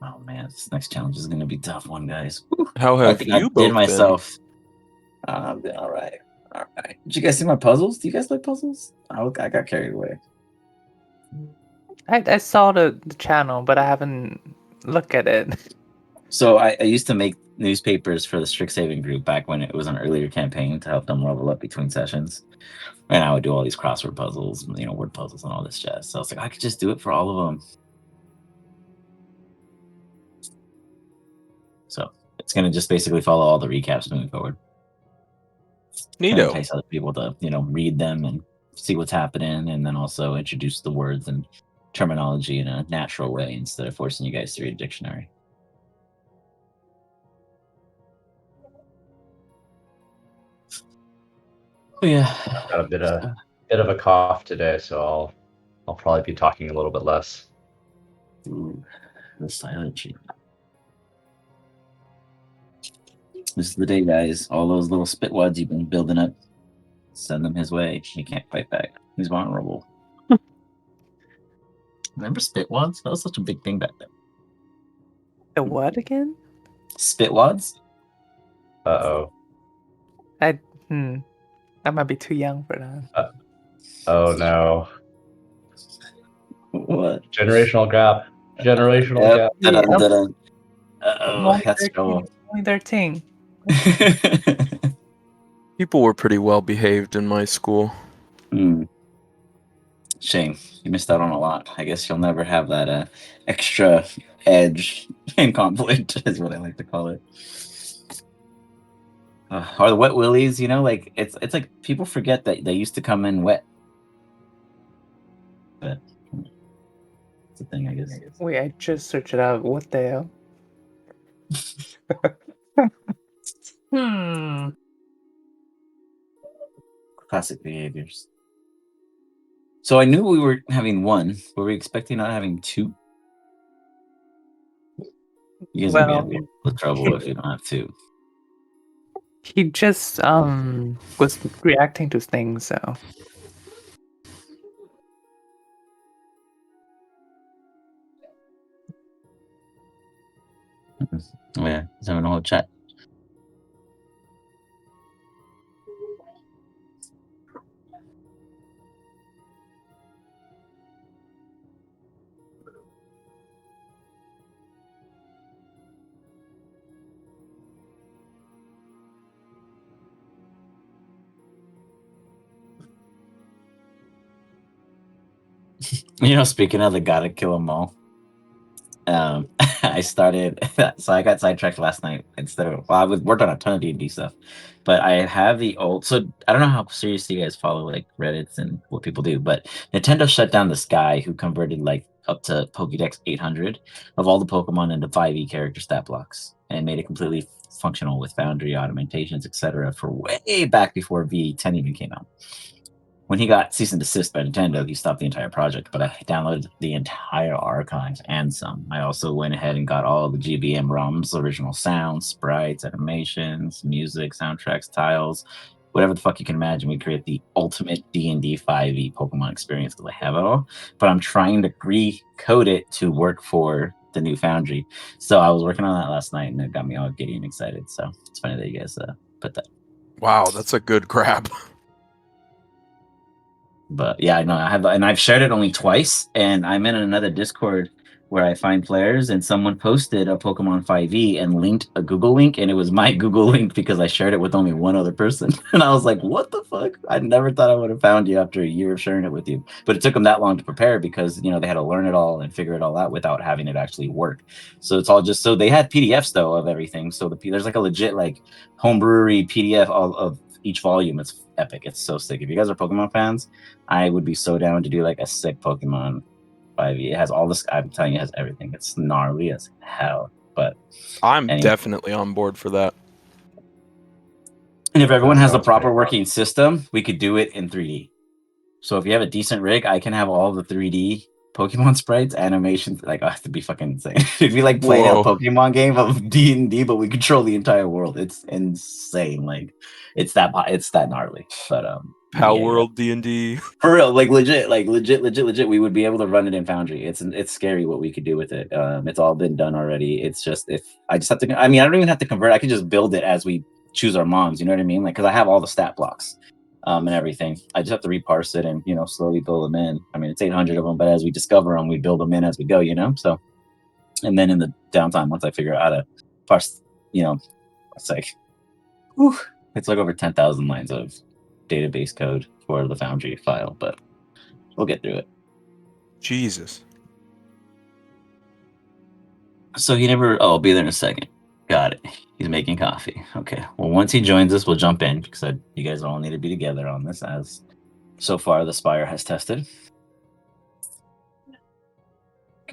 Oh man, this next challenge is gonna be a tough one, guys. How I have think I you did both been? myself. I'm doing all right. All right. Did you guys see my puzzles? Do you guys like puzzles? I got carried away. I saw the channel, but I haven't looked at it. So I used to make newspapers for the Strixhaven group back when it was an earlier campaign to help them level up between sessions. And I would do all these crossword puzzles, word puzzles and all this jazz. So I was like, I could just do it for all of them. So it's gonna just basically follow all the recaps moving forward. Kind of Neato. entice other people to, read them and see what's happening, and then also introduce the words and terminology in a natural way instead of forcing you guys to read a dictionary. Yeah. I've got a bit of a cough today, so I'll probably be talking a little bit less. Ooh, the silent cheat. This is the day, guys. All those little spitwads you've been building up, send them his way. He can't fight back. He's vulnerable. Remember spitwads? That was such a big thing back then. The what again? Spitwads? Uh-oh. I might be too young for that. Oh no. What? Generational gap. Generational gap. Dun-dun. I'm Uh-oh, that's trouble. only 13. People were pretty well behaved in my school. Shame. You missed out on a lot. I guess you'll never have that extra edge in conflict, is what I like to call it. Or the wet willies, like it's like people forget that they used to come in wet. But it's a thing, I guess. Wait, I just searched it out. What the hell? Classic behaviors. So I knew we were having one. Were we expecting not having two? You guys are gonna be in trouble if you don't have two. He just was reacting to things, so. Oh yeah, he's having a whole chat. Speaking of the gotta kill them all, I started. So I got sidetracked last night. I was worked on a ton of D&D stuff, but I have the old. So I don't know how seriously you guys follow like Reddits and what people do, but Nintendo shut down this guy who converted like up to Pokédex 800 of all the Pokemon into 5e character stat blocks and made it completely functional with Foundry augmentations, etc. For way back before V10 even came out. When he got cease and desist by Nintendo, he stopped the entire project, but I downloaded the entire archives and some. I also went ahead and got all the GBM ROMs, original sounds, sprites, animations, music, soundtracks, tiles, whatever the fuck you can imagine. We create the ultimate D&D 5e Pokemon experience because I have it all, but I'm trying to recode it to work for the new Foundry. So I was working on that last night, and it got me all giddy and excited. So it's funny that you guys put that. Wow, that's a good grab. But yeah, no, I've shared it only twice, and I'm in another Discord where I find players, and someone posted a Pokemon 5e and linked a Google link, and it was my Google link because I shared it with only one other person. And I was like, what the fuck? I never thought I would have found you after a year of sharing it with you. But it took them that long to prepare because, they had to learn it all and figure it all out without having it actually work. So it's all just, so they had PDFs though of everything. So there's like a legit like home brewery PDF of each volume. It's epic. It's so sick. If you guys are Pokemon fans, I would be so down to do like a sick Pokemon 5e. It has all this. I'm telling you, it has everything. It's gnarly as hell. But I'm definitely on board for that. And if everyone has a proper working system, we could do it in 3D. So if you have a decent rig, I can have all the 3D Pokemon sprites, animations. Like, oh, it'd be fucking insane. It'd be like playing a Pokemon game of D&D, but we control the entire world. It's insane. Like, it's that gnarly. But Pal Yeah. World D&D. For real, like legit, we would be able to run it in Foundry. It's scary what we could do with it. It's all been done already. It's just if I just have to. I mean, I don't even have to convert. I could just build it as we choose our mons. You know what I mean? Like, because I have all the stat blocks, and everything. I just have to reparse it and slowly build them in. I mean, it's 800 of them, but as we discover them, we build them in as we go. So, and then in the downtime, once I figure out how to parse, it's like, whew, it's like over 10,000 lines of database code for the Foundry file, but we'll get through it. Jesus. So he never. Oh, I'll be there in a second. Got it. He's making coffee. Okay. Well, once he joins us, we'll jump in because you guys all need to be together on this, as so far the Spire has tested.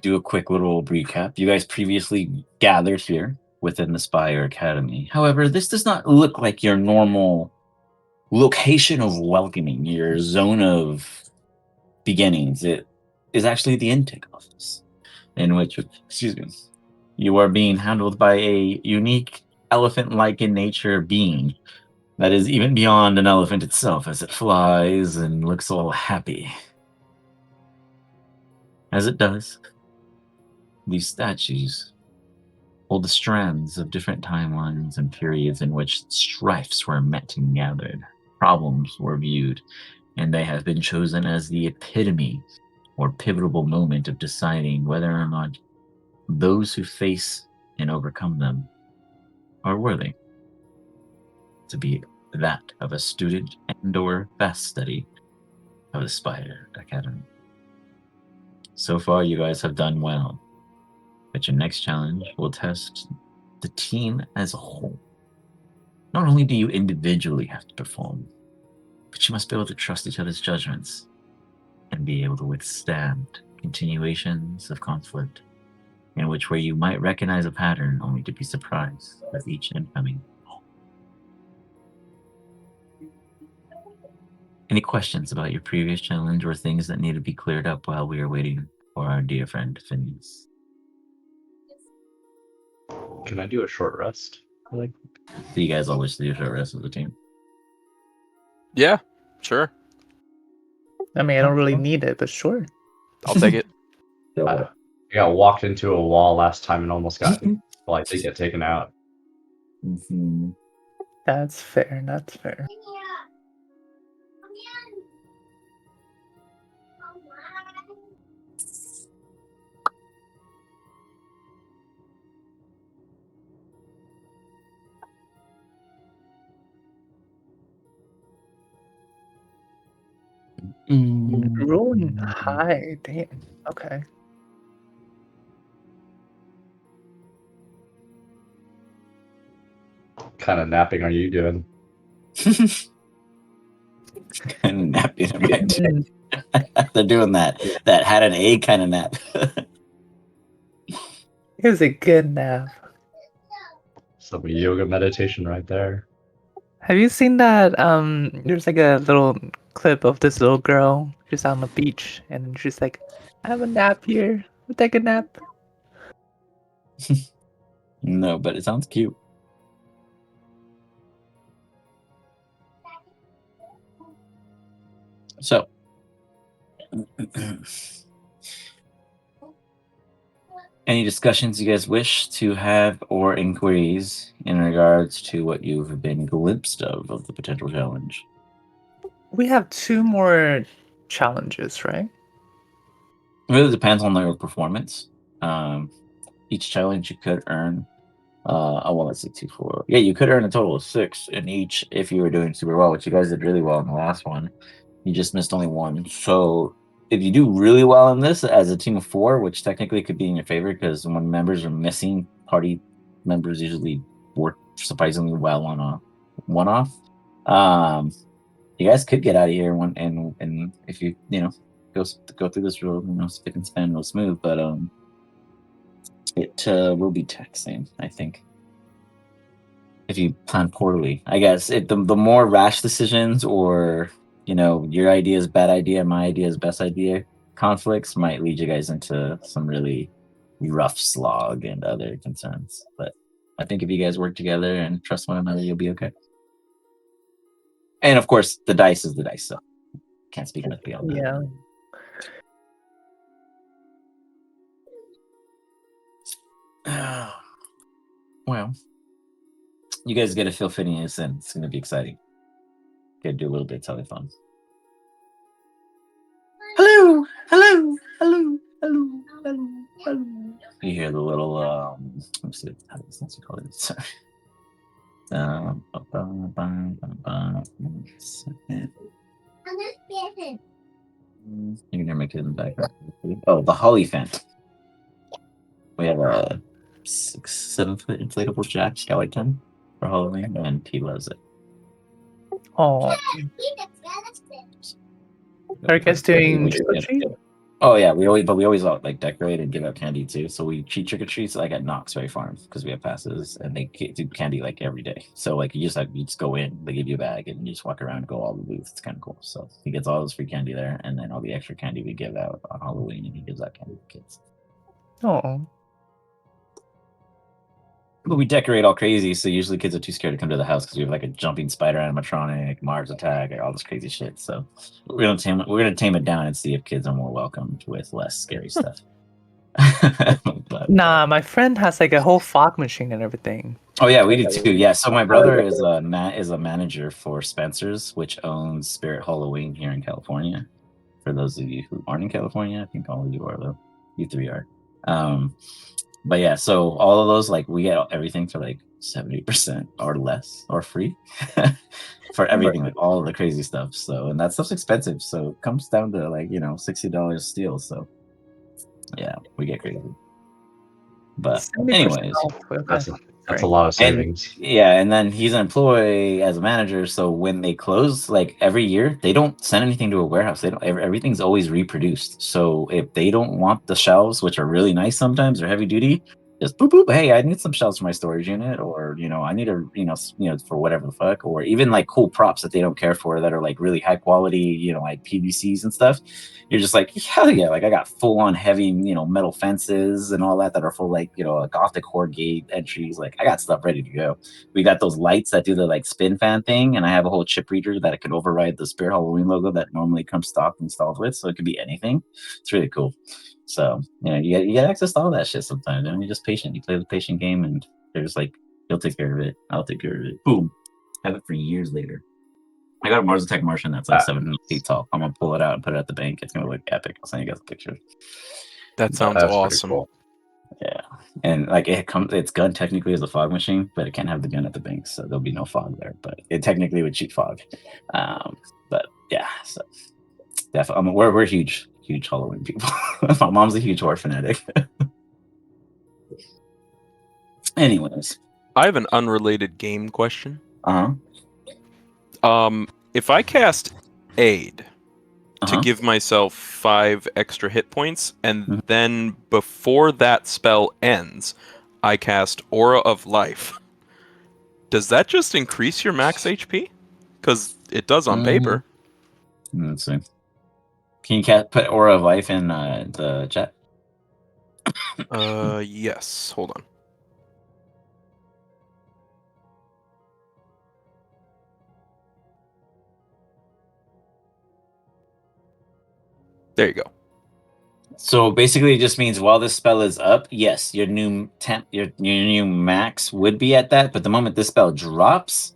Do a quick little recap. You guys previously gathered here within the Spire Academy. However, this does not look like your normal location of welcoming, your zone of beginnings. It is actually the intake office, in which, excuse me, you are being handled by a unique elephant-like in nature being that is even beyond an elephant itself, as it flies and looks all happy. As it does, these statues hold the strands of different timelines and periods in which strifes were met and gathered, problems were viewed, and they have been chosen as the epitome or pivotal moment of deciding whether or not those who face and overcome them are worthy to be that of a student and/or fast study of the Spire Academy. So far, you guys have done well, but your next challenge will test the team as a whole. Not only do you individually have to perform, but you must be able to trust each other's judgments and be able to withstand continuations of conflict, in which where you might recognize a pattern only to be surprised with each incoming. Any questions about your previous challenge or things that need to be cleared up while we are waiting for our dear friend Phineas? Can I do a short rest? Do you guys all wish to do a short rest of the team? Yeah, sure. I mean, I don't really need it, but sure. I'll take it. I got walked into a wall last time and almost got, well, I did get taken out. Mm-hmm. That's fair. That's fair. Rolling high. Damn. Okay. What kind of napping are you doing? Napping them right. They're doing that had an egg kind of nap. It was a good nap. Some yoga meditation right there. Have you seen that? There's like a little clip of this little girl just on the beach, and she's like, "I have a nap here. I'll take a nap." No, but it sounds cute. So, any discussions you guys wish to have or inquiries in regards to what you've been glimpsed of the potential challenge? We have 2 more challenges, right? It really depends on their performance. Each challenge you could earn. Let's see, 2, 4. Yeah, you could earn a total of 6 in each if you were doing super well, which you guys did really well in the last one. You just missed only 1. So if you do really well in this as a team of 4, which technically could be in your favor because when members are missing, party members usually work surprisingly well on a one-off. You guys could get out of here and if you go through this real spick and span real smooth, but it will be taxing, I think, if you plan poorly. I guess the more rash decisions or your idea is bad idea, my idea is best idea conflicts might lead you guys into some really rough slog and other concerns. But I think if you guys work together and trust one another, you'll be okay. And of course, the dice is the dice, so can't speak much beyond that. Yeah. Well, you guys get to feel Phineas, and it's going to be exciting. Get to do a little bit of telethon. Hello, hello, hello, hello, hello, hello. You hear the little let's see, how does that call it? Sorry. You can hear my kid in the background. Oh, the Holly fan. We have a 6-7 foot inflatable Jack Skellington for Halloween, and he loves it. Oh, are you guys doing trick or treat? Oh yeah, we always like decorate and give out candy too. So we treat trick or treats like at Knox Ferry Farm because we have passes, and they do candy like every day. So like you just go in, they give you a bag, and you just walk around, go all the booths. It's kind of cool. So he gets all this free candy there, and then all the extra candy we give out on Halloween, and he gives out candy to kids. Oh, But we decorate all crazy, so usually kids are too scared to come to the house because we have like a jumping spider animatronic, Mars attack, all this crazy shit. So we're gonna tame it down and see if kids are more welcomed with less scary stuff. But, nah, my friend has like a whole fog machine and everything. oh yeah, we do too. Yeah, so my brother is a manager for Spencer's, which owns Spirit Halloween here in California. For those of you who aren't in California, I think all of you are though. You three are. But yeah, so all of those, like we get everything for like 70% or less or free for everything, like all of the crazy stuff. So, and that stuff's expensive. So it comes down to like, $60 steal. So yeah, we get crazy. But 70% anyways, off. Okay. That's a lot of savings. and then he's an employee as a manager. So when they close, like every year, they don't send anything to a warehouse. They don't. Everything's always reproduced. So if they don't want the shelves, which are really nice sometimes, or heavy duty, just boop boop. Hey, I need some shelves for my storage unit, or I need a for whatever the fuck, or even like cool props that they don't care for that are like really high quality, like PVCs and stuff. You're just like, hell yeah, like I got full on heavy, metal fences and all that are full like, a Gothic horde gate entries. Like I got stuff ready to go. We got those lights that do the like spin fan thing, and I have a whole chip reader that it can override the Spirit Halloween logo that normally comes stock installed with, so it could be anything. It's really cool. So you get access to all that shit sometimes. And you're just patient. You play the patient game, and they're just like, he'll take care of it. I'll take care of it. Boom. Have it for years later. I got a Mars Attack Martian that's like 7 feet tall. I'm gonna pull it out and put it at the bank. It's gonna look epic. I'll send you guys a picture. That sounds That's pretty awesome. cool. Yeah, and like its gun technically is a fog machine, but it can't have the gun at the bank, so there'll be no fog there. But it technically would shoot fog. But yeah, so definitely, we're huge Halloween people. My mom's a huge horror fanatic. Anyways, I have an unrelated game question. uh-huh. If I cast Aid to Uh-huh. give myself 5 extra hit points, and Mhm. then before that spell ends, I cast Aura of Life, does that just increase your max HP? Because it does on paper. Let's see. Can you put Aura of Life in the chat? Yes. Hold on. There you go. So basically, it just means while this spell is up, yes, your new your new max would be at that. But the moment this spell drops,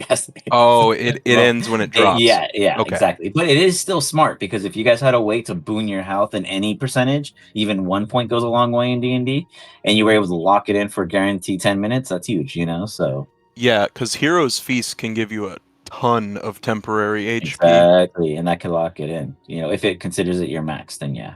yes, Oh, it ends when it drops. yeah, Okay. exactly. But it is still smart because if you guys had a way to boon your health in any percentage, even 1 point goes a long way in D&D, and you were able to lock it in for guaranteed 10 minutes, that's huge, So Yeah, because Hero's Feast can give you a ton of temporary HP. exactly, and that could lock it in. If it considers it your max, then yeah.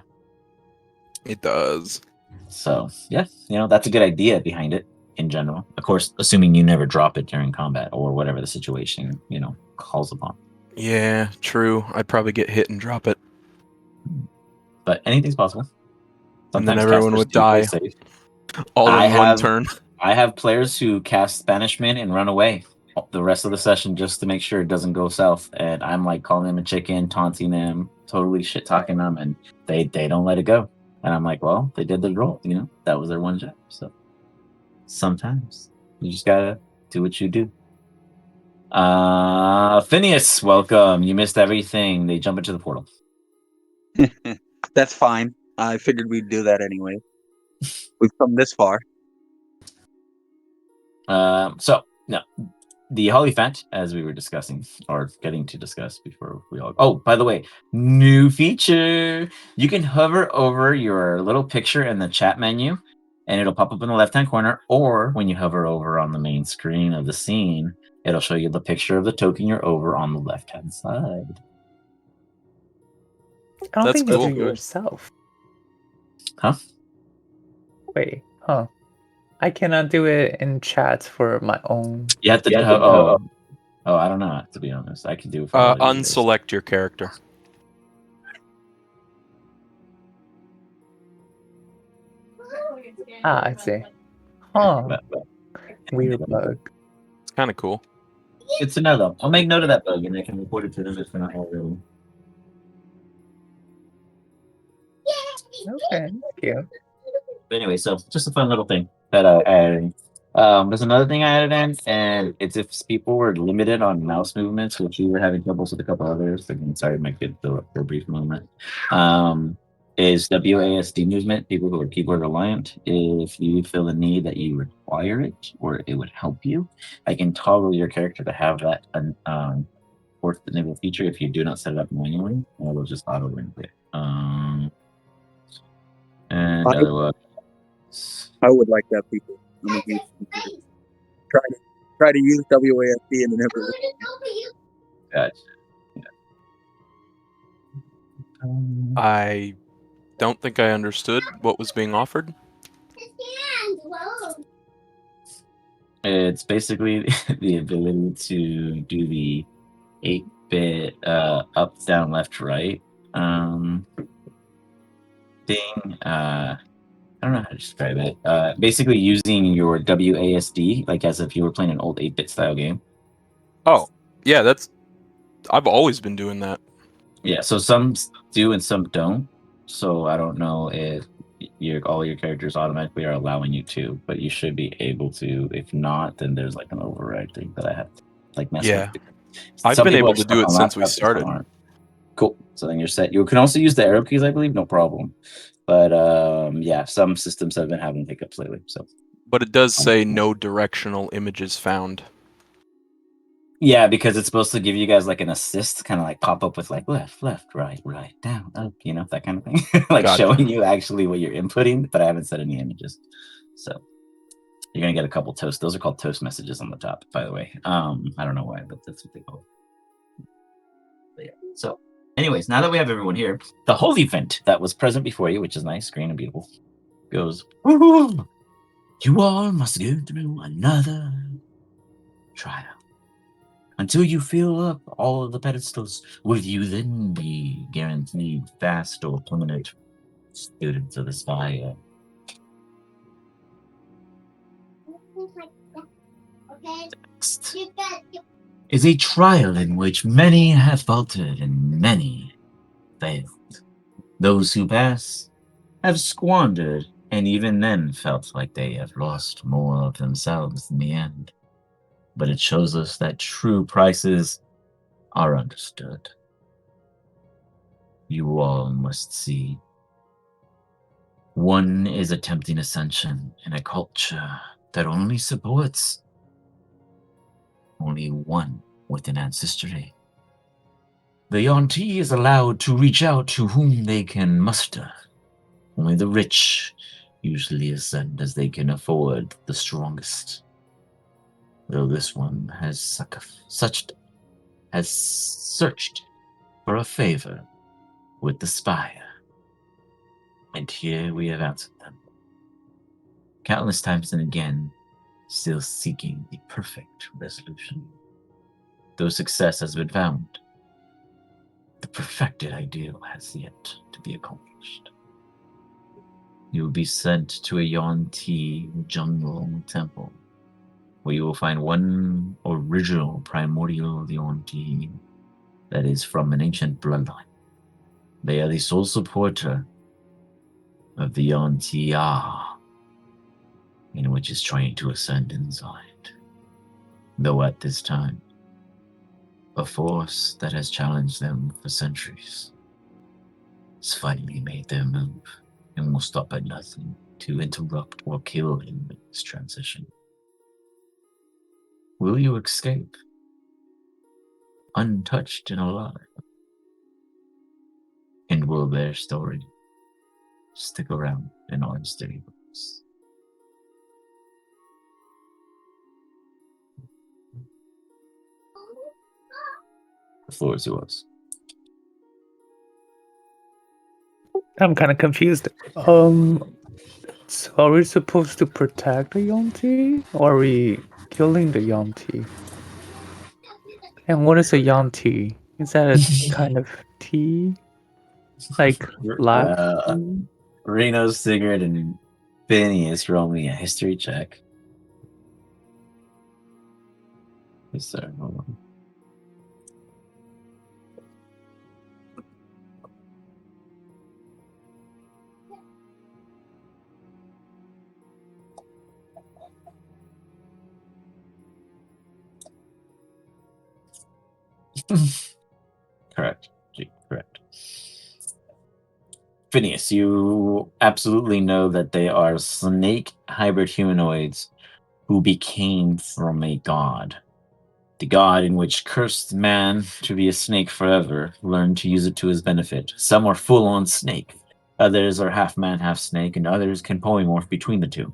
It does. So yeah, that's a good idea behind it in general. Of course, assuming you never drop it during combat or whatever the situation, calls upon. Yeah, true. I'd probably get hit and drop it. But anything's possible. And then Sometimes everyone casters would do play die. safe. All I in one have- turn. I have players who cast Banishment and run away the rest of the session just to make sure it doesn't go south. And I'm like calling them a chicken, taunting them, totally shit talking them, and they don't let it go. And I'm like, well, they did the role, that was their one job. So sometimes you just gotta do what you do. Phineas, welcome. You missed everything. They jump into the portal. That's fine. I figured we'd do that anyway. We've come this far. So no, the Hollyphant, as we were discussing or getting to discuss before we all. Oh, by the way, new feature. You can hover over your little picture in the chat menu, and it'll pop up in the left-hand corner. Or when you hover over on the main screen of the scene, it'll show you the picture of the token you're over on the left-hand side. I don't That's think you cool. do yourself. Huh? Wait, huh? I cannot do it in chat for my own. You have to. Oh, I don't know. To be honest, I can do it for all of you guys. Unselect your character. Ah, I see. Huh? But Weird bug. It's kind of cool. it's another. I'll make note of that bug, and I can report it to them if they're not already. Okay, cute. But anyway, so just a fun little thing that I added. There's another thing I added in, and it's if people were limited on mouse movements, which we were having troubles with a couple others. Again, sorry, my kid threw up for a brief moment. Is WASD movement, people who are keyboard reliant, if you feel the need that you require it or it would help you, I can toggle your character to have that fourth enable feature if you do not set it up manually, and it'll just auto link it. And I- otherwise, I would like that feature. I'm a huge try to use WASD and it never works. gotcha. I don't think I understood what was being offered. It's basically the ability to do the 8-bit up, down, left, right thing. I don't know how to describe it. Basically using your WASD, like as if you were playing an old 8-bit style game. Oh, yeah, I've always been doing that. Yeah, so some do and some don't. So I don't know if all your characters automatically are allowing you to, but you should be able to. If not, then there's like an override thing that I have to like mess Yeah. with. I've Some been people able are to smart do it on since we laptops, some started. aren't. Cool. So then you're set. You can also use the arrow keys, I believe, no problem. But yeah, some systems have been having hiccups lately. So But it does say no directional images found. yeah, because it's supposed to give you guys like an assist, kind of like pop up with like left, right, down, up, that kind of thing. Like Gotcha. showing you actually what you're inputting, but I haven't set any images. So you're gonna get a couple toast. Those are called toast messages on the top, by the way. I don't know why, but that's what they call it. But yeah. So anyways, now that we have everyone here, the holy vent that was present before you, which is nice, green and beautiful, goes, "Woo-hoo! You all must go through another trial. Until you fill up all of the pedestals, will you then be guaranteed fast or permanent students of this fire?" Next is a trial in which many have faltered and many failed. Those who pass have squandered and even then felt like they have lost more of themselves in the end. But it shows us that true prices are understood. You all must see. One is attempting ascension in a culture that only supports only one with an ancestry. The Yonti is allowed to reach out to whom they can muster. Only the rich usually ascend as they can afford the strongest. Though this one has searched for a favor with the spire. And here we have answered them. Countless times and again, still seeking the perfect resolution. Though success has been found, the perfected ideal has yet to be accomplished. You will be sent to a Yonti jungle temple, where you will find one original primordial Yonti that is from an ancient bloodline. They are the sole supporter of the Yonti in which is trying to ascend inside. Though at this time, A force that has challenged them for centuries has finally made their move and will stop at nothing to interrupt or kill him in this transition. Will you escape, untouched and alive? And will their story stick around in our history books? The floor is yours. I'm kind of confused. So are we supposed to protect the Yonti, or are we killing the Yonti? And what is a Yonti? Is that a kind of tea? Like black tea? Reno, Sigurd, and Phineas roll me a history check. Yes, sir. Hold on. Correct. Correct. Phineas, you absolutely know that they are snake hybrid humanoids who became from a god. The god in which cursed man to be a snake forever learned to use it to his benefit. Some are full on snake, others are half man, half snake, and others can polymorph between the two.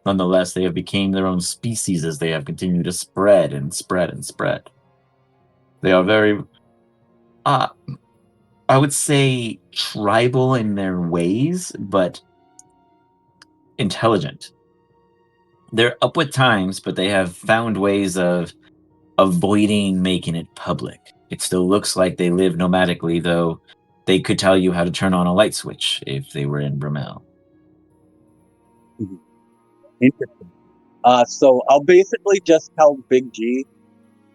Nonetheless, they have become their own species as they have continued to spread and spread and spread. They are very, I would say, tribal in their ways, but intelligent. They're up with times, but they have found ways of avoiding making it public. It still looks like they live nomadically, though they could tell you how to turn on a light switch if they were in Bromel. Interesting. So I'll basically just tell Big G,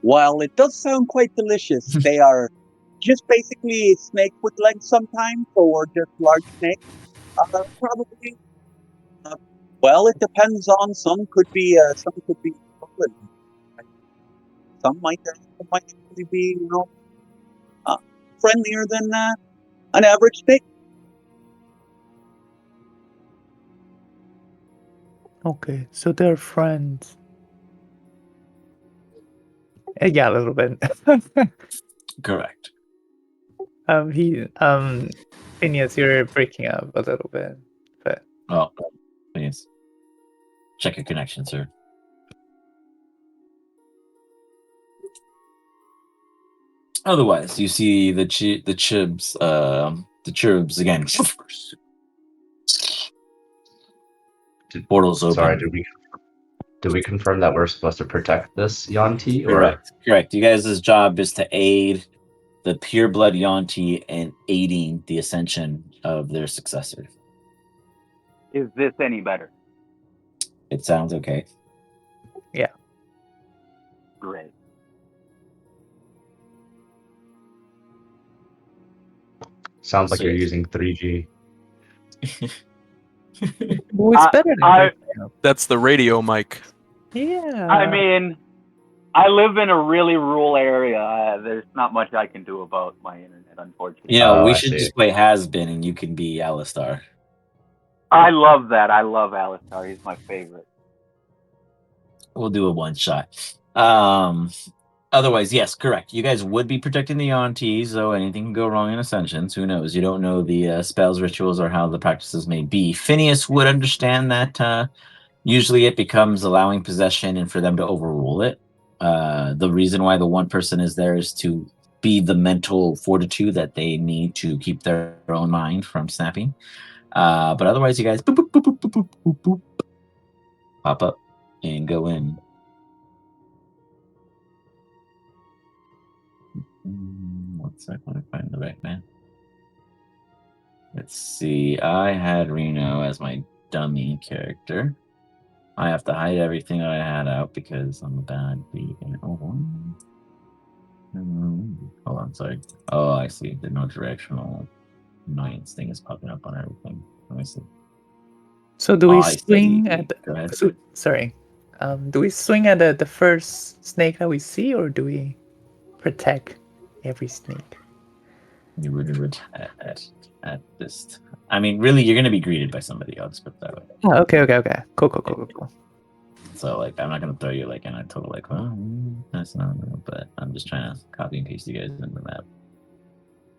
while it does sound quite delicious, they are just basically snake with legs sometimes, or just large snakes. Probably. Well, it depends on some could be some might actually be friendlier than an average snake. Okay, so they're friends. Yeah, a little bit. Correct. Phineas, you're breaking up a little bit, but Oh, please. Check your connection, sir. Otherwise, you see the chibs again. Portals open. Sorry, did we confirm that we're supposed to protect this Yanti? Or Correct. You guys' job is to aid the pureblood Yonti in aiding the ascension of their successor. Is this any better? It sounds okay. Great. sounds like So you're yes. using 3G? well, it's better than I- breaking up. That's the radio mic. Yeah. I mean, I live in a really rural area. There's not much I can do about my internet, unfortunately. You know, Oh, we I should see. just play has been and you can be Alistar. I love that. I love Alistar. He's my favorite. We'll do a one shot. Otherwise, yes, correct. You guys would be protecting the Yontis, though anything can go wrong in Ascensions. Who knows? You don't know the spells, rituals, or how the practices may be. Phineas would understand that usually it becomes allowing possession and for them to overrule it. The reason why the one person is there is to be the mental fortitude that they need to keep their own mind from snapping. But otherwise, you guys boop, boop, boop, boop, boop, boop, boop, boop, pop up and go in. One sec, let me find the right man. Let's see. I had Reno as my dummy character. I have to hide everything that I had out because I'm a bad vegan. Hold on, sorry. Oh, I see. The no directional annoyance thing is popping up on everything. Let me see. So do Oh, we I swing see. at? Go ahead. Sorry. Do we swing at the first snake that we see, or do we protect every snake. You would at this. I mean, really, you're gonna be greeted by somebody else, but that way. Oh, okay. Cool. So like, I'm not gonna throw you like in a total like, oh, that's not. But I'm just trying to copy and paste you guys into the map.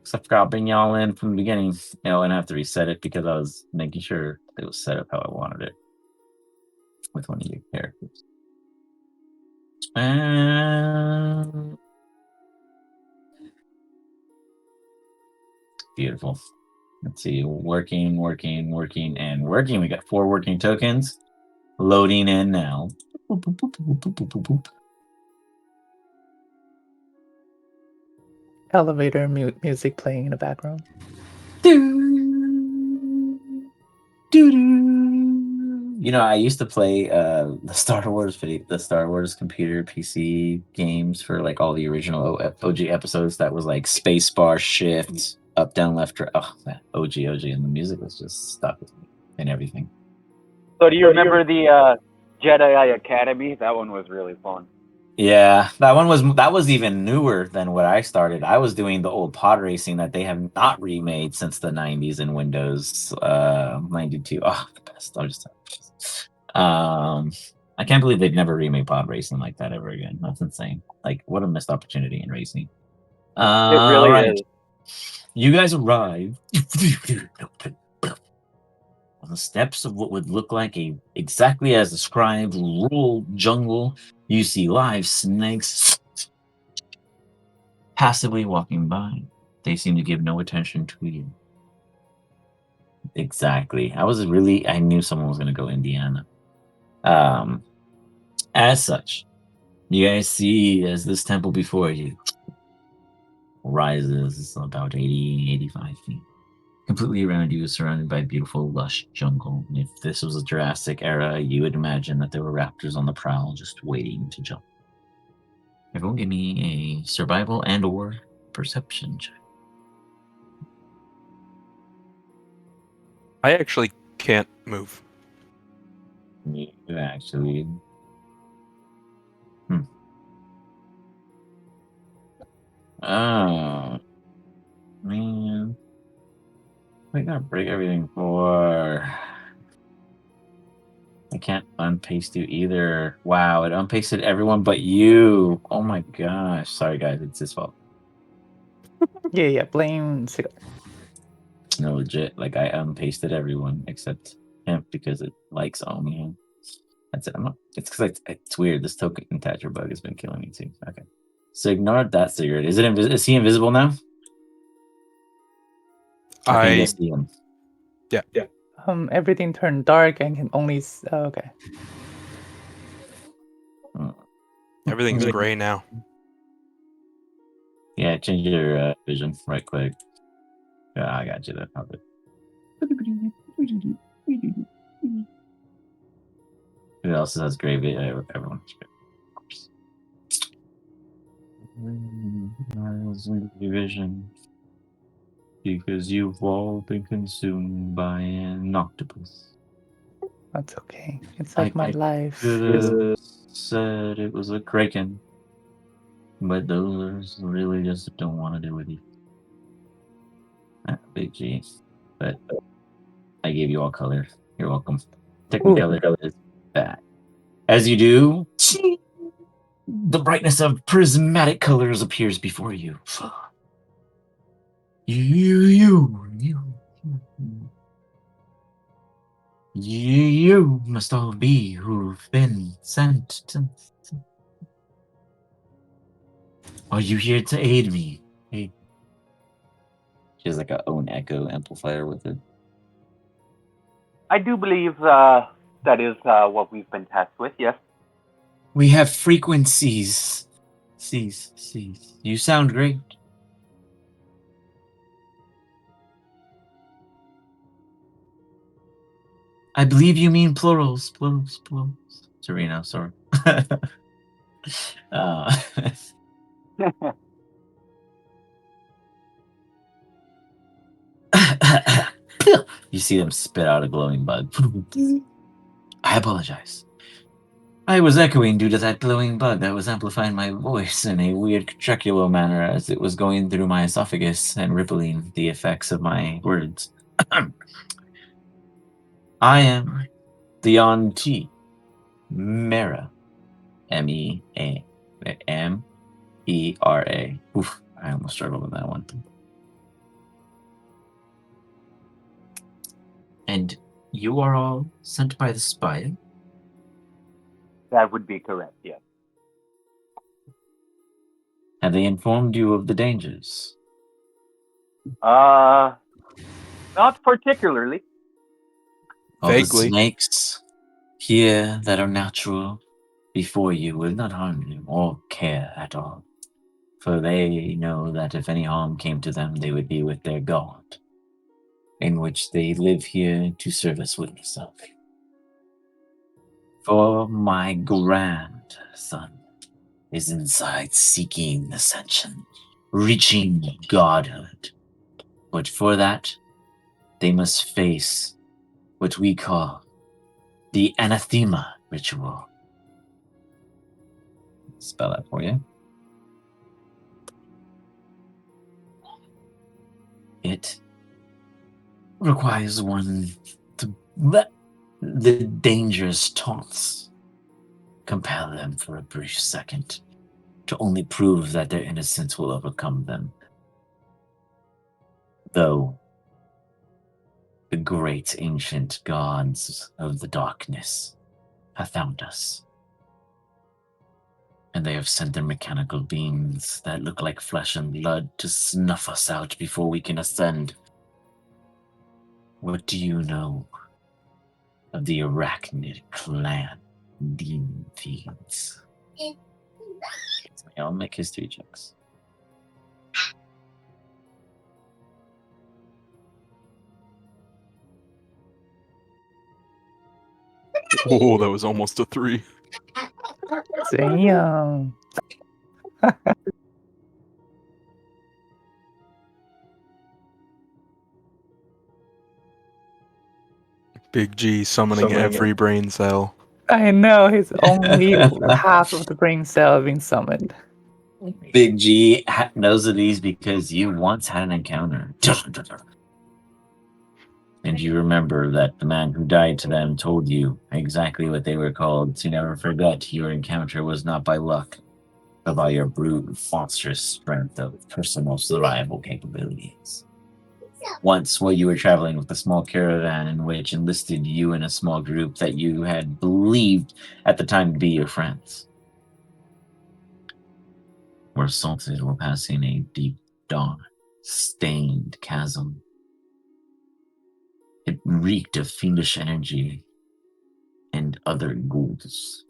Except for I'll bring y'all in from the beginning, and I have to reset it because I was making sure it was set up how I wanted it with one of your characters. Beautiful. Let's see, working. We got 4 working tokens. Loading in now. Elevator music playing in the background. You know, I used to play the Star Wars computer PC games for like all the original OG episodes. That was like spacebar, shift, up, down, left, right. Oh, man, OG, and the music was just stuck with me and everything. So do you remember the Jedi Academy? That one was really fun. Yeah, that was even newer than what I started. I was doing the old pod racing that they have not remade since the 90s in Windows 92. Oh, the best. I can't believe they've never remade pod racing like that ever again. That's insane. Like, what a missed opportunity in racing. It really All right. is. You guys arrive on the steps of what would look like exactly as described rural jungle. You see live snakes passively walking by. They seem to give no attention to you. Exactly. I knew someone was going to go Indiana. As such, you guys see as this temple before you rises about 80, 85 feet. Completely around you is surrounded by beautiful, lush jungle. If this was a Jurassic era, you would imagine that there were raptors on the prowl just waiting to jump. Everyone give me a survival and or perception check. I actually can't move. You actually... Oh, man. I gotta break everything for... I can't unpaste you either. Wow, it unpasted everyone but you. Oh my gosh. Sorry, guys. It's his fault. Yeah. Blame cigar. No, legit. Like, I unpasted everyone except him because it likes only him. That's it. It's because it's weird. This token attacher bug has been killing me too. Okay. So ignore that cigarette. Is he invisible now? Or can you guys see him? Yeah. Everything turned dark and can only. Okay. Everything's gray now. Yeah, change your vision right click. I got you there. Who else has gray vision? Everyone has gray, of course. Vision. Because you've all been consumed by an octopus. That's okay. It's like my life. Could have said it was a kraken, but those really just don't want to do with you. Big G. But I gave you all color. You're welcome. Technicolor is bad. As you do, the brightness of prismatic colors appears before you. You must all be who've been sent. Are you here to aid me? Hey. She has like a own echo amplifier with it. I do believe that is what we've been tasked with, yes. We have frequencies. Sees. You sound great. I believe you mean plurals. Serena, sorry. You see them spit out a glowing bug. I apologize. I was echoing due to that glowing bug that was amplifying my voice in a weird contractual manner as it was going through my esophagus and rippling the effects of my words. I am the T. Mera. M-E-A. M-E-R-A. Oof, I almost struggled with that one. And you are all sent by the spire? That would be correct, yes. Have they informed you of the dangers? Not particularly. All the Vaguely. snakes here that are natural before you will not harm you or care at all. For they know that if any harm came to them, they would be with their God, in which they live here to serve as witness of. For my grandson is inside seeking ascension, reaching godhood. But for that, they must face what we call the anathema ritual. Spell that for you. It requires one to let the dangerous taunts compel them for a brief second to only prove that their innocence will overcome them. Though the great ancient gods of the darkness have found us, and they have sent their mechanical beings that look like flesh and blood to snuff us out before we can ascend. What do you know of the Arachnid clan demon fiends? I'll make history checks. Oh, that was almost a 3. Damn. Big G summoning every brain cell. I know he's only half of the brain cell being summoned. Big G knows of these because you once had an encounter. And you remember that the man who died to them told you exactly what they were called. To never forget, your encounter was not by luck, but by your brute, monstrous strength of personal survival capabilities. Once, while you were traveling with a small caravan in which enlisted you in a small group that you had believed at the time to be your friends, were assaulted while passing a deep, dark, stained chasm. It reeked of fiendish energy and other ghouls.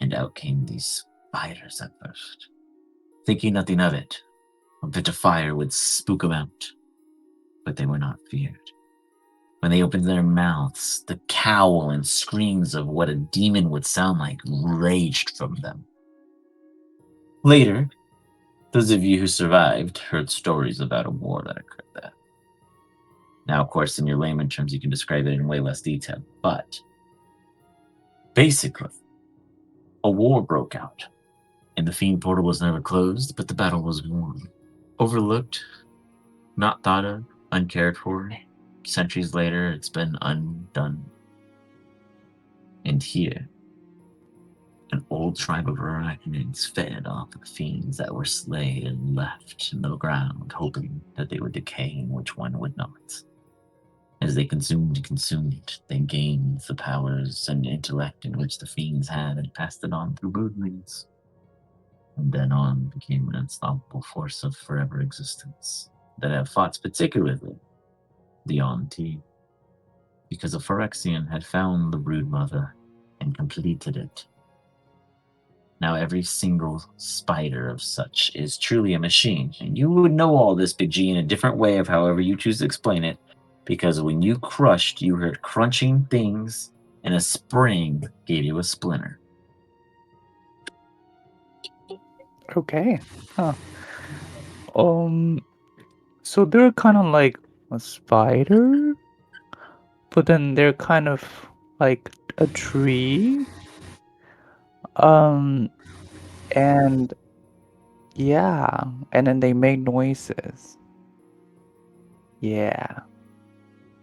And out came these spiders at first. Thinking nothing of it, a bit of fire would spook them out. But they were not feared. When they opened their mouths, the cowl and screams of what a demon would sound like raged from them. Later, those of you who survived heard stories about a war that occurred there. Now, of course, in your layman terms, you can describe it in way less detail, but basically, a war broke out, and the fiend portal was never closed, but the battle was won. Overlooked, not thought of, uncared for. Centuries later, it's been undone. And here, an old tribe of arachnids fed off of the fiends that were slain and left in the ground, hoping that they would decay and which one would not. As they consumed, they gained the powers and intellect in which the fiends had and passed it on through broodlings. And then on became an unstoppable force of forever existence that have fought particularly the T, because a Phyrexian had found the brood mother and completed it. Now every single spider of such is truly a machine, and you would know all this, Big G, in a different way of however you choose to explain it, because when you crushed, you heard crunching things, and a spring gave you a splinter. Okay. Huh. So they're kind of like a spider, but then they're kind of like a tree. And yeah, and then they make noises. Yeah.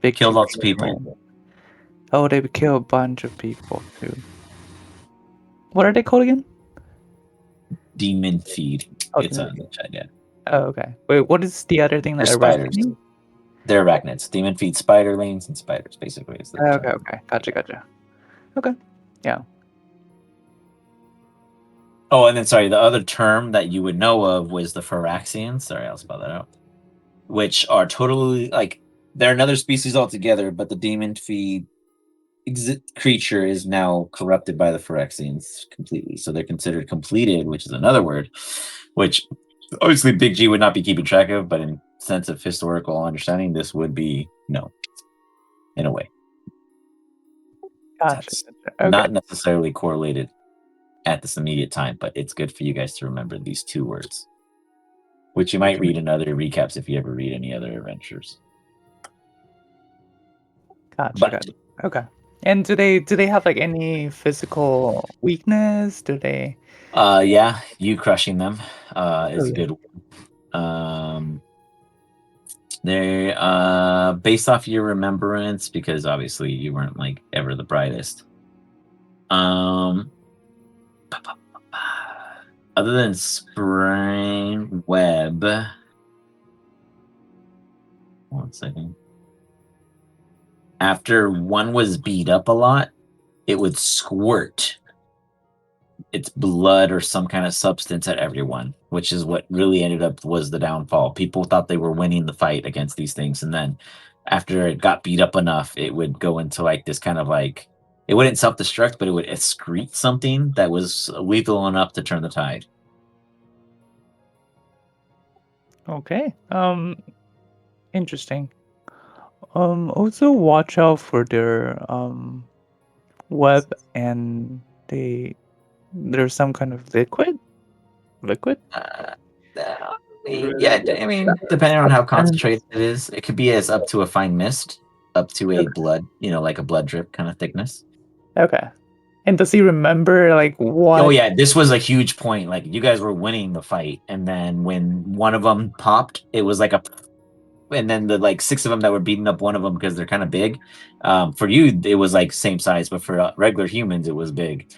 Big Killed G lots of kills people. them. Oh, they kill a bunch of people too. What are they called again? Demon feed. Oh, It's demon on the chat, yeah. Oh, okay. Wait, what is the other thing They're that spiders. arachnid? They're arachnids. Demon feed spiderlings and spiders, basically. Is the Okay, term. okay. Gotcha. Okay. Yeah. Oh, and then sorry, the other term that you would know of was the Phyraxians. Sorry, I'll spell that out. Which are totally like they're another species altogether, but the demon feed creature is now corrupted by the Phyrexians completely. So they're considered completed, which is another word, which obviously Big G would not be keeping track of, but in sense of historical understanding, this would be no, in a way. Gotcha. That's Okay. not necessarily correlated at this immediate time, but it's good for you guys to remember these two words, which you might read in other recaps if you ever read any other adventures. Gotcha. Okay. And do they have like any physical weakness? Do they? Yeah, you crushing them is Oh, a good one. They based off your remembrance, because obviously you weren't like ever the brightest. Other than Sprain Web, one second. After one was beat up a lot, it would squirt its blood or some kind of substance at everyone, which is what really ended up was the downfall. People thought they were winning the fight against these things, and then after it got beat up enough, it would go into like this kind of like it wouldn't self-destruct, but it would excrete something that was lethal enough to turn the tide. Okay. Interesting. Also watch out for their web and there's some kind of liquid. Yeah, I mean, depending on how concentrated it is, it could be as up to a fine mist, up to a blood, like a blood drip kind of thickness. Okay. And does he remember like what? Oh yeah, this was a huge point. Like you guys were winning the fight, and then when one of them popped, it was like and then the like six of them that were beating up one of them because they're kind of big. For you, it was like same size, but for regular humans, it was big.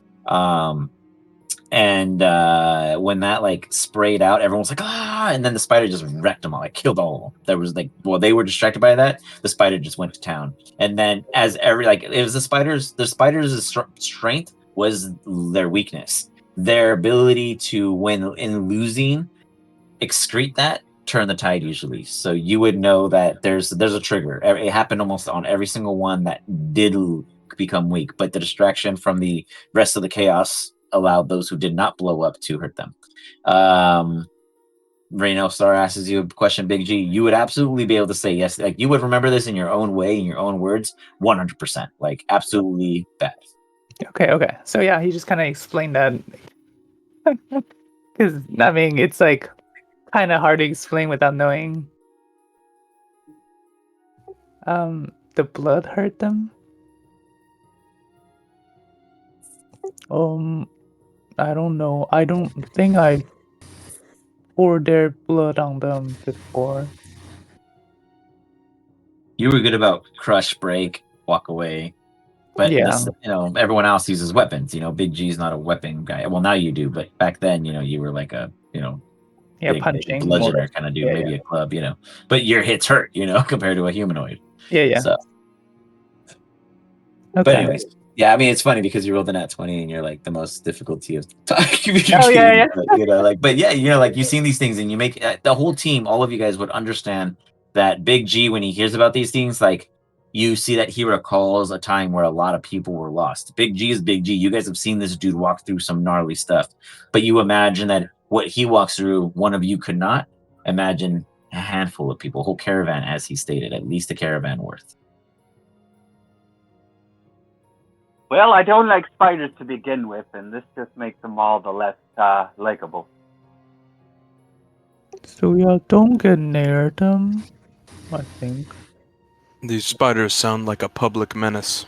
And when that like sprayed out, everyone was like, ah, and then the spider just wrecked them all, like killed all of them. There was like, well, they were distracted by that. The spider just went to town. And then as every like it was the spider's strength was their weakness. Their ability to when in losing excrete that turn the tide usually. So you would know that there's a trigger. It happened almost on every single one that did become weak, but the distraction from the rest of the chaos allowed those who did not blow up to hurt them. Reno Star asks you a question, Big G. You would absolutely be able to say yes. Like you would remember this in your own way, in your own words, 100%. Like absolutely bad. Okay. So yeah, he just kind of explained that. Because I mean, it's like kind of hard to explain without knowing. The blood hurt them. I don't know. I don't think I poured their blood on them before. You were good about crush, break, walk away. But Yeah. everyone else uses weapons. Big G's not a weapon guy. Well, now you do, but back then, you were like a, Yeah, big punching more. bludgeoner kind of dude, Yeah, maybe a club, but your hits hurt, compared to a humanoid. Yeah. So, Okay. but anyways, yeah, I mean, it's funny because you rolled a nat 20 and you're like the most difficulty of talking. Oh, yeah. But yeah, like you've seen these things and you make the whole team, all of you guys would understand that Big G, when he hears about these things, like you see that he recalls a time where a lot of people were lost. Big G is Big G. You guys have seen this dude walk through some gnarly stuff, but you imagine that what he walks through, one of you could not imagine. A handful of people, whole caravan, as he stated, at least a caravan worth. Well, I don't like spiders to begin with, and this just makes them all the less likable. So yeah, don't get near them, I think. These spiders sound like a public menace.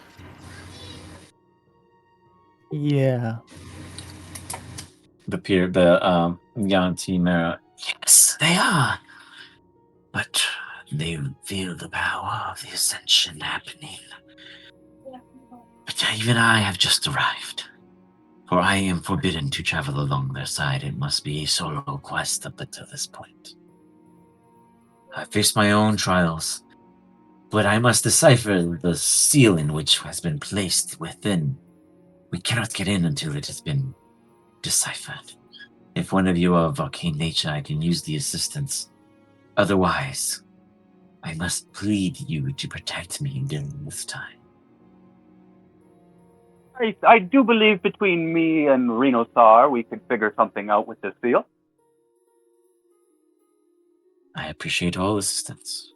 Yeah. Yanti Mara. Yes, they are. But they feel the power of the ascension happening. But even I have just arrived. For I am forbidden to travel along their side. It must be a solo quest up until this point. I faced my own trials, but I must decipher the seal in which has been placed within. We cannot get in until it has been deciphered. If one of you are of arcane nature, I can use the assistance. Otherwise, I must plead you to protect me during this time. I do believe between me and Rhinosar, we could figure something out with this seal. I appreciate all assistance.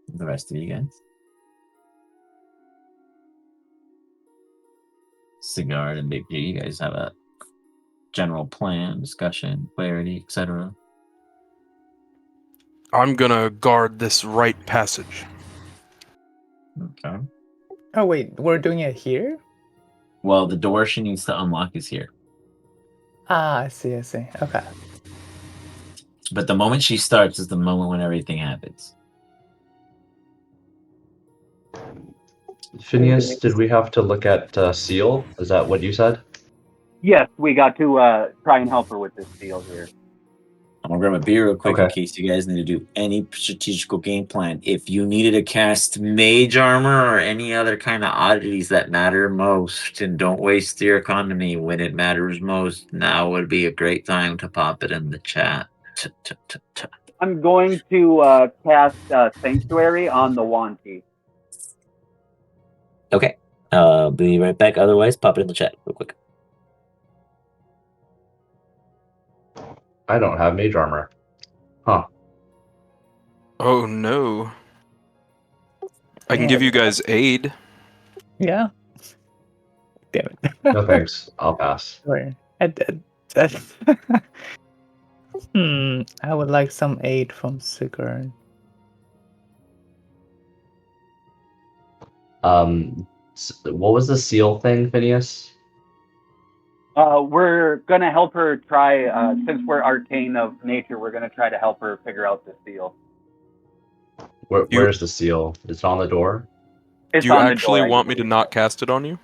The rest of you guys. Cigar and Big G, you guys have a general plan, discussion, clarity, etc. I'm gonna guard this right passage. Okay. Oh wait, we're doing it here? Well, the door she needs to unlock is here. Ah, I see. Okay. But the moment she starts is the moment when everything happens. Phineas, did we have to look at seal? Is that what you said? Yes, we got to try and help her with this seal here. I'm gonna grab a beer real quick in Okay. case you guys need to do any strategical game plan. If you needed to cast mage armor or any other kind of oddities that matter most, and don't waste your economy when it matters most, now would be a great time to pop it in the chat. I'm going to cast Sanctuary on the Wanty. Okay. Be right back. Otherwise, pop it in the chat real quick. I don't have mage armor. Huh. Oh no. I can give you guys aid. Yeah. Damn it. No thanks. I'll pass. Where? I would like some aid from Sigurd. What was the seal thing, Phineas? We're gonna help her try, since we're arcane of nature, we're gonna try to help her figure out the seal. Where's the seal? It's on the door? It's Do you on the actually door, I want me to believe. not cast it on you?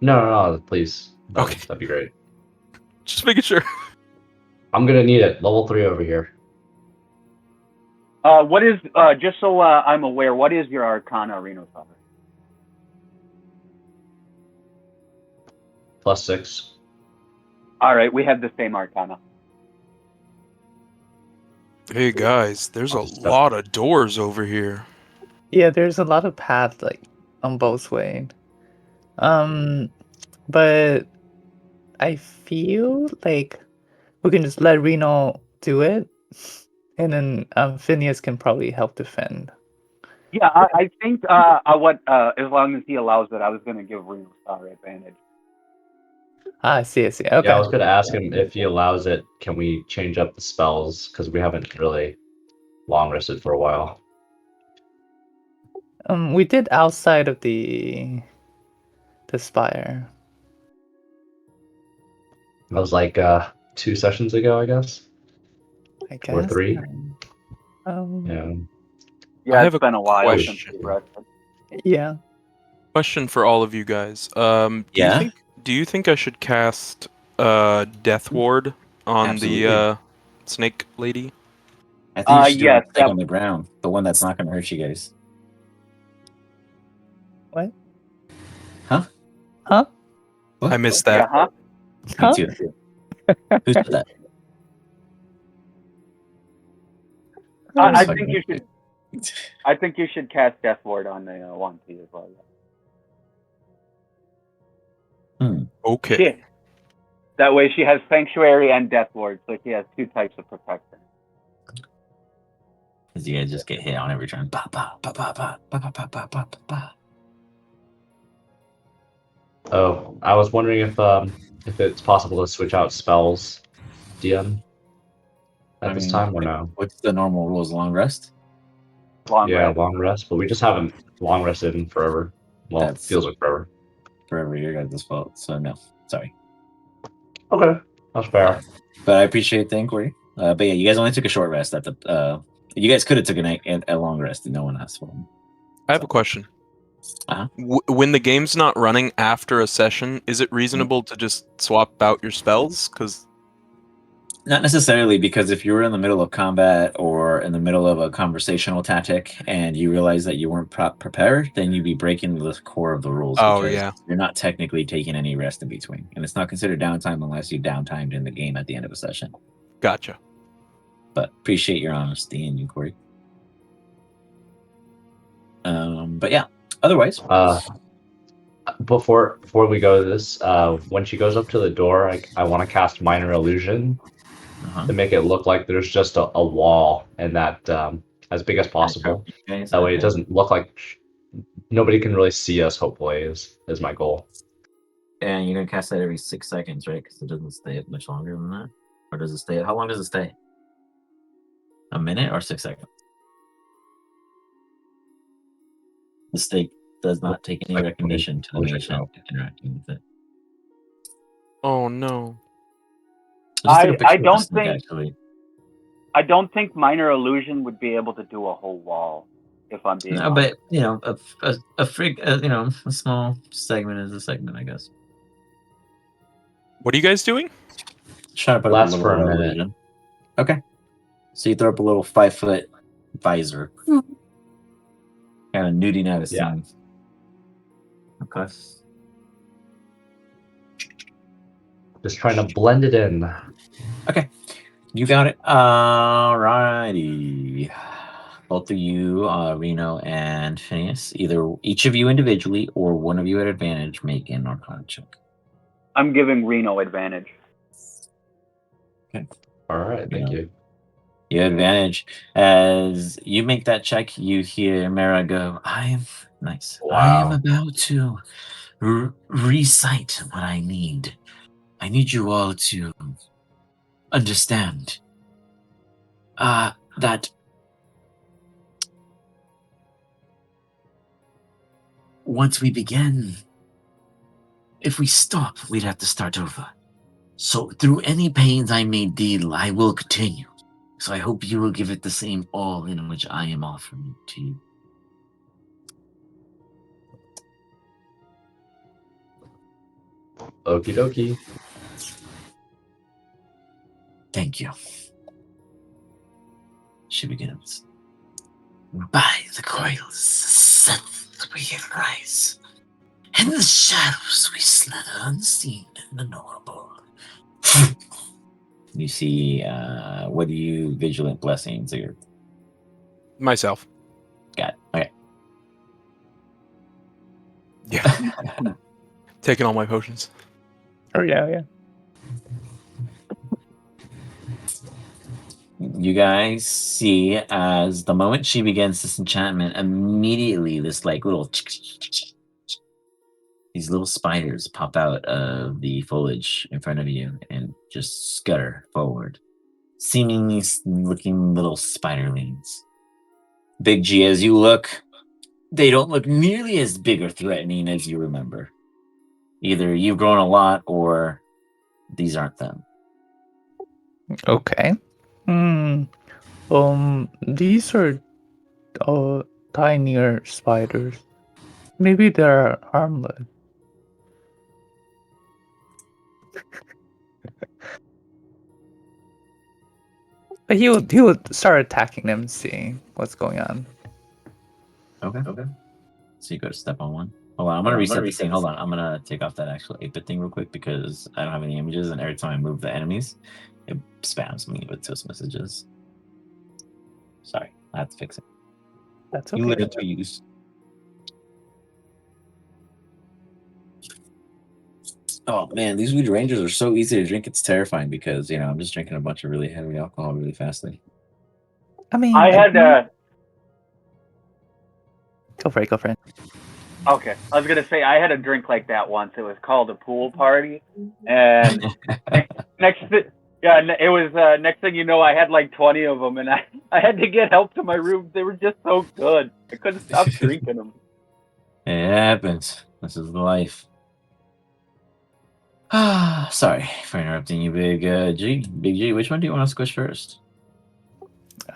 No, please. Okay. That'd be great. Just making sure. I'm gonna need it. Level 3 over here. What is, just so I'm aware, what is your Arcana, Rhinosar? +6. All right, we have the same Arcana. Hey guys, there's a Stuff. lot of doors over here. Yeah, there's a lot of paths like on both ways. But I feel like we can just let Reno do it, and then Phineas can probably help defend. Yeah, I think as long as he allows it, I was gonna give Rhinosar advantage. Ah, I see. Okay. Yeah, I was gonna ask him if he allows it, can we change up the spells? Because we haven't really long rested for a while. We did outside of the spire. That was like 2 sessions ago, I guess. I guess. Or 3. Yeah. Yeah, I it's have a been a while since question. we rested. Yeah. Question for all of you guys. Yeah? Do you think I should cast Death Ward on Absolutely. the snake lady? I think you should yes, do it on the ground, the one that's not going to hurt you guys. What? Huh? Huh? What? I missed Yeah, that. huh? Me Huh? too. Who said that? I Fucking- think you should. I think you should cast Death Ward on the Wanty as well. Okay. Shit. That way she has Sanctuary and Death Ward, so she has 2 types of protection. Because you guys just get hit on every turn. Ba, ba, ba, ba, ba, ba, ba, ba, ba, ba, ba. Oh, I was wondering if it's possible to switch out spells, DM, at this time or no? What's the normal rules? Long rest? Long Yeah, rest. long rest, but we just haven't long rested in forever. Well, That's- feels like forever. forever your guys' fault. So no, sorry. Okay, that's fair. But I appreciate the inquiry. But yeah, you guys only took a short rest at the. You guys could have took a long rest, and no one asked for them. I have a question. Uh-huh. When the game's not running after a session, is it reasonable to just swap out your spells? Because Not necessarily, because if you were in the middle of combat or in the middle of a conversational tactic and you realize that you weren't prepared, then you'd be breaking the core of the rules. Oh, Because yeah. you're not technically taking any rest in between, and it's not considered downtime unless you downtimed in the game at the end of a session. Gotcha. But appreciate your honesty and inquiry. But yeah, otherwise, Before we go to this, when she goes up to the door, I want to cast Minor Illusion to make it look like there's just a wall, and that as big as possible. That way, it doesn't look like nobody can really see us. Hopefully, is my goal. And you're gonna cast that every 6 seconds, right? Because it doesn't stay much longer than that, or does it stay? How long does it stay? A minute or 6 seconds? The stake does not take any recognition to the nation interacting with it. Oh no. I don't snake, think- actually. I don't think Minor Illusion would be able to do a whole wall. If I'm being No, honest. but you know, a freak, a small segment is a segment, I guess. What are you guys doing? Try to put Lasts up a for little a minute. illusion. Okay. So you throw up a little 5-foot visor. Kind of nudie out of Yeah. scene. Okay. Just trying to blend it in. Okay. You got it. Alrighty. Both of you, Reno and Phineas, either each of you individually or one of you at advantage, make an Arcana check. I'm giving Reno advantage. All right, thank you. You have advantage. As you make that check, you hear Mara go, I am Wow. about to recite what I need. I need you all to understand that once we begin, if we stop, we'd have to start over. So through any pains I may deal, I will continue. So I hope you will give it the same all in which I am offering to you. Okie dokie. Thank you. She begins. By the coils, sunth we rise. In the shadows we slither unseen and unknowable. You see, what do you vigilant blessings or Myself. got? Okay. Yeah. Taking all my potions. Oh yeah. You guys see as the moment she begins this enchantment, immediately this like little these little spiders pop out of the foliage in front of you and just scutter forward, seemingly looking little spiderlings. Big G, as you look, they don't look nearly as big or threatening as you remember. Either you've grown a lot or these aren't them. Okay. These are tinier spiders. Maybe they're harmless. But he would start attacking them, seeing what's going on. Okay. So you go to step on one. Hold on, I'm gonna reset the scene. Hold on, I'm gonna take off that actual 8-bit thing real quick because I don't have any images, and every time I move the enemies, it spams me with toast messages. Sorry, I have to fix it. That's You okay. learn to use. Oh man, these Weed Rangers are so easy to drink. It's terrifying because I'm just drinking a bunch of really heavy alcohol really fastly. I mean, I had go for it. okay. I was gonna say I had a drink like that once. It was called a pool party, and it was next thing you know, I had like 20 of them, and I had to get help to my room. They were just so good. I couldn't stop drinking them. It happens. This is life. Sorry for interrupting you, Big G. Big G, which one do you want to squish first?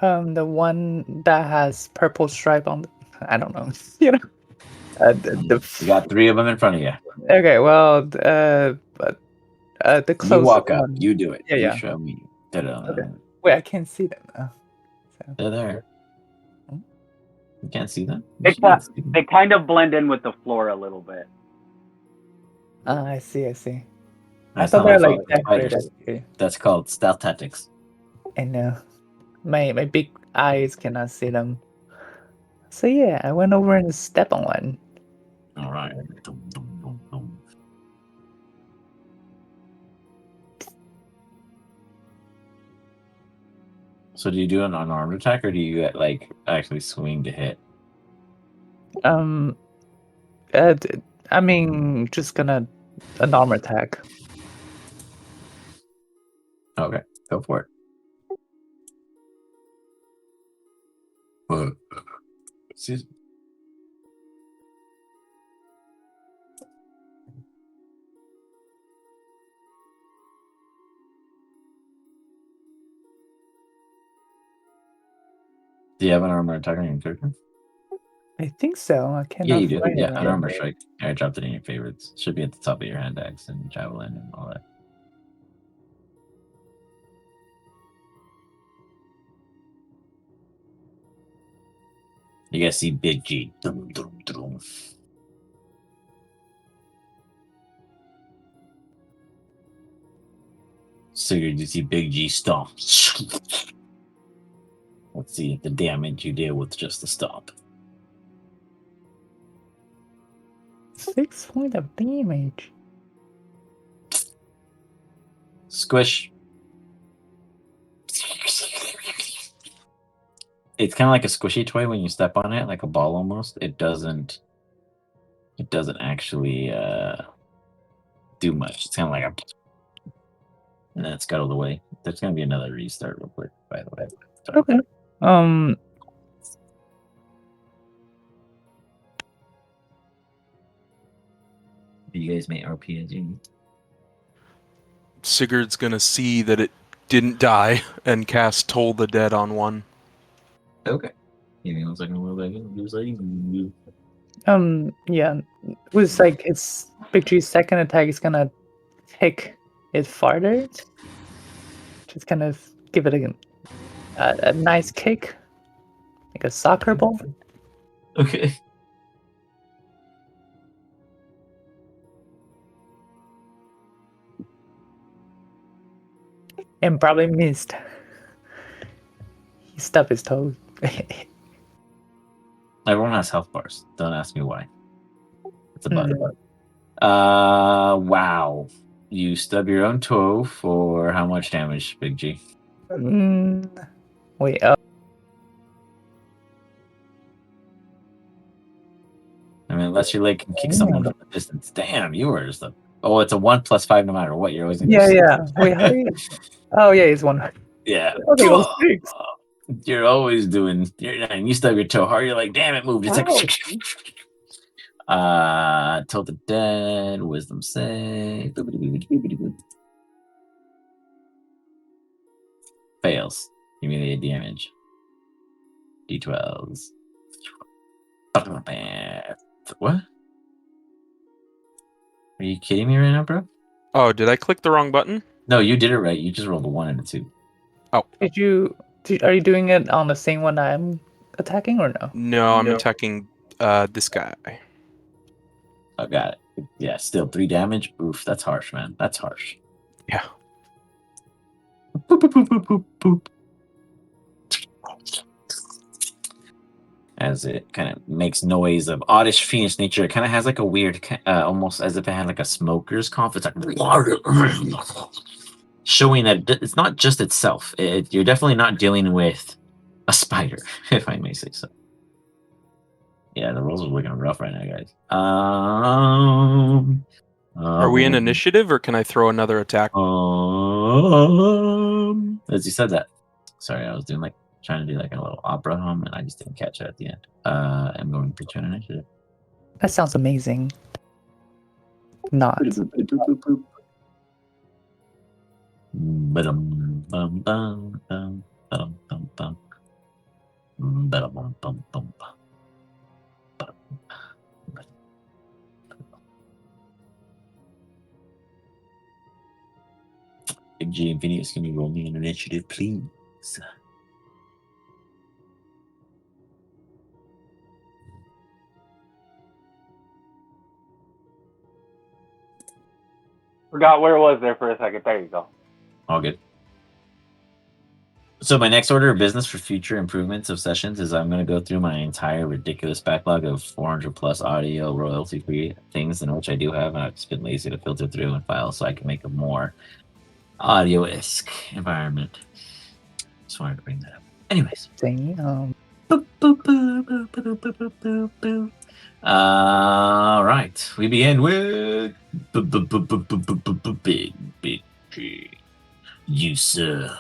The one that has purple stripe on. I don't know. You know. You got 3 of them in front of you. Okay, well, but the You closest walk up. one. You do it. Yeah, You yeah. show me. Okay. Wait, I can't see them now. So. They're there. You can't see them? They kind of blend in with the floor a little bit. I see. I see. That's I thought not my they're like fault. They're spiders. decorated. That's called stealth tactics. I know. My big eyes cannot see them. So yeah, I went over and stepped on one. All right. So do you do an unarmed attack, or do you like actually swing to hit? I mean, just gonna an armor attack. Okay, go for it. Excuse me. Do you have an armor attack on your character? I think so. I cannot Yeah, you do. find Yeah, it. an armor strike. I dropped it in your favorites. Should be at the top of your hand axe and javelin and all that. You guys see Big G. Dum, dum, dum. So you see Big G stomp. Let's see the damage you did with just the stomp. 6 points of damage. Squish. It's kind of like a squishy toy when you step on it, like a ball almost. It doesn't actually do much. It's kind of like a, and then it scuttled away. There's gonna be another restart real quick, by the way. Sorry. Okay. You guys may RP as you need. Sigurd's gonna see that it didn't die and cast Toll the Dead on one. Okay. Give me 1 second. What was I gonna do? Yeah. It was like it's Big G's second attack is gonna take it farther. Just kind of give it a nice kick, like a soccer ball. Okay. And probably missed. He stubbed his toe. Everyone has health bars. Don't ask me why. It's a bug. Wow. You stub your own toe for how much damage, Big G? Wait. I mean, unless your leg can kick someone from the distance. Damn, yours. Oh, it's a 1 + 5 no matter what. You're always gonna do Yeah. Wait, how do you? Oh yeah, it's 1. Yeah. Okay, well, 6. You're always doing. And you stub your toe hard. You're like, damn, it moved. It's like. Toll the Dead, Wisdom save. Fails. Give me the damage. D12s. What? Are you kidding me right now, bro? Oh, did I click the wrong button? No, you did it right. You just rolled a 1 and a 2. Oh. Are you doing it on the same one I'm attacking or no? No, I'm attacking this guy. I got it. Yeah, still 3 damage. Oof, that's harsh, man. That's harsh. Yeah. Boop, boop, boop, boop, boop, boop. As it kind of makes noise of oddish fiendish nature, it kind of has like a weird, almost as if it had like a smoker's cough. It's like showing that it's not just itself. You're definitely not dealing with a spider, if I may say so. Yeah, the rolls are looking rough right now, guys. Are we in initiative, or can I throw another attack? As you said that. Sorry, I was doing like trying to do like a little opera hum, and I just didn't catch it at the end. I'm going to put you in initiative. That sounds amazing. Not. Big G and Phineas, can you roll me an initiative, please? Forgot where it was there for a second. There you go. All good. So my next order of business for future improvements of sessions is I'm going to go through my entire ridiculous backlog of 400 plus audio royalty free things, in which I do have, and I've just been lazy to filter through and file so I can make a more audio-esque environment. Just wanted to bring that up. Anyways. Damn. All right, we begin with Big G. You, sir,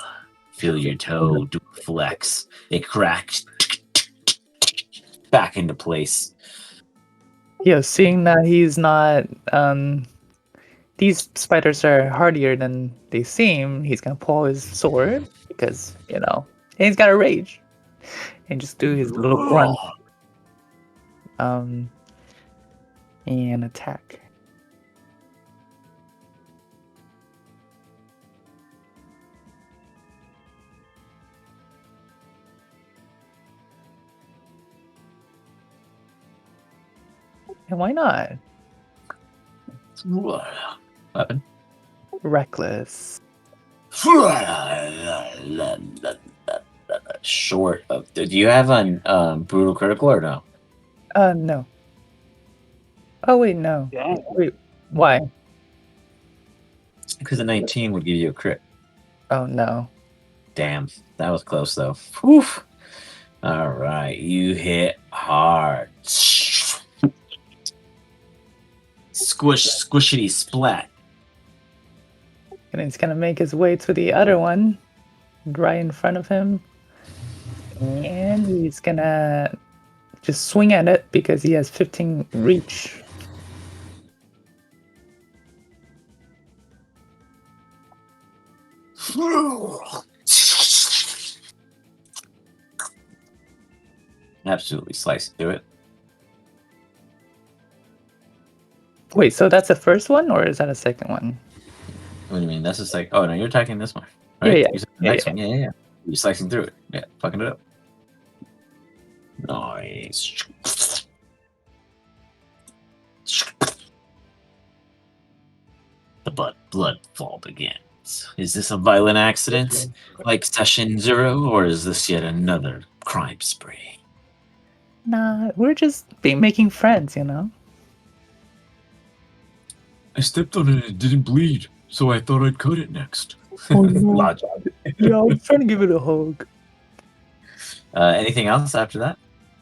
feel your toe do a flex. It cracks back into place. Yeah, seeing that he's not, these spiders are hardier than they seem, he's gonna pull his sword because, and he's got a rage. And just do his little grunt. And attack. And why not? Weapon. Reckless. Short of. Do you have a brutal critical or no? No. Oh wait, no. Dang. Wait, why? Because a 19 would give you a crit. Oh no. Damn, that was close though. Whew. All right, you hit hard. Squish, squishity, splat. And he's gonna make his way to the other one, right in front of him. And he's gonna just swing at it because he has 15 reach. Absolutely slice through it. Wait, so that's the first one, or is that a second one? What do you mean? That's just like, oh no, you're attacking this one, right? Yeah. You said the next one, yeah. You're slicing through it, yeah, fucking it up. Nice. The blood fall begins. Is this a violent accident, like Session 0, or is this yet another crime spree? Nah, we're just making friends, I stepped on it and it didn't bleed, so I thought I'd cut it next. Oh no. Yeah, I was trying to give it a hug. Anything else after that?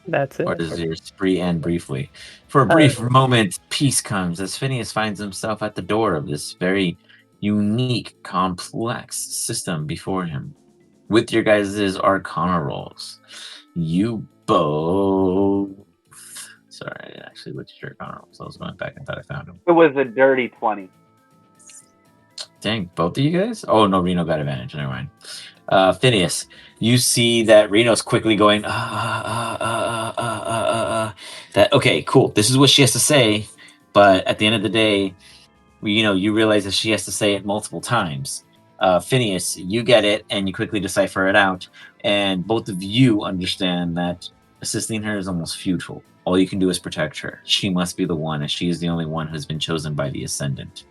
That's it. Or does your spree end briefly? For a brief moment, peace comes as Phineas finds himself at the door of this very unique, complex system before him. With your guys' Arcana rolls, you both... Sorry, I didn't actually look at your Arcana rolls. I was going back and thought I found them. It was a dirty 20. Dang, both of you guys? Oh, no, Reno got advantage. Never mind. Phineas, you see that Reno's quickly going, that, okay, cool. This is what she has to say. But at the end of the day, you realize that she has to say it multiple times. Phineas, you get it, and you quickly decipher it out. And both of you understand that assisting her is almost futile. All you can do is protect her. She must be the one, as she is the only one who's been chosen by the Ascendant.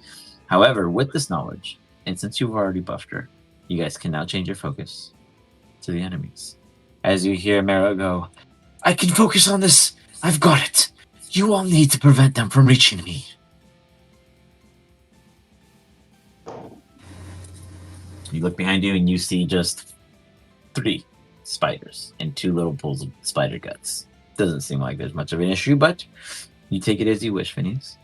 However, with this knowledge, and since you've already buffed her, you guys can now change your focus to the enemies. As you hear Mara go, I can focus on this. I've got it. You all need to prevent them from reaching me. You look behind you and you see just 3 spiders and 2 little pools of spider guts. Doesn't seem like there's much of an issue, but you take it as you wish, Phineas.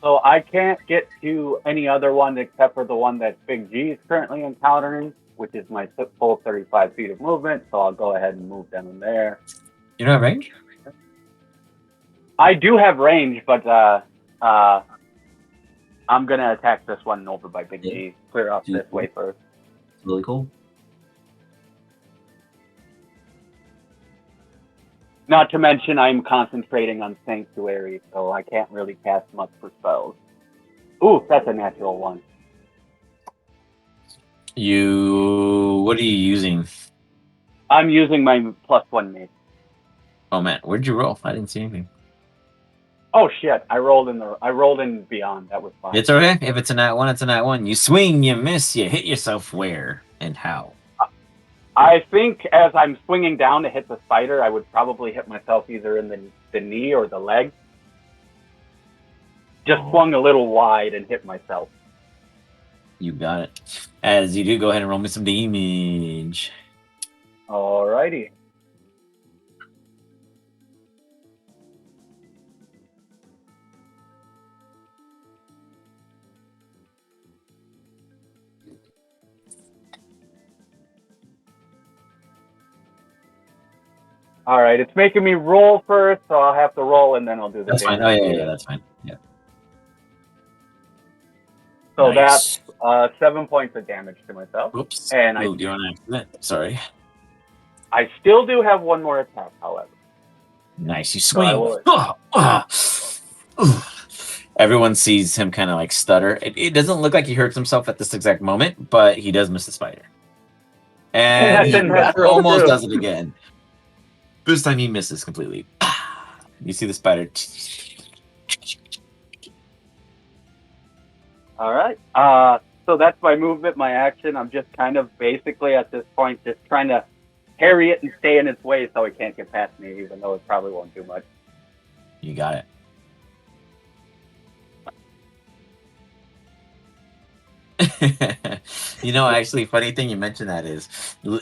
So I can't get to any other one except for the one that Big G is currently encountering, which is my full 35 feet of movement. So I'll go ahead and move down there. You don't have range? I do have range, but I'm gonna attack this one over by Big G. Clear off this way first. Really cool. Not to mention, I'm concentrating on Sanctuary, so I can't really cast much for spells. Ooh, that's a natural one. What are you using? I'm using my +1 mage. Oh man, where'd you roll? I didn't see anything. Oh shit! I rolled in beyond. That was fine. It's okay. If it's a nat 1, it's a nat 1. You swing, you miss, you hit yourself where and how? I think as I'm swinging down to hit the spider, I would probably hit myself either in the knee or the leg. Just swung a little wide and hit myself. You got it. As you do, go ahead and roll me some damage. Alrighty. All right, it's making me roll first, so I'll have to roll and then I'll do the That's fine. Oh, yeah, that's fine. Yeah. So nice. That's 7 points of damage to myself. Whoops. And you're on accident. Sorry. I still do have one more attack, however. Nice. You swing. Everyone sees him kind of like stutter. It doesn't look like he hurts himself at this exact moment, but he does miss the spider. And he almost does it again. This time he misses completely. You see the spider. All right. So that's my movement, my action. I'm just kind of basically at this point just trying to harry it and stay in its way so it can't get past me, even though it probably won't do much. You got it. Actually, funny thing you mentioned that is,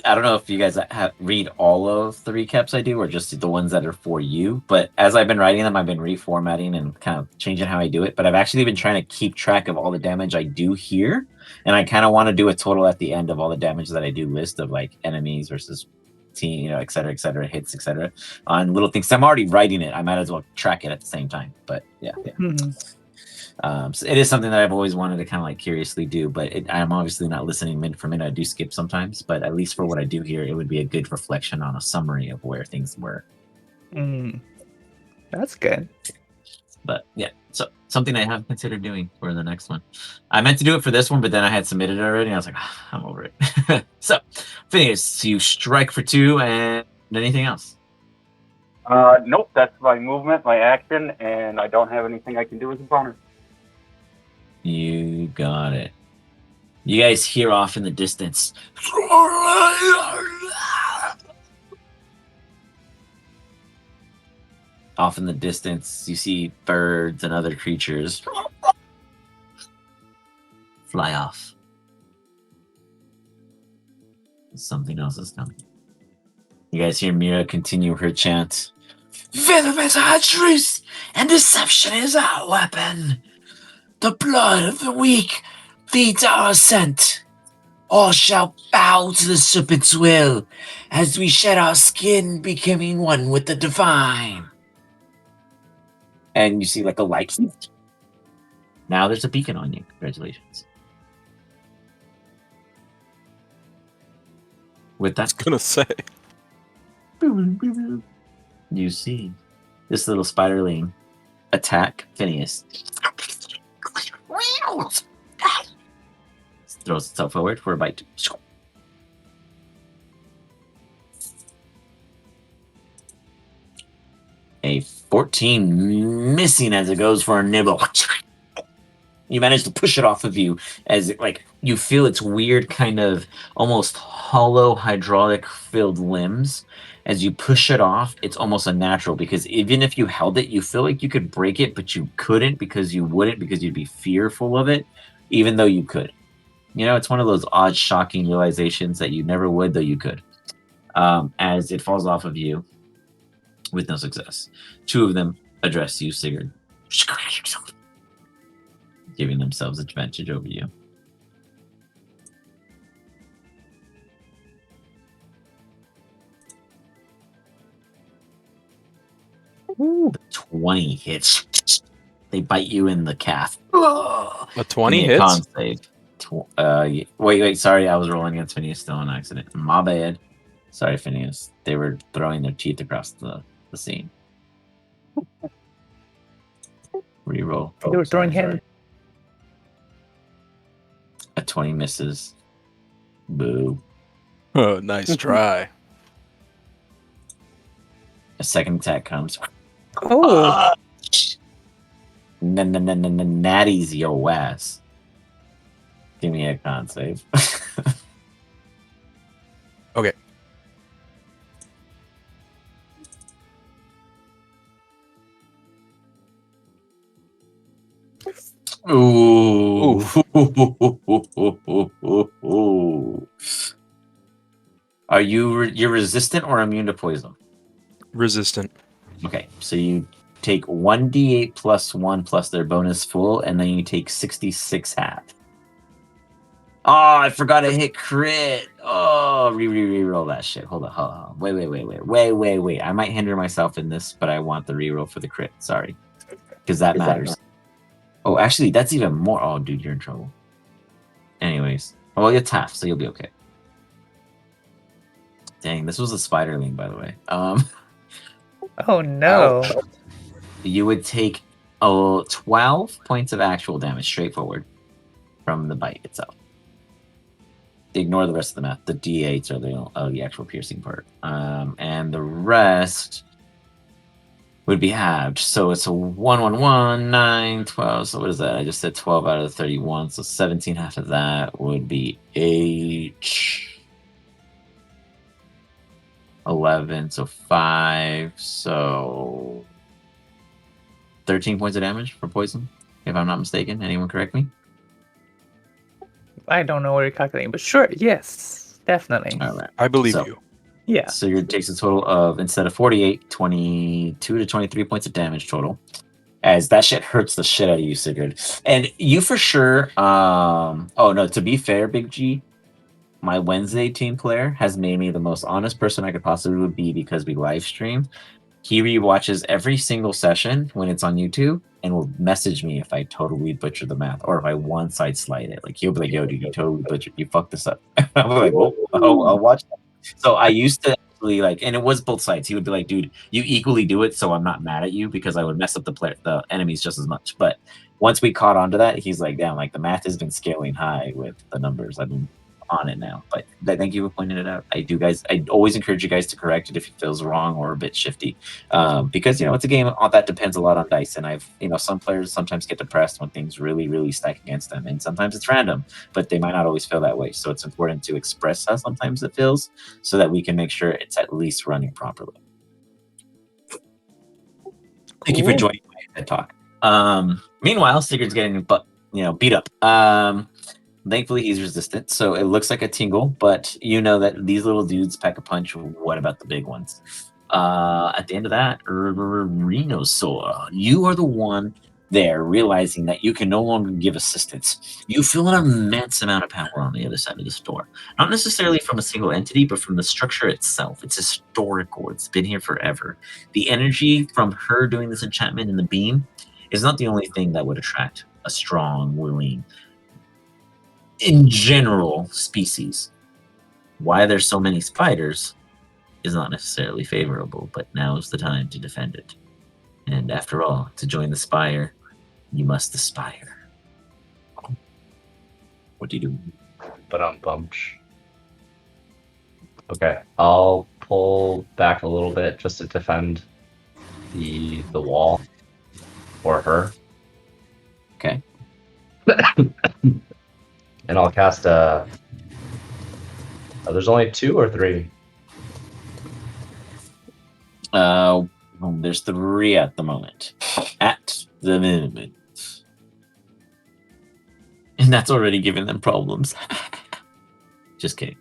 I don't know if you guys read all of the recaps I do or just the ones that are for you, but as I've been writing them, I've been reformatting and kind of changing how I do it, but I've actually been trying to keep track of all the damage I do here, and I kind of want to do a total at the end of all the damage that I do list of like enemies versus team, et cetera, hits, et cetera, on little things. I'm already writing it. I might as well track it at the same time, but yeah. So it is something that I've always wanted to kind of like curiously do, but I'm obviously not listening minute for minute. I do skip sometimes, but at least for what I do here, it would be a good reflection on a summary of where things were. That's good. But yeah, so something I have considered doing for the next one. I meant to do it for this one, but then I had submitted it already, and I was like, I'm over it. So, Phineas, you strike for 2, and anything else? Nope, that's my movement, my action, and I don't have anything I can do as a bonus. You got it. You guys hear off in the distance. Off in the distance, you see birds and other creatures fly off. Something else is coming. You guys hear Mira continue her chant. Venom is our truth, and deception is our weapon. The blood of the weak feeds our scent. All shall bow to the serpent's will, as we shed our skin, becoming one with the divine. And you see like a light. Now there's a beacon on you. Congratulations. With that, I was gonna say. You see this little spiderling attack Phineas. Throws itself forward for a bite. A 14 missing as it goes for a nibble. You manage to push it off of you as it, like, you feel its weird kind of almost hollow hydraulic filled limbs. As you push it off, it's almost unnatural because even if you held it, you feel like you could break it, but you couldn't because you wouldn't, because you'd be fearful of it, even though you could. It's one of those odd, shocking realizations that you never would, though you could. As it falls off of you with no success. 2 of them address you, Sigurd, giving themselves advantage over you. Ooh. 20 hits. They bite you in the calf. A 20 Give me a con hits? save. Wait, sorry, I was rolling against Phineas still on accident. My bad. Sorry, Phineas. They were throwing their teeth across the scene. Reroll. They were throwing hand. A 20 misses. Boo. Oh, nice try. A second attack comes. Oh, Natty's your ass. Give me a con save. Okay. Ooh. Are you're resistant or immune to poison? Resistant. Okay, so you take 1d8 plus 1 plus their bonus full, and then you take 66 half. Oh, I forgot to hit crit. Oh, re-roll that shit. Hold on. Wait. I might hinder myself in this, but I want the reroll for the crit. Sorry. Because that matters. Oh, actually, that's even more. Oh, dude, you're in trouble. Anyways. Well, it's half, so you'll be okay. Dang, this was a spiderling, by the way. oh no. You would take 12 points of actual damage, straightforward, from the bite itself. Ignore the rest of the math. The d8s are the actual piercing part. And the rest would be halved. So it's a 1, 9, 12. So what is that? I just said 12 out of the 31. So 17 half of that would be 8. 11, so 5. So 13 points of damage for poison, if I'm not mistaken. Anyone correct me? I don't know what you're calculating, but sure, yes, definitely. All right. I believe So- you. Yeah. So it takes a total of, instead of 48, 22 to 23 points of damage total. As that shit hurts the shit out of you, Sigurd. And you for sure, oh no, to be fair, Big G, my Wednesday team player has made me the most honest person I could possibly be because we live stream. He rewatches every single session when it's on YouTube and will message me if I totally butcher the math or if I one side slide it. Like he'll be like, "Yo, dude, you totally butchered. You fucked this up." I'm like, "Well, I'll watch that." So I used to actually and it was both sides. He would be like, "Dude, you equally do it, so I'm not mad at you because I would mess up the enemies just as much." But once we caught on to that, he's like, "Damn, like the math has been scaling high with the numbers. I've been on it now." But thank you for pointing it out. I always encourage you guys to correct it if it feels wrong or a bit shifty. Because it's a game all that depends a lot on dice, and some players sometimes get depressed when things really stack against them, and sometimes it's random, but they might not always feel that way. So it's important to express how sometimes it feels, so that we can make sure it's at least running properly. Thank you for Cool. joining my TED talk. Meanwhile, Sigurd's getting beat up. Thankfully, he's resistant, so it looks like a tingle, but you know that these little dudes pack a punch. What about the big ones? At the end of that, Rhinosaur, you are the one there realizing that you can no longer give assistance. You feel an immense amount of power on the other side of the store. Not necessarily from a single entity, but from the structure itself. It's historical. It's been here forever. The energy from her doing this enchantment in the beam is not the only thing that would attract a strong, willing, in general, species. Why there's so many spiders is not necessarily favorable, but now is the time to defend it. And after all, to join the spire, you must aspire. What do you do? But I'm bummed. Okay, I'll pull back a little bit just to defend the wall or her. Okay. And I'll cast a. There's only 2 or 3. There's 3 at the moment. At the moment. And that's already giving them problems. Just kidding.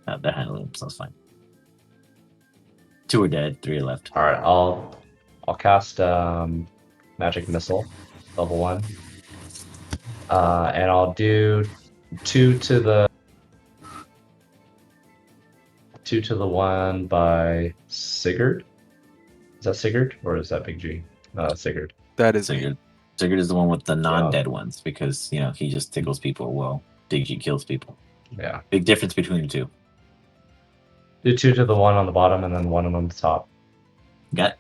They're handling themselves fine. 2 are dead, 3 are left. All right, I'll cast magic missile, level 1, and I'll do 2 to the one by Sigurd. Is that Sigurd or is that Big G? Sigurd. That is Sigurd. Sigurd is the one with the non-dead ones because he just tickles people. Well, Big G kills people. Yeah. Big difference between the two. Do 2 to the one on the bottom and then 1 on the top. Got.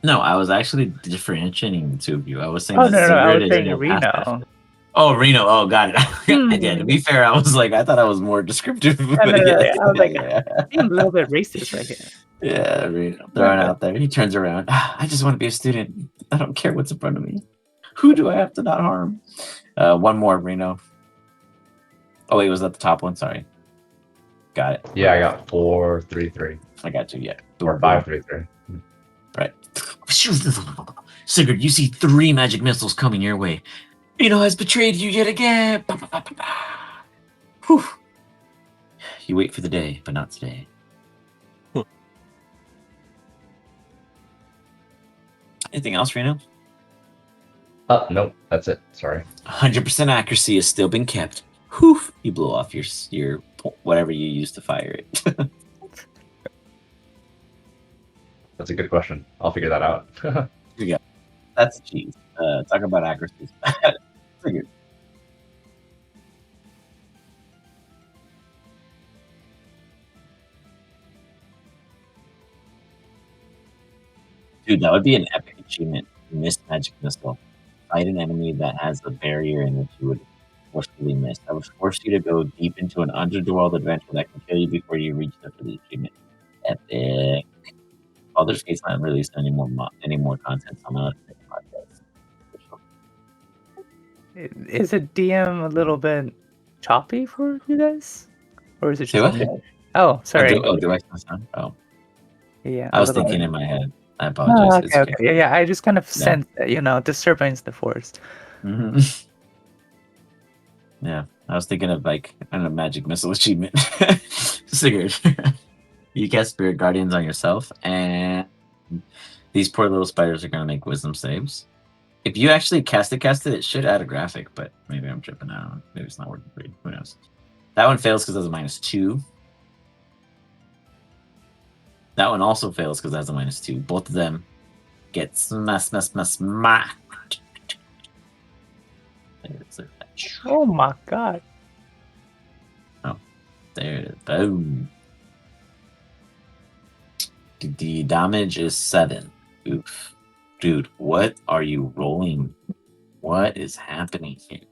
No, I was actually differentiating the two of you. I was saying Oh that no, I Sigurd was is saying more Reno. passive. Oh, Reno. Oh, got it. Yeah, to be fair, I was like, I thought I was more descriptive. No, But I was like, yeah. being a little bit racist right here. Yeah, Reno throwing out there. He turns around. I just want to be a student. I don't care what's in front of me. Who do I have to not harm? One more, Reno. Oh wait, was that the top one? Sorry. Got it. Yeah, I got 4, 3, 3. I got you. Yeah. Or 5, 3, 3. Right. Sigurd, you see 3 magic missiles coming your way. Reno has betrayed you yet again. Whew. You wait for the day, but not today. Anything else, Reno? Nope, that's it. Sorry. 100% accuracy has still been kept. Whew. You blew off your whatever you used to fire it. That's a good question. I'll figure that out. Here we go. That's cheese. Talk about accuracy. Figured. Dude, that would be an epic achievement. Miss magic missile. Fight an enemy that has a barrier in which you would forcefully miss. I would force you to go deep into an underworld adventure that can kill you before you reach the for the achievement. Epic. Baldur's Gate's not released any more content, so I'm not a podcast. Is it DM a little bit choppy for you guys, or is it Say just? what? Oh, sorry. Do I sound? Oh, yeah. I was thinking in my head. I apologize. Oh, okay. Yeah. I just kind of sense that, disturbance the forest. Mm-hmm. Yeah, I was thinking of like a magic missile achievement. Sigurd, you cast Spirit Guardians on yourself, and these poor little spiders are gonna make wisdom saves. If you actually cast it, it should add a graphic, but maybe I'm tripping out. Maybe it's not working for you. Who knows? That one fails because it has a -2. That one also fails because it has a -2. Both of them get smash. Oh my god. Oh, there it is. Boom. The damage is 7. Oof. Dude, what are you rolling? What is happening here?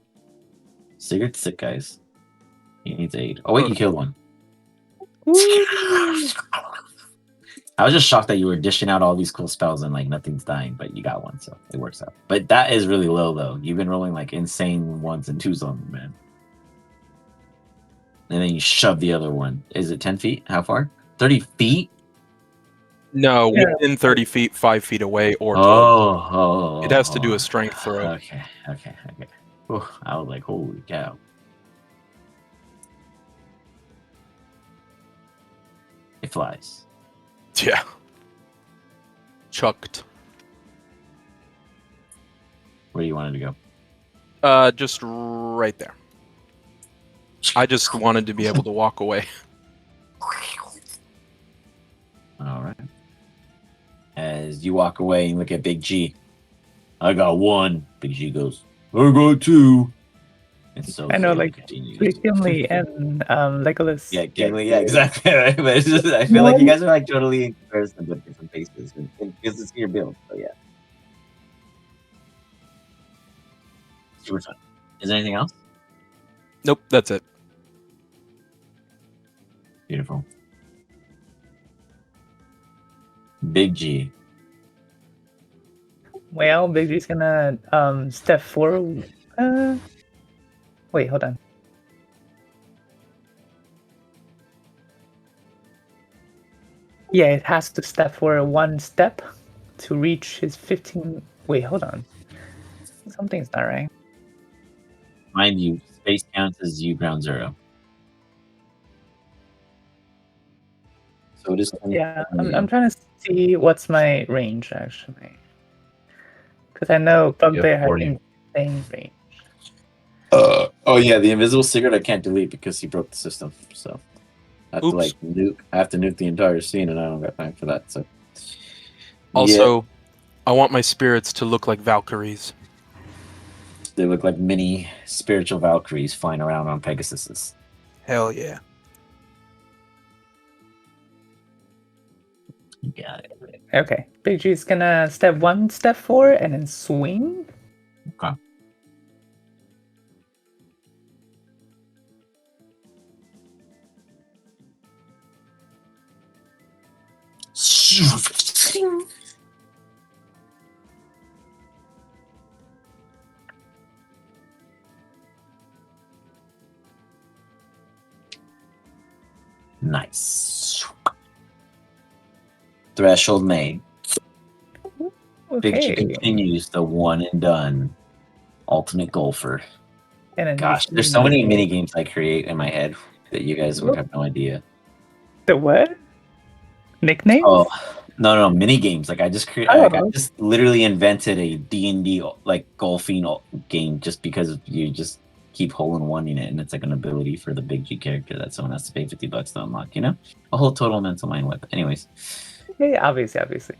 Sigurd's sick, guys. He needs aid. Oh, wait, you killed one. I was just shocked that you were dishing out all these cool spells and like nothing's dying, but you got one, so it works out. But that is really low, though. You've been rolling like insane 1s and 2s on them, man. And then you shove the other one. Is it 10 feet? How far? 30 feet? No, within 30 feet, 5 feet away, or 12. Oh. It has to do a strength throw. Okay. Ooh, I was like, holy cow. It flies. Yeah. Chucked. Where do you want it to go? Just right there. I just wanted to be able to walk away. All right. As you walk away and look at Big G, I got 1. Big G goes, I got 2. And so I know, like continues. Gimli and Legolas. Yeah, Gimli. Yeah, exactly. Right? But it's just, I feel like you guys are like totally in comparison, but different faces, because it's your build. So yeah. Super fun. Is there anything else? Nope, that's it. Beautiful. Big G. Well, Big G's gonna step forward. Wait, hold on. Yeah, it has to step forward 1 step to reach his 15. Wait, hold on. Something's not right. Mind you, space counts as you ground 0. So it is. Yeah, I'm trying to see what's my range actually, because I know Bugbear has Bang, bang. Oh yeah, the invisible cigarette I can't delete because he broke the system. So I have Oops. to like nuke. I have to nuke the entire scene, and I don't got time for that. So Also, I want my spirits to look like Valkyries. they look like mini spiritual Valkyries flying around on Pegasuses. Hell yeah. Got it. Okay, Big G's gonna step 1, step 4, and then swing. Okay. Nice. Threshold made. Big G Okay. continues the one and done ultimate golfer. And then Gosh, there's so many mini games I create in my head that you guys would have no idea. The what? Nicknames? Oh, no, mini games. Like I just Oh. I just literally invented a D&D like golfing game just because you just keep hole-in-one-ing it, and it's like an ability for the Big G character that someone has to pay $50 to unlock. You know, a whole total mental mind whip. Anyways, Yeah, obviously. of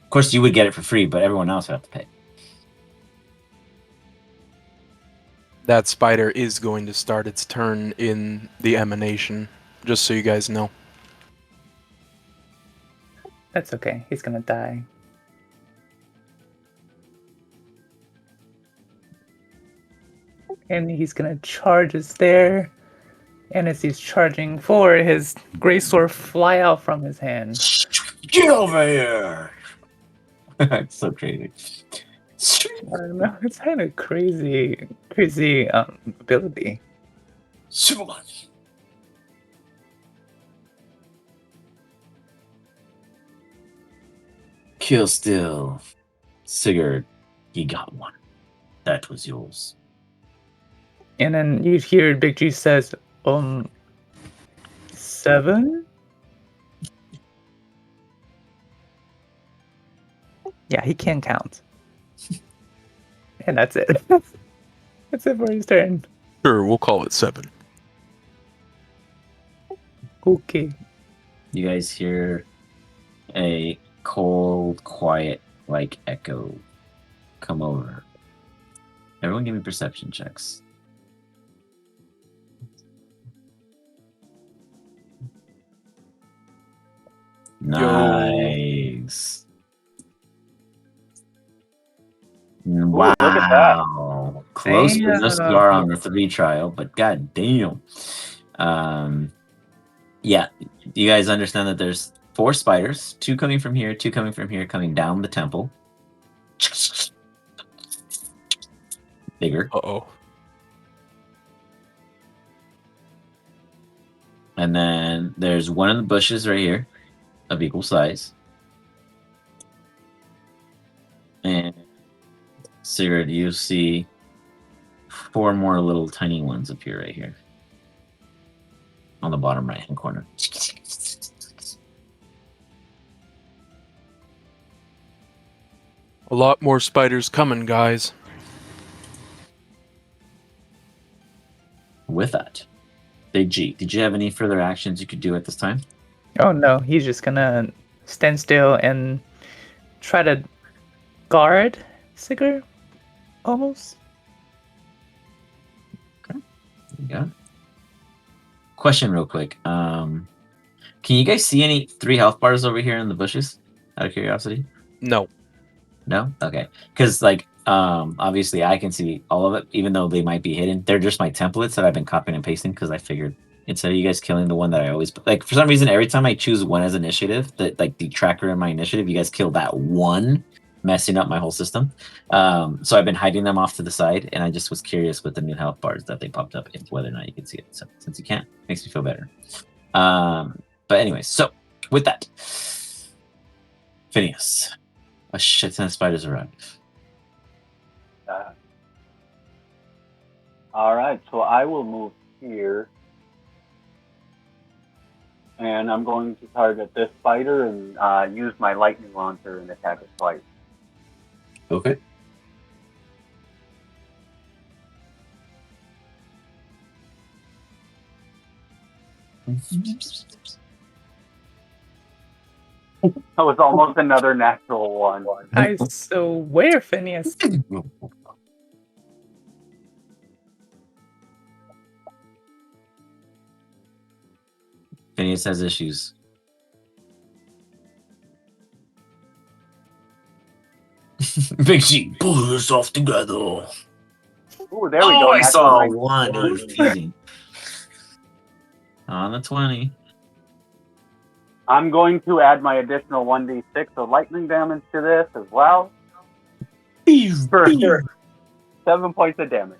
course you would get it for free, but everyone else would have to pay. That spider is going to start its turn in the emanation, just so you guys know. That's okay. He's gonna die. And he's gonna charge us there. And as he's charging forward, his great sword fly out from his hand. Get over here! It's so crazy. I don't know. It's kind of crazy ability. Kill still. Sigurd, you got one. That was yours. And then you hear Big G says, 7? Yeah, he can count. And that's it. That's it for his turn. Sure, we'll call it 7. Okay. You guys hear a cold, quiet, like echo come over. Everyone give me perception checks. Nice. Wow. look at that. Close for this Damn. scar on the 3 trial, but god damn. Yeah, you guys understand that there's 4 spiders, 2 coming from here, 2 coming from here, coming down the temple. Bigger. Uh-oh. And then there's one in the bushes right here of equal size. And Sigurd, you see 4 more little tiny ones appear right here on the bottom right hand corner. A lot more spiders coming, guys. With that, Big G, did you have any further actions you could do at this time? Oh no, he's just gonna stand still and try to guard Sigurd, almost. Yeah. Question real quick. Can you guys see any 3 health bars over here in the bushes? Out of curiosity? No. No? Okay. Because like obviously I can see all of it, even though they might be hidden. They're just my templates that I've been copying and pasting because I figured instead of you guys killing the one that I always like, for some reason every time I choose one as initiative, that like the tracker in my initiative, you guys kill that one, messing up my whole system. So I've been hiding them off to the side, and I just was curious with the new health bars that they popped up, if whether or not you can see it. So since you can't, makes me feel better. But anyways, so with that, Phineas, a shit ton of spiders around. All right, so I will move here, and I'm going to target this spider and use my lightning launcher and attack it twice. Okay. That was almost another natural one. I swear, Phineas. Phineas has issues. Big G, pull yourself together. Ooh, there we go. I Natural saw 19. one. It was teasing. On the 20. I'm going to add my additional 1d6 of lightning damage to this as well. For 7 points of damage.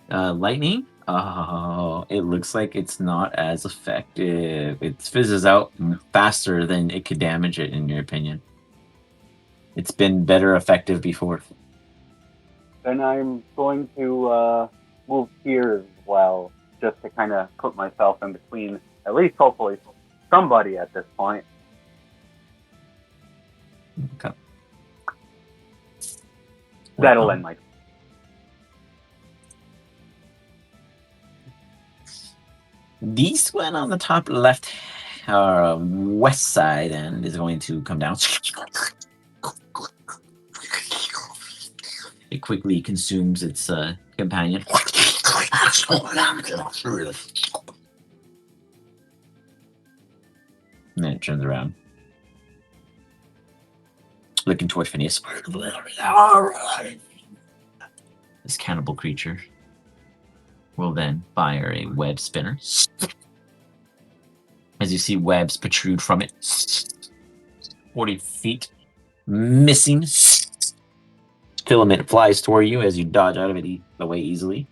Lightning? Oh, it looks like it's not as effective. It fizzes out faster than it could damage it, in your opinion. It's been better effective before. Then I'm going to move here as well, just to kind of put myself in between, at least hopefully, somebody at this point. Okay. That'll end my. This one on the top left west side and is going to come down. It quickly consumes its companion. And then it turns around. Looking toward Phineas. This cannibal creature will then fire a web spinner. As you see webs protrude from it. 40 feet. Missing. Filament flies toward you as you dodge out of it the way easily.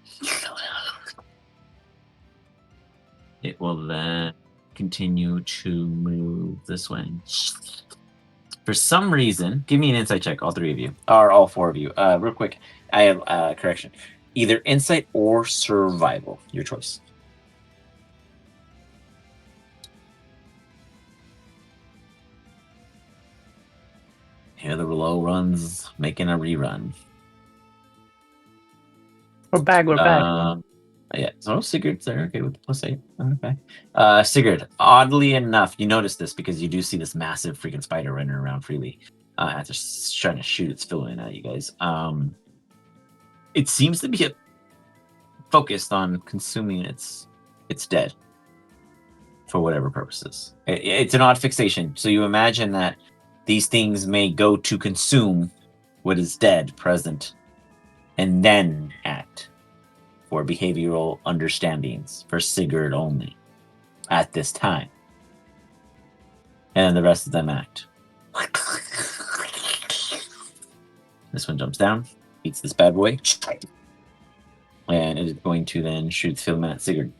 It will then continue to move this way. For some reason, give me an insight check, all three of you, or all four of you. Real quick, I have correction. Either insight or survival, your choice. Here the low runs, making a rerun. We're back. Yeah, so Sigurd's there, okay, with the +8. Okay. Sigurd, oddly enough, you notice this because you do see this massive freaking spider running around freely after trying to shoot its filament at you guys. It seems to be focused on consuming its dead for whatever purposes. It's an odd fixation. So you imagine that these things may go to consume what is dead, present, and then act for behavioral understandings for Sigurd only at this time. And the rest of them act. This one jumps down, eats this bad boy, and it is going to then shoot its filament at Sigurd.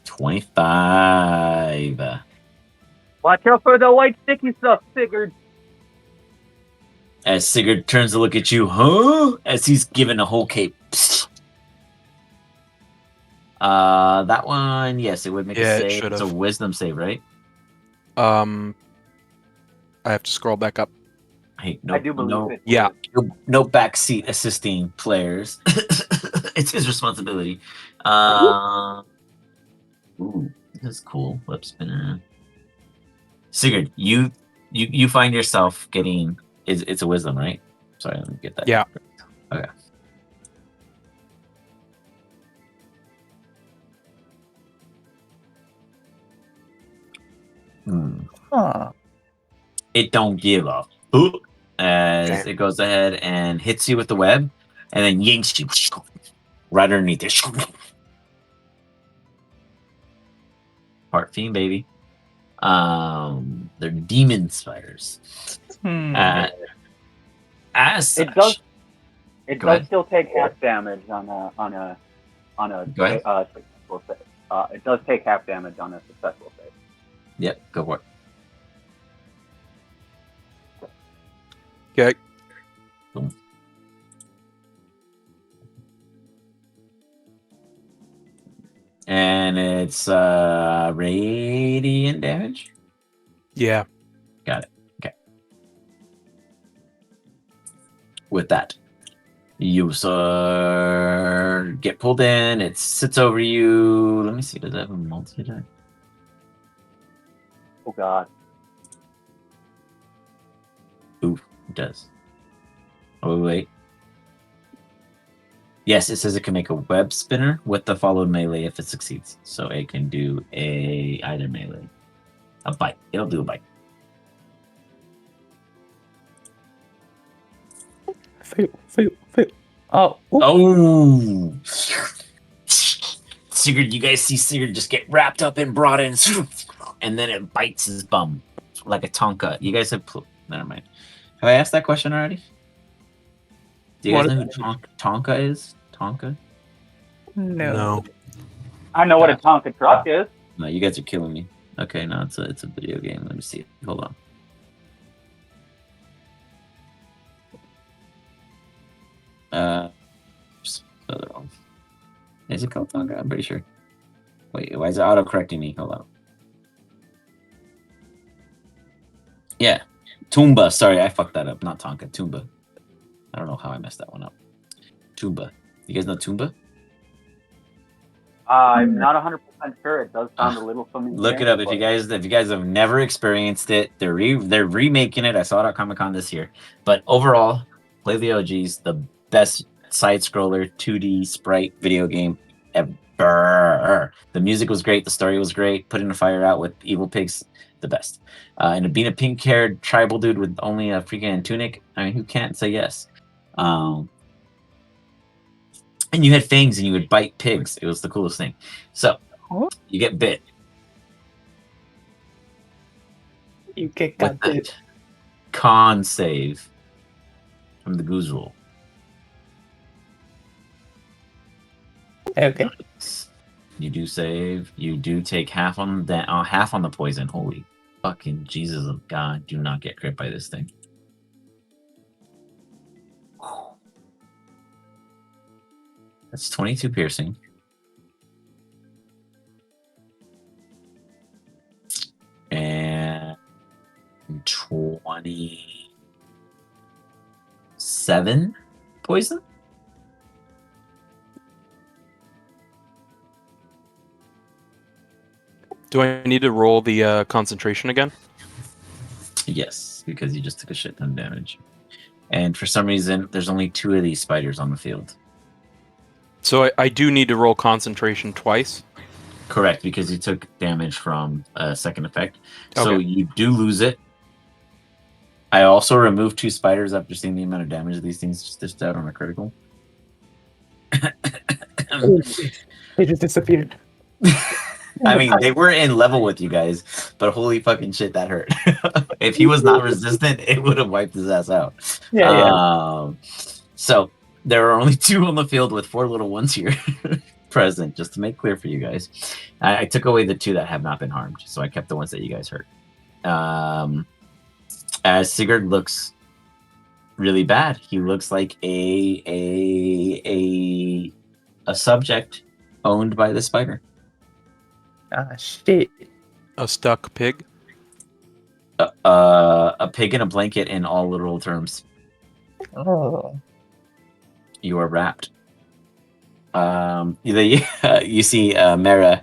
$25. Watch out for the white sticky stuff, Sigurd. As Sigurd turns to look at you, huh? As he's given a whole cape. That one, yes, it would make a save. It's a wisdom save, right? I have to scroll back up. Hey, I do believe it. Yeah. No backseat assisting players. It's his responsibility. Ooh, this is cool. Web spinner. Sigurd, you find yourself getting. It's a wisdom, right? Sorry, let me get that. Yeah. Okay. Huh. It don't give a hoot as it goes ahead and hits you with the web, and then yanks you right underneath it. Part fiend, baby. They're demon spiders. As such, it does still take half damage on a Go ahead. successful save. It does take half damage on a successful save. Yep, go for it. Okay. And it's radiant damage. Yeah. Got it. Okay. With that, you get pulled in. It sits over you. Let me see. Does it have a multi-attack? Oh God. Ooh, it does. Oh, wait. Yes, it says it can make a web spinner with the followed melee if it succeeds. So it can do either melee. A bite. It'll do a bite. Fail. Oh. Oh! Sigurd, you guys see Sigurd just get wrapped up and brought in, and then it bites his bum like a Tonka. You guys have... Never mind. Have I asked that question already? Do you guys know who Tonka is? Tonka? No. I know what a Tonka truck is. No, you guys are killing me. Okay, no, it's a video game. Let me see. Hold on. Is it called Tonka? I'm pretty sure. Wait, why is it auto-correcting me? Hold on. Yeah, Toomba. Sorry, I fucked that up. Not Tonka, Toomba. I don't know how I messed that one up. Toomba. You guys know Toomba? I'm not 100% sure. It does sound a little familiar. Look it up if you guys have never experienced it. They're remaking it. I saw it at Comic-Con this year. But overall, play the OGs. The best side scroller 2D sprite video game ever. The music was great. The story was great. Putting the fire out with evil pigs, the best. And being a pink-haired tribal dude with only a freaking tunic. I mean, who can't say yes? And you had fangs and you would bite pigs. It was the coolest thing. So you get bit. You get got bit. Con save from the goose roll. Okay. You do save. You do take half on the poison. Holy fucking Jesus of God! Do not get crit by this thing. That's 22 piercing. And 27 poison? Do I need to roll the concentration again? Yes, because you just took a shit ton of damage. And for some reason, there's only 2 of these spiders on the field. So I do need to roll concentration twice? Correct, because you took damage from a second effect. Okay. So you do lose it. I also removed 2 spiders after seeing the amount of damage these things just out on a critical. They just disappeared. I mean, they were in level with you guys, but holy fucking shit, that hurt. If he was not resistant, it would have wiped his ass out. Yeah. So there are only 2 on the field with 4 little ones here present, just to make clear for you guys. I took away the 2 that have not been harmed, so I kept the ones that you guys hurt. As Sigurd looks really bad, he looks like a subject owned by the spider. Ah, shit. A stuck pig? A pig in a blanket in all literal terms. Oh. You are wrapped. You see Mera.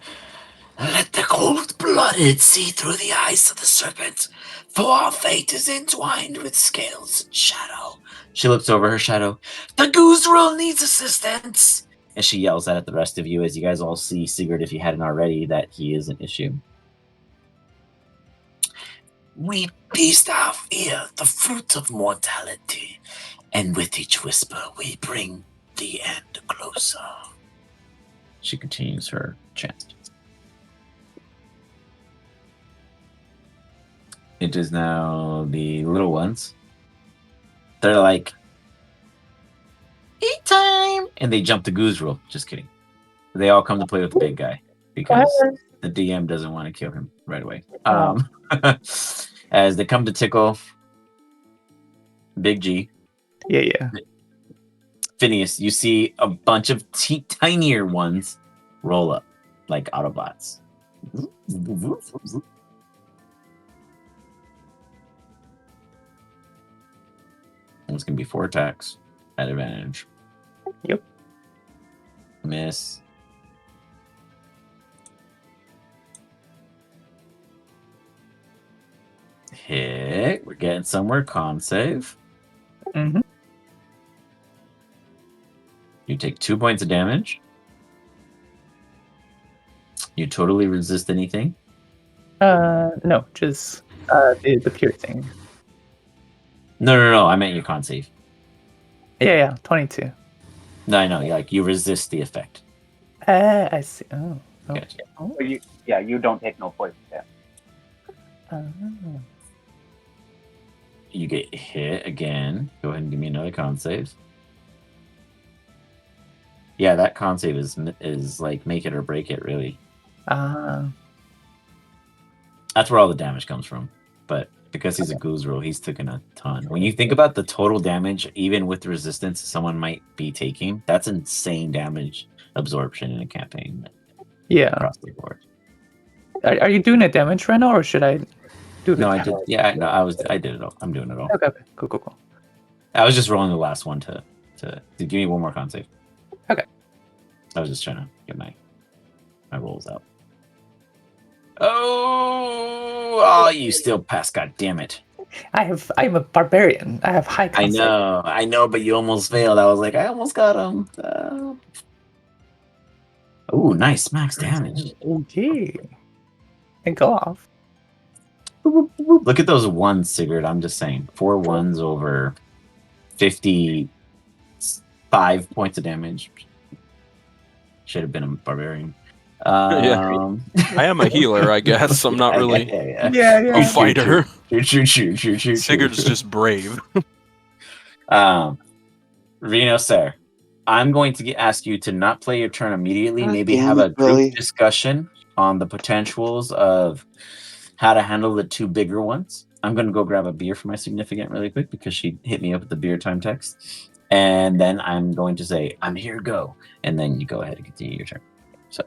Let the cold-blooded see through the eyes of the serpent, for our fate is entwined with scales and shadow. She looks over her shadow. The Goozeril needs assistance! And she yells that at the rest of you as you guys all see Sigurd, if you hadn't already, that he is an issue. We feast our fear, the fruit of mortality, and with each whisper we bring the end closer. She continues her chant. It is now the little ones. They're like, eat time! And they jump the goose roll. Just kidding. They all come to play with the big guy because the DM doesn't want to kill him right away. As they come to tickle Big G. Yeah. Phineas, you see a bunch of tinier ones roll up. like Autobots. It's gonna be 4 attacks at advantage. Yep. Miss. Hit. We're getting somewhere. Con save. Mm-hmm. You take 2 points of damage. You totally resist anything. No, just the piercing. No. I meant you con save. Yeah, 22. No, I know. Like you resist the effect. I see. Oh. Gotcha. Oh. So you don't take no poison damage. You get hit again. Go ahead and give me another con save. Yeah, that con save is like make it or break it, really. That's where all the damage comes from. But because he's a Goozrel, he's taken a ton. When you think about the total damage, even with resistance someone might be taking, that's insane damage absorption in a campaign. Yeah. Across the board. Are you doing a damage right now, or should I do the? No, I did. Yeah, no, I did it all. I'm doing it all. Okay. Cool. I was just rolling the last one to give me one more con save. Okay. I was just trying to get my rolls out. Oh, you still pass, god damn it. I'm a barbarian. I have high con save. I know, but you almost failed. I was like, I almost got him. Oh, nice max damage. Okay. And go off. Look at those ones, Sigurd. I'm just saying. 4 ones over 55 points of damage. Should have been a barbarian. Yeah. I am a healer, I guess. I'm not really Yeah. a fighter. True. Sigurd's just brave. Reno, sir, I'm going to ask you to not play your turn immediately. God Maybe damn have it, a group Billy. discussion on the potentials of how to handle the 2 bigger ones. I'm going to go grab a beer for my significant really quick because she hit me up with the beer time text. And then I'm going to say, I'm here, go. And then you go ahead and continue your turn. So,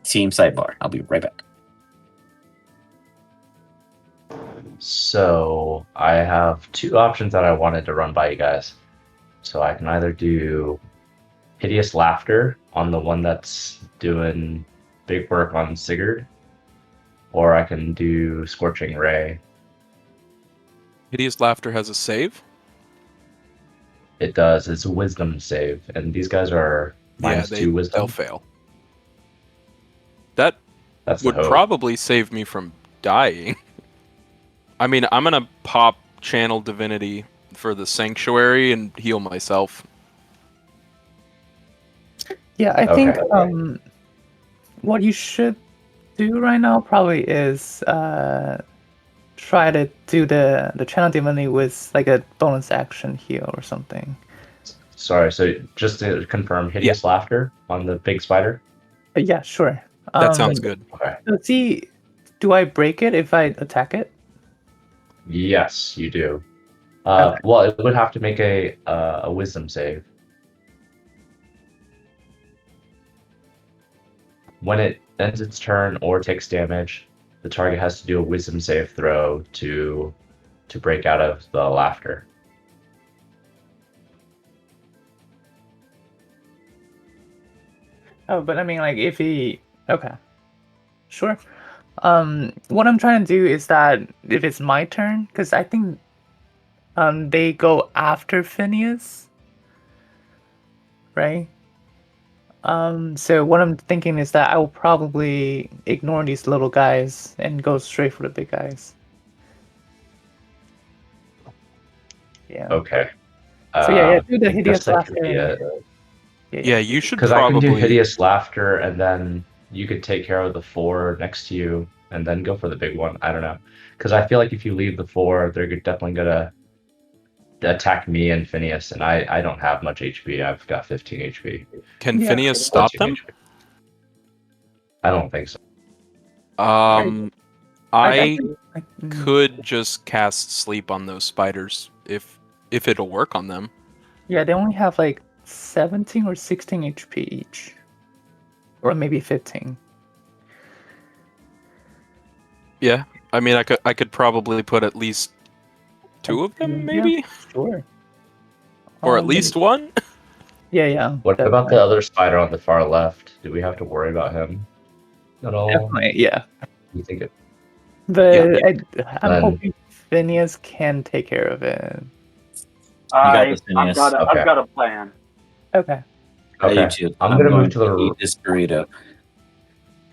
team sidebar. I'll be right back. So I have 2 options that I wanted to run by you guys. So I can either do Hideous Laughter on the one that's doing big work on Sigurd, or I can do Scorching Ray. Hideous Laughter has a save? It does. It's a wisdom save, and these guys are -2 wisdom. They'll fail. That would probably save me from dying. I mean, I'm gonna pop Channel Divinity for the Sanctuary and heal myself. Yeah, I think what you should do right now probably is try to do the Channel Divinity with like a bonus action heal or something. Sorry, so just to confirm, Hideous Laughter on the big spider? Yeah, sure. That sounds good. Okay. Let's see, do I break it if I attack it? Yes, you do. Okay. Well, it would have to make a wisdom save. When it ends its turn or takes damage, the target has to do a wisdom save throw to break out of the laughter. Oh, but I mean, like, if he... Okay. Sure. What I'm trying to do is that if it's my turn, because I think they go after Phineas, right? So what I'm thinking is that I will probably ignore these little guys and go straight for the big guys. Yeah. Okay. So yeah, do the Hideous Laughter. Yeah, you should because probably... I can do Hideous Laughter, and then you could take care of the 4 next to you, and then go for the big one. I don't know, because I feel like if you leave the 4, they're definitely gonna attack me and Phineas, and I don't have much HP. I've got 15 HP. Can Phineas stop them? HP. I don't think so. I could just cast Sleep on those spiders if it'll work on them. Yeah, they only have like 17 or 16 HP each. Or maybe 15. Yeah, I mean, I could probably put at least 2 of them, maybe, Yeah, sure. or at least 1. Yeah. What definitely. about the other spider on the far left? Do we have to worry about him at all? Definitely, yeah. You think it? But I'm Then- hoping Phineas can take care of it. You got this, I've Phineas. got Okay. a plan. Okay. I do Okay. too. I'm gonna going move to the. eat this burrito.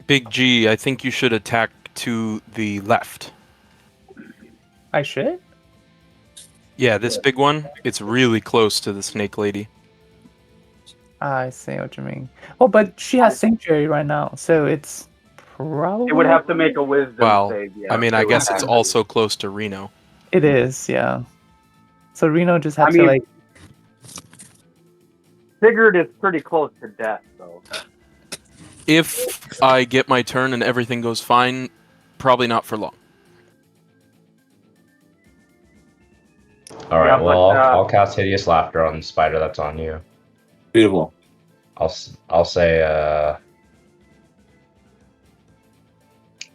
Big G, I think you should attack to the left. I should? Yeah, this big one, it's really close to the snake lady. I see what you mean. Oh, but she has Sanctuary right now, so it's probably... It would have to make a wisdom Well, save. Yeah, I mean, I to guess it's attack. also close to Reno. It is, yeah. So Reno just has I to, mean- like... Sigurd is pretty close to death, though. If I get my turn and everything goes fine, probably not for long. All right. Yeah, but, well, I'll cast Hideous Laughter on the spider that's on you. Beautiful. I'll say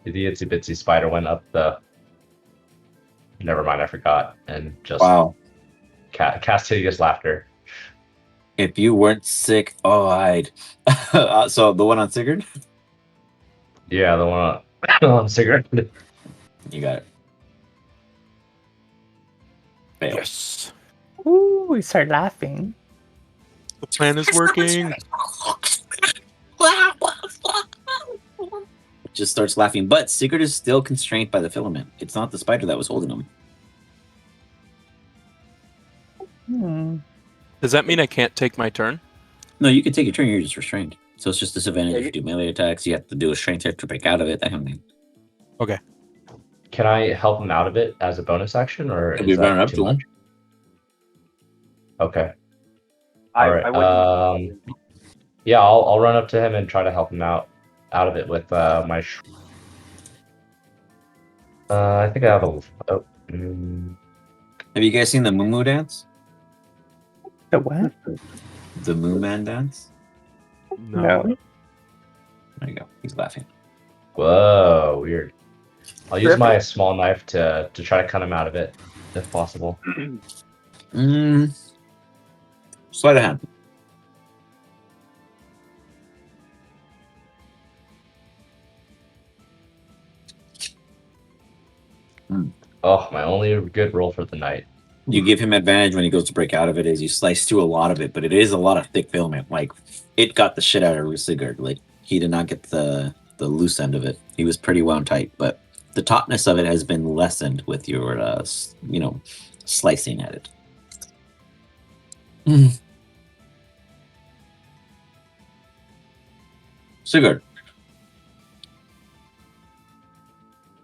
the itsy bitsy spider went up the. Never mind, I forgot, and just Wow. Cast Hideous Laughter. If you weren't sick, I'd. So the one on Sigurd? Yeah, the one on cigarette. You got it. Fail. Yes. Ooh, we start laughing. The plan is working. Just starts laughing, but Sigurd is still constrained by the filament. It's not the spider that was holding him. Does that mean I can't take my turn? No, you can take your turn. You're just restrained. So it's just disadvantage Yeah, if you do melee attacks. You have to do a strength check to break out of it. That kind of thing. Okay. Can I help him out of it as a bonus action, or If is we run that up too to him. much? Okay. I Alright, wouldn't. Yeah, I'll run up to him and try to help him out of it with my. I think I have a. Oh, Have you guys seen the Moo Moo dance? The what? The Moo Man dance? No. There you go. He's laughing. Whoa, weird. I'll use my small knife to try to cut him out of it, if possible. Sleight of hand. Oh, my only good roll for the night. You give him advantage when he goes to break out of it as you slice through a lot of it, but it is a lot of thick filament. Like, it got the shit out of Sigurd. Like, he did not get the loose end of it. He was pretty wound tight, but the tautness of it has been lessened with your, slicing at it. Sigurd.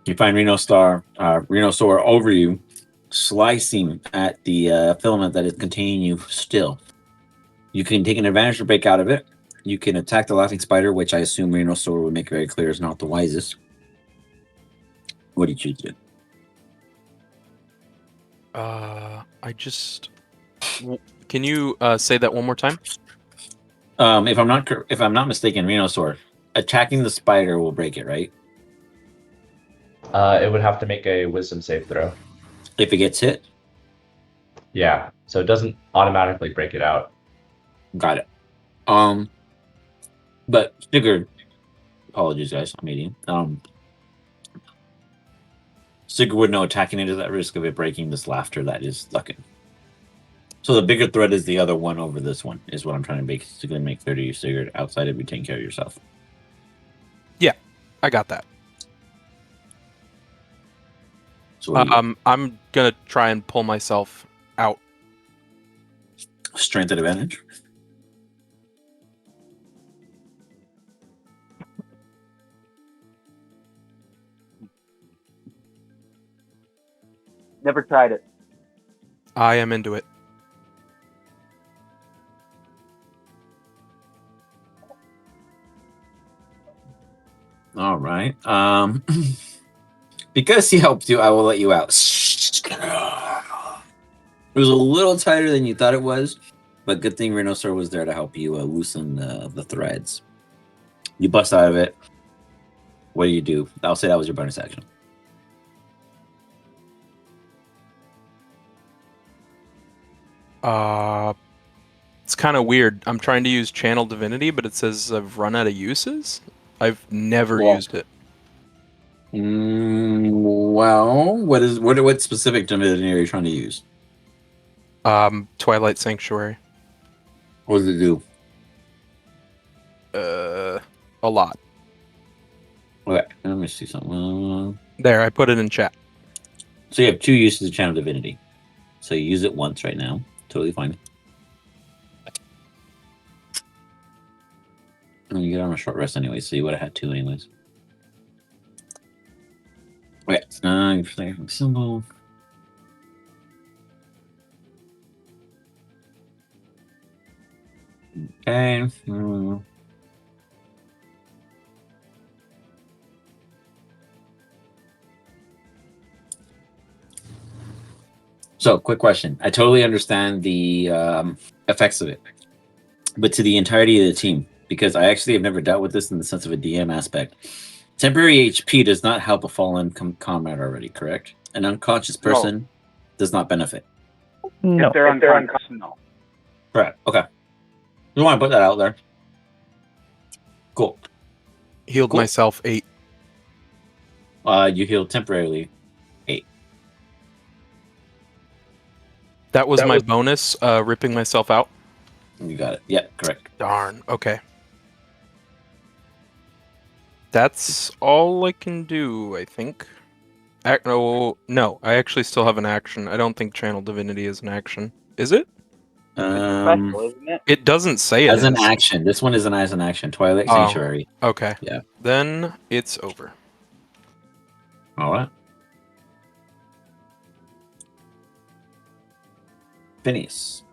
You find Rhinosaur over you, slicing at the filament that is containing you still. You can take an advantage to break out of it. You can attack the laughing spider, which I assume Rhinosaur would make very clear is not the wisest. What do you choose to do? Can you say that one more time? If I'm not mistaken, Rhinosaur attacking the spider will break it, right? It would have to make a wisdom save throw. If it gets hit? Yeah, so it doesn't automatically break it out. Got it. But Sigurd, apologies guys, I'm eating. Sigurd would know attacking it is at risk of it breaking this laughter that is stuck in. So the bigger threat is the other one over this one, is what I'm trying to basically make clear to you, Sigurd, outside of you taking care of yourself. Yeah, I got that. So what do you I'm gonna try and pull myself out. strength advantage? Never tried it. I am into it. All right. Because he helped you, I will let you out. It was a little tighter than you thought it was, but good thing Rhinosaur was there to help you loosen the threads. You bust out of it. What do? I'll say that was your bonus action. It's kind of weird. I'm trying to use Channel Divinity, but it says I've run out of uses. I've never used it. Well, what specific divinity are you trying to use? Twilight Sanctuary. What does it do? A lot. Okay, let me see something. There, I put it in chat. So you have 2 uses of Channel Divinity. So you use it once right now. Totally fine. And you get on a short rest anyway, so you would have had 2 anyways. Okay, symbol. Okay. So, quick question. I totally understand the effects of it, but to the entirety of the team, because I actually have never dealt with this in the sense of a DM aspect. Temporary HP does not help a fallen comrade already, correct? An unconscious person does not benefit. No. If they're unconscious, no. Correct. Okay. You want to put that out there. Cool. Healed myself 8. You heal temporarily 8. That was my bonus, ripping myself out. You got it. Yeah, correct. Darn. Okay. That's all I can do, I think. No, I actually still have an action. I don't think Channel Divinity is an action. Is it? Special, isn't it? It doesn't say it as an is. action. This one isn't as an action. Twilight Oh. Sanctuary. Okay. Yeah. Then it's over. All right. Phineas.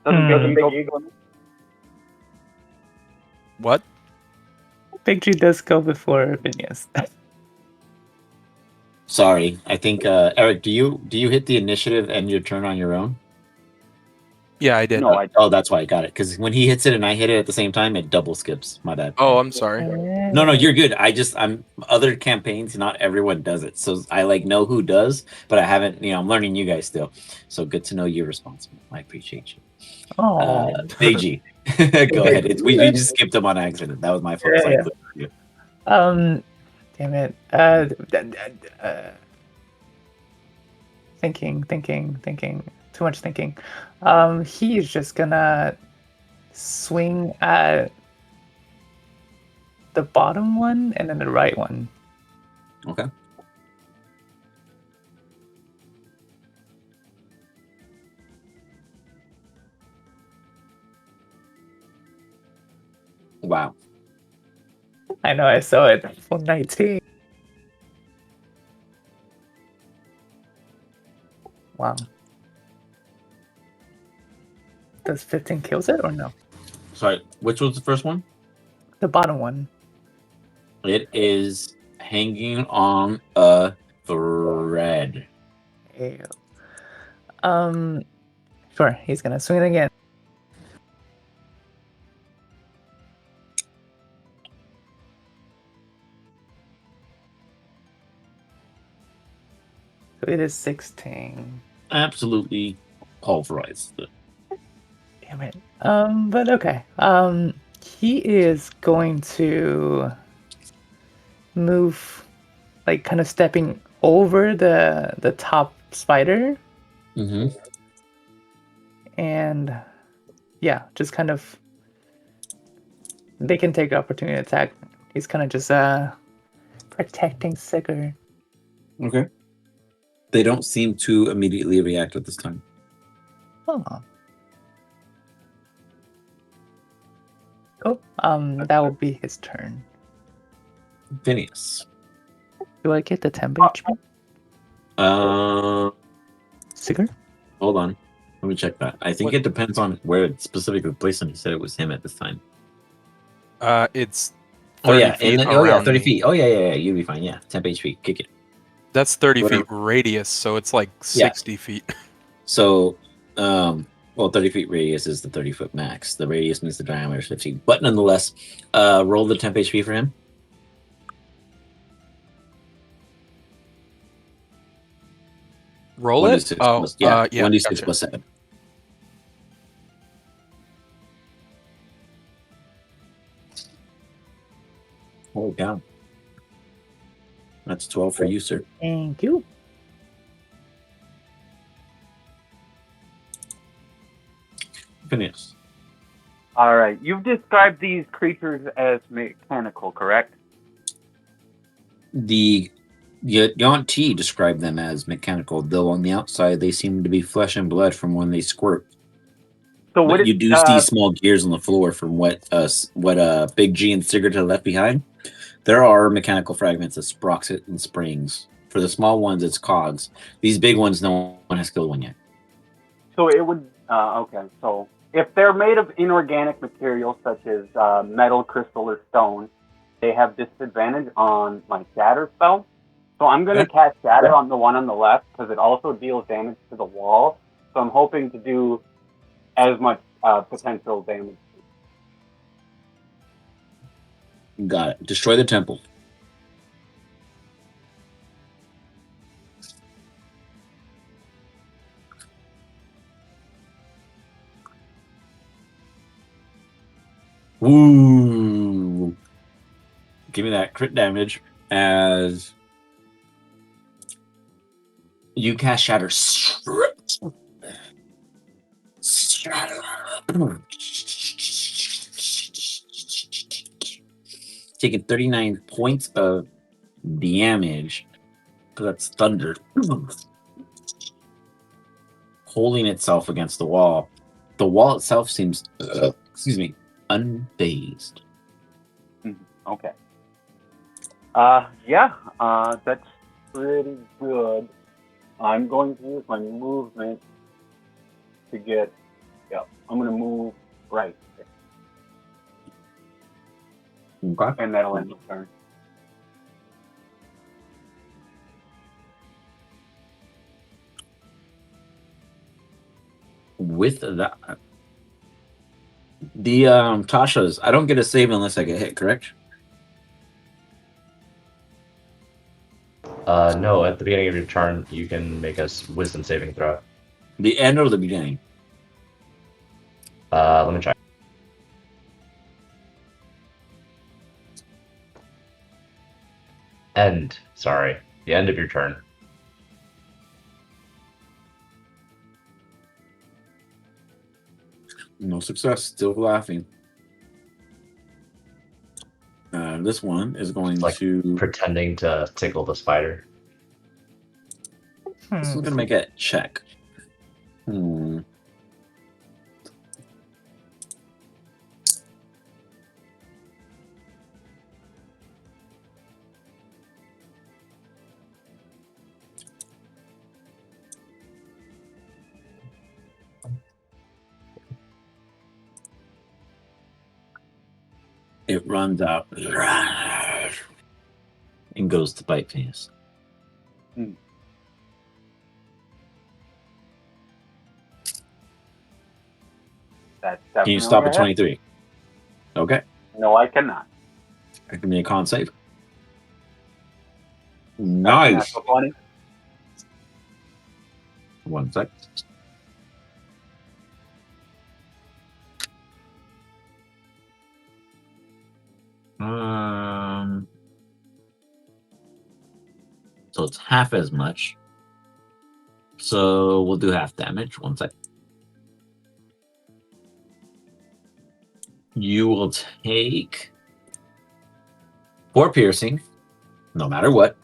Doesn't Big G go? What? Big G does go before Phineas. Sorry, I think Eric, do you hit the initiative and your turn on your own? Yeah, I did. No, I Oh, that's why I got it. Because when he hits it and I hit it at the same time, it double skips. My bad. Oh, I'm sorry. No, you're good. I'm other campaigns. Not everyone does it, so I know who does, but I haven't. I'm learning you guys still. So good to know you're responsible. I appreciate you. Oh, Big G, go ahead. We just skipped him on accident. That was my fault. Yeah. Damn it. Thinking. Too much thinking. He's just gonna swing at the bottom one and then the right one. Okay. Wow. I know, I saw it. Full 19. Wow. Does 15 kills it or no? Sorry, which was the first one? The bottom one. It is hanging on a thread. Ew. Sure, he's gonna swing it again. So it is 16. Absolutely pulverized. Damn it. But okay. He is going to move, like kind of stepping over the top spider. Mm-hmm. And yeah, just kind of they can take opportunity attack. He's kind of just protecting Sigurd. Okay. They don't seem to immediately react at this time. Oh. Cool. That will be his turn. Phineas. Do I get the temp HP? Sigurd? Hold on. Let me check that. I think it depends on where it's specifically placed, and he said it was him at this time. It's 30 feet around 30 me. feet. Oh, yeah. You'll be fine. Yeah, temp HP. Kick it. That's 30 Whatever. feet radius, so it's like 60 feet. So, 30 feet radius is the 30-foot max. The radius means the diameter is 15. But nonetheless, roll the temp HP for him. Roll 1d6 it? Oh, plus, yeah, yeah. 1d6 Gotcha. plus 7. Hold down. That's 12 for you, sir. Thank you. Phineas. All right. You've described these creatures as mechanical, correct? The Yuan-Ti described them as mechanical, though on the outside they seem to be flesh and blood from when they squirt. So what But you it, do see small gears on the floor from what Big G and Sigurd had left behind. There are mechanical fragments of sprocket and springs. For the small ones, it's cogs. These big ones, no one has killed one yet. So it would. Okay. So if they're made of inorganic materials such as metal, crystal, or stone, they have disadvantage on my shatter spell. So I'm going to Okay. cast shatter on the one on the left because it also deals damage to the wall. So I'm hoping to do as much potential damage. Got it. Destroy the temple. Ooh. Give me that crit damage as you cast Shatter. Taking 39 points of damage. Because that's thunder. Holding itself against the wall. The wall itself seems, excuse me, unfazed. Okay. Yeah, that's pretty good. I'm going to use my movement to get, I'm going to move right. Okay. And that'll end the turn. With that, the Tasha's, I don't get a save unless I get hit, correct? No, at the beginning of your turn, you can make a wisdom saving throw. The end or the beginning? Let me check. End. Sorry. The end of your turn. No success. Still laughing. This one is going Like to. pretending to tickle the spider. This is going to make a check. It runs out and goes to bite Phineas. That's Can you stop at 23? Okay. No, I cannot. Give me a con save. Nice. 20. 1 sec. So it's half as much. So we'll do half damage. 1 sec. You will take 4 piercing, no matter what.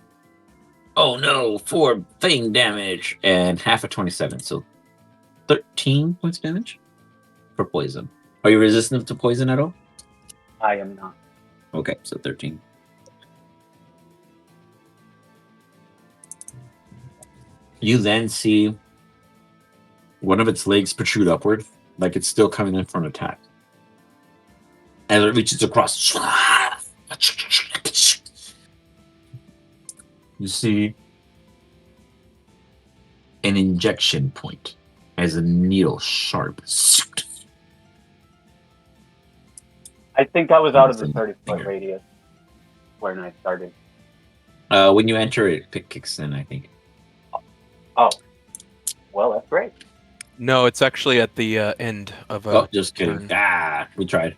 Oh no, 4 fang damage and half of 27. So 13 points of damage for poison. Are you resistant to poison at all? I am not. Okay, so 13. You then see one of its legs protrude upward, like it's still coming in for an attack. As it reaches across, you see an injection point as a needle sharp. I think I was out of the 30-foot radius when I started. When you enter, it kicks in, I think. Oh. Well, that's great. No, it's actually at the end of a. Oh, just kidding. turn. We tried.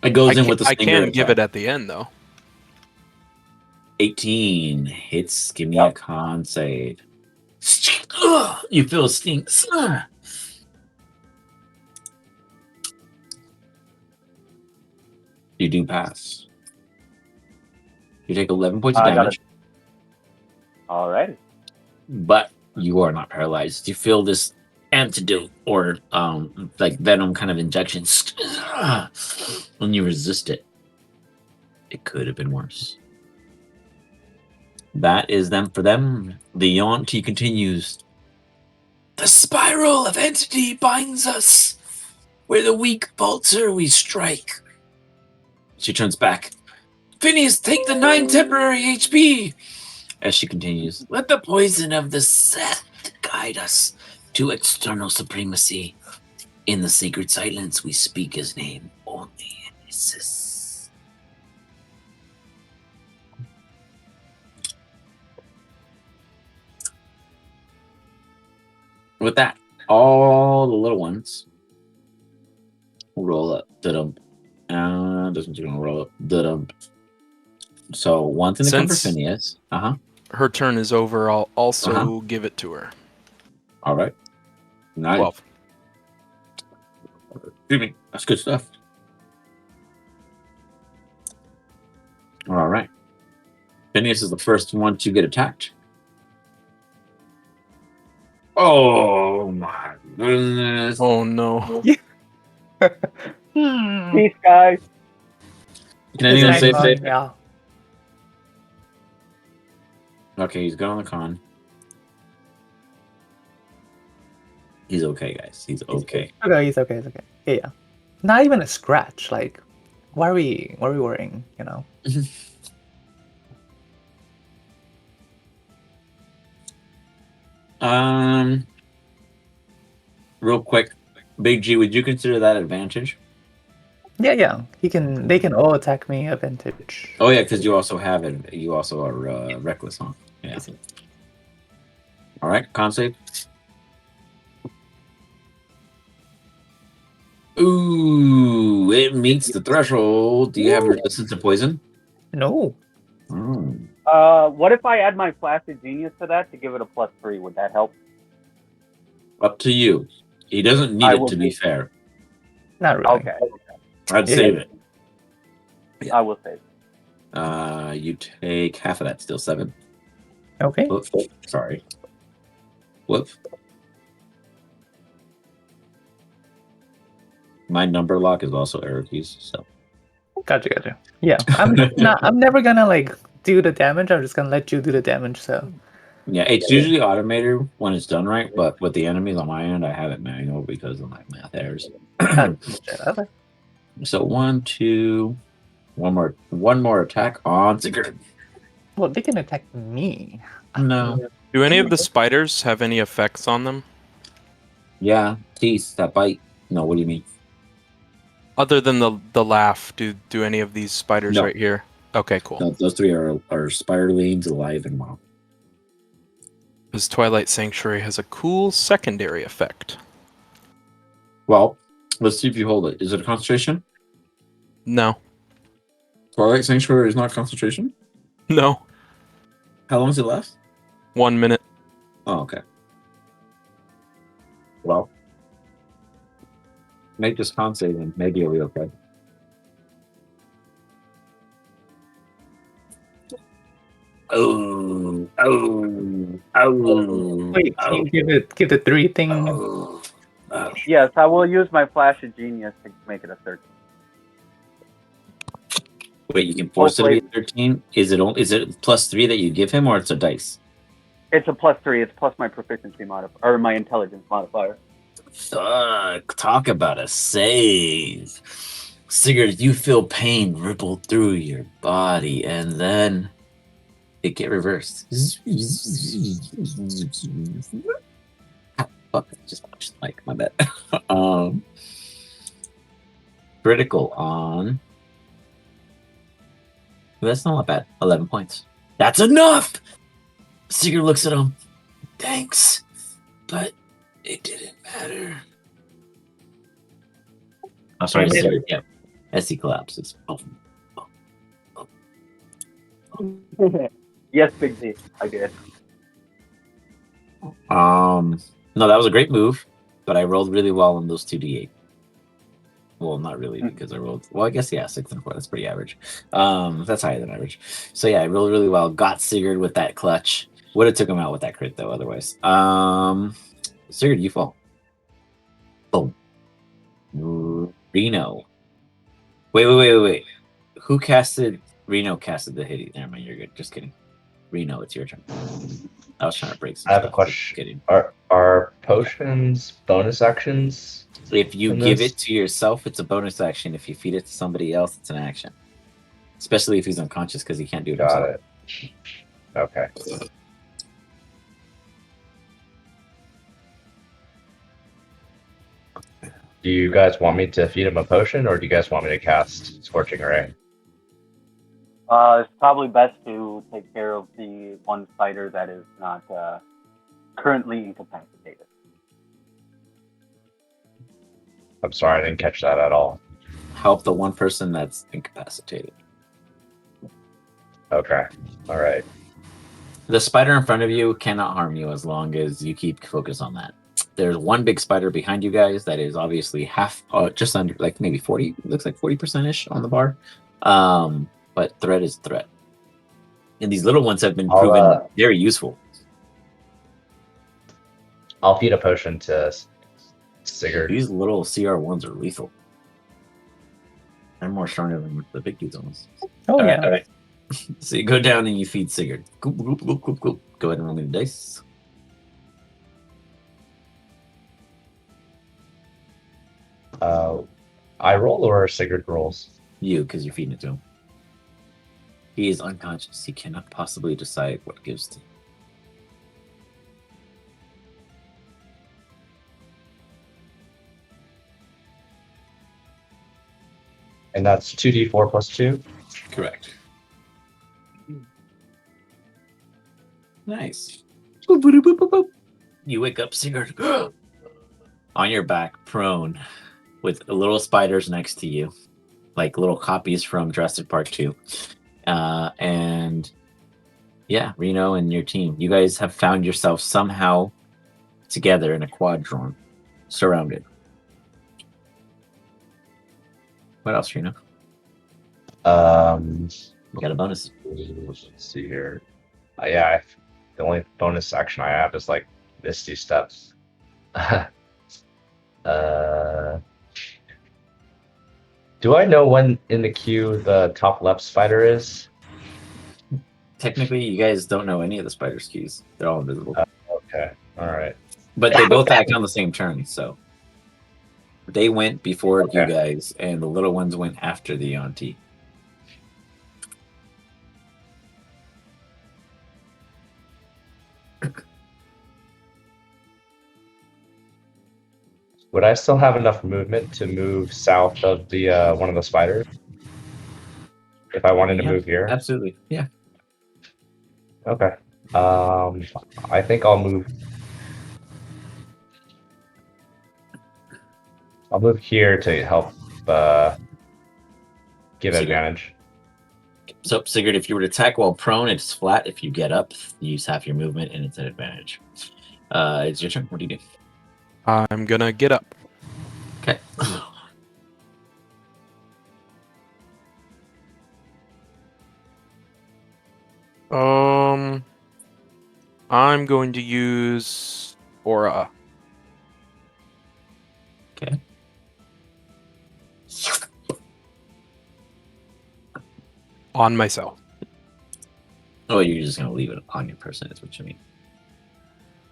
It goes in with the I stinger can give attack. it at the end though. 18 hits. Give me Yep. a con save. You feel stinks. You do pass. You take 11 points of I got damage, All right. but you are not paralyzed. You feel this antidote or like venom kind of injections when you resist it. It could have been worse. That is them for them. The Yonti continues. The spiral of entity binds us. Where the weak falter, we strike. She turns back. Phineas, take the 9 temporary HP. As she continues, let the poison of the Seth guide us to external supremacy. In the sacred silence, we speak his name only in Isis. With that, all the little ones will roll up. This one's gonna roll up. So one's gonna come for Since Phineas. her turn is over, I'll also give it to her. All right. Nice. 12. Excuse me. That's good stuff. All right. Phineas is the first one to get attacked. Oh my goodness. Oh no. Peace, guys. Can anyone save safe? Yeah. Okay, he's good on the con. He's okay, guys. He's okay. Okay, he's okay. It's okay. Yeah. Not even a scratch. Like, why are we worrying? You know. Real quick, Big G, would you consider that advantage? Yeah. They can all attack me at vintage. Oh yeah, because you also have it. You also are reckless, huh? Yeah. All right, con save. Ooh, it meets the threshold. Do you have resistance to poison? No. What if I add my Flaccid Genius to that to give it a +3? Would that help? Up to you. He doesn't need it to be fair. Not really. Okay. I'd save it. I will save it. You take half of that, still 7. Okay. Whoop. Sorry. Whoop. My number lock is also arrow keys, so. Gotcha. Yeah, I'm never gonna like do the damage. I'm just gonna let you do the damage. So. Yeah, it's usually automated when it's done right, but with the enemies on my end, I have it manual because of my math errors. Okay. So 1, 2, one more attack on Sigurd. Well, they can attack me. No. Do any of the spiders have any effects on them? Yeah, teeth that bite. No, what do you mean? Other than the laugh, do any of these spiders No. right here? Okay, cool. No, those 3 are spiderlings, alive, and wild. Because Twilight Sanctuary has a cool secondary effect. Well, let's see if you hold it. Is it a concentration? No. Twilight Sanctuary is not concentration? No. How long does it last? 1 minute. Oh, okay. Well, make this con save and maybe you'll be okay. Oh. Wait, can you give the 3 thing? Oh. Yes, I will use my Flaccid Genius to make it a 13. Wait, you can force it to be 13? Is it +3 that you give him, or it's a dice? It's a +3. It's plus my proficiency modifier or my intelligence modifier. Fuck! Talk about a save. Sigurd, you feel pain ripple through your body, and then it get reversed. Fuck! I just punched the mic. My bad. Critical on. That's not bad. 11 points. That's enough! Sigurd looks at him. Thanks, But it didn't matter. I'm sorry, Sigurd. Yep. SC collapses. Oh. Yes, Big D. I did. No, that was a great move, but I rolled really well on those 2d8. Well, not really, because I rolled. Well, I guess 6 and 4. That's pretty average. That's higher than average. So yeah, I rolled really well. Got Sigurd with that clutch. Would have took him out with that crit though. Otherwise, Sigurd, you fall. Boom. Reno. Wait. Who casted? Reno casted the hit. Never mind. You're good. Just kidding. Reno, it's your turn. I was trying to break some I stuff. have a question. Kidding. Are potions bonus actions? If you give it to yourself, it's a bonus action. If you feed it to somebody else, it's an action. Especially if he's unconscious because he can't do it himself. Got it. Okay. Do you guys want me to feed him a potion, or do you guys want me to cast Scorching Ray? It's probably best to take care of the one fighter that is not currently incapacitated. I'm sorry, I didn't catch that at all. Help the one person that's incapacitated. Okay. All right. The spider in front of you cannot harm you as long as you keep focus on that. There's one big spider behind you guys that is obviously half, just under, like maybe 40, looks like 40%-ish on the bar. But threat is threat. And these little ones have been proven very useful. I'll feed a potion to Sigurd. These little CR1s are lethal. They're more stronger than the big dudes almost. Oh, all yeah. right. So you go down and you feed Sigurd. Go ahead and roll me the dice. I roll or Sigurd rolls? You, because you're feeding it to him. He is unconscious. He cannot possibly decide what gives to him. And that's 2d4 plus 2? Correct. Nice. Boop, boop, boop, boop, boop. You wake up, Sigurd, on your back, prone, with little spiders next to you, like little copies from Jurassic Park 2. And yeah, Reno and your team, you guys have found yourself somehow together in a quadron, surrounded. What else, Reno? You got a bonus. Let's see here. Yeah, the only bonus action I have is like Misty Steps. Do I know when in the queue the top left spider is? Technically, you guys don't know any of the spider's keys. They're all invisible. Okay, all right. But they both act on the same turn, so they went before you Okay. guys, and the little ones went after the Yonti. Would I still have enough movement to move south of the one of the spiders? If I wanted to move here? Absolutely. Yeah. Okay. I think I'll move. I'll move here to help give Sigurd. advantage. So, Sigurd, if you were to attack while prone, it's flat. If you get up, you use half your movement, and it's an advantage. It's your turn. What do you do? I'm gonna get up. Okay. I'm going to use Aura. Okay. On myself. Oh, you're just going to leave it on your person, is what you mean.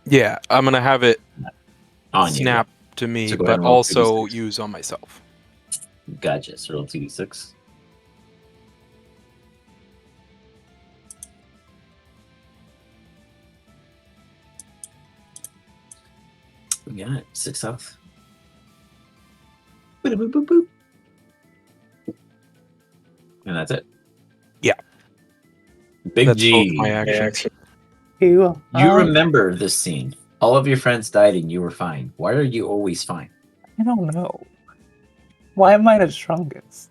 Yeah, I'm gonna have it On snap to me, So go ahead but and roll also 2d6. use on myself. you. Gotcha. So roll 2d6. We got it. 6 health. Boop, boop, boop, boop. And that's it. Yeah. Big That's G. both my actions. You remember this scene. All of your friends died and you were fine. Why are you always fine? I don't know. Why am I the strongest?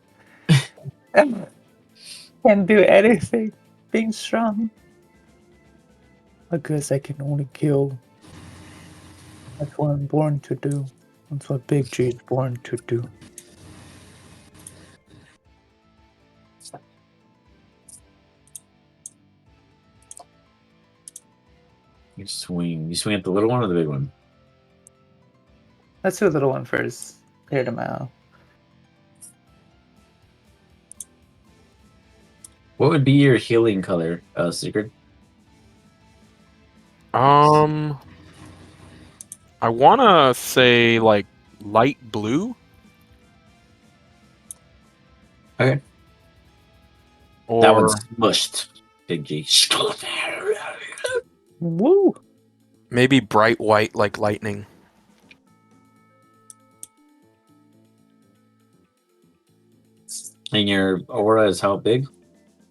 Can't do anything. Being strong. I guess I can only kill. That's what I'm born to do. That's what Big G is born to do. You swing. You swing at the little one or the big one? Let's do the little one first. Clear them out. What would be your healing color, Sigurd? I wanna say like light blue. Okay. Or That one's smushed, Big G. Woo! maybe bright white like lightning. And your aura is how big?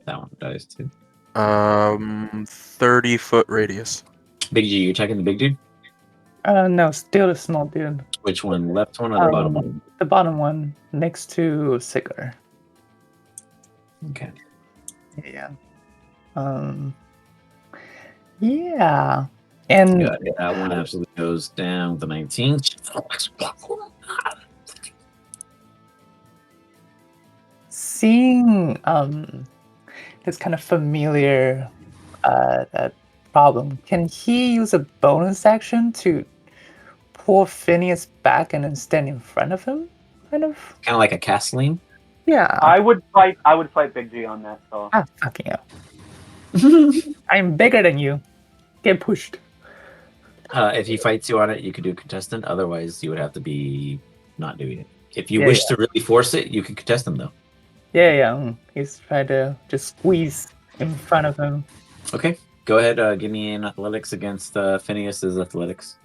That one dies too. 30-foot radius. Big G, you're attacking the big dude? No, still the small dude. Which one? Left one or the bottom one? The bottom one, next to Sigar. Okay. Yeah. Yeah. And Yeah, that one absolutely goes down with the 19. seeing this kind of familiar that problem, can he use a bonus action to pull Phineas back and then stand in front of him? Kind of. Kind of like a castling. Yeah. I would fight Big G on that. So Ah, fucking hell. I'm bigger than you. Get pushed. If he fights you on it, you could do contestant. Otherwise, you would have to be not doing it. If you Yeah, wish to really force it, you can contest him though. Yeah. He's trying to just squeeze in front of him. Okay, go ahead. Give me an athletics against Phineas's athletics.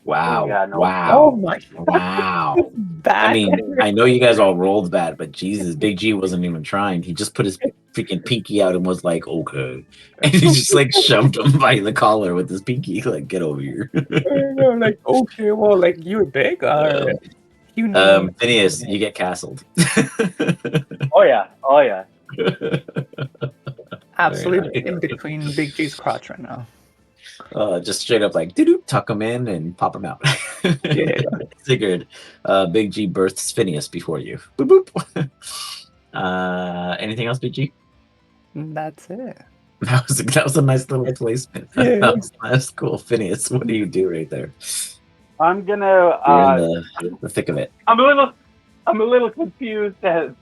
Wow! yeah, no. Wow! Oh my! Wow! Bad. I mean, I know you guys all rolled bad, but Jesus, Big G wasn't even trying. He just put his freaking pinky out and was like, "Okay," and he just like shoved him by the collar with his pinky, like, "Get over here." like, okay, well, like, you're big, or you know. Phineas, you get castled. Oh yeah. Absolutely Very in between Big G's crotch right now. Just straight up like doo-doo, tuck him in and pop him out. Yeah. Figured. Big G births Phineas before you. Boop boop. Anything else, Big G? That's it. That was a nice little placement. Yeah. That's cool. Phineas, what do you do right there? I'm gonna. You're in the thick of it. I'm a little confused as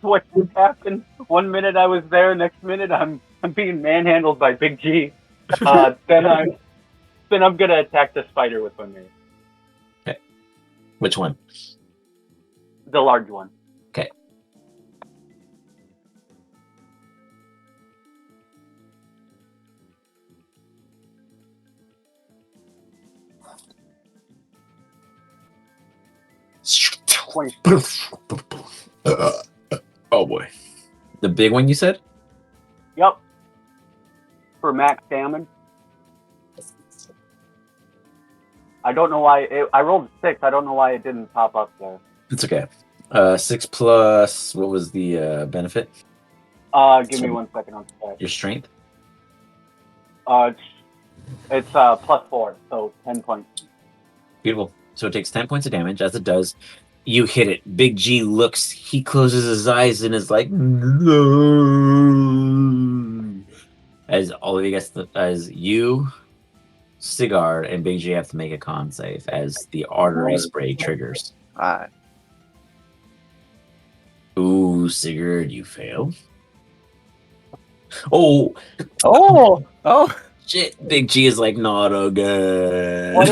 what just happened. 1 minute I was there, next minute I'm being manhandled by Big G. Then I'm gonna attack the spider with one minute. Okay. Which one? The large one. Okay. Oh boy. The big one you said? Yep. For max damage. I don't know why I rolled a 6. I don't know why it didn't pop up there. It's okay. 6 plus, what was the benefit? Give me 1 second on that. Your strength? It's +4, so 10 points. Beautiful. So it takes 10 points of damage. As it does, you hit it. Big G looks, he closes his eyes and is like, no. As all of you guys, as you, Cigar, and Big G have to make a con save as the artery spray triggers. Alright. Ooh, Sigurd, you fail. Oh, shit. Big G is like, not again. What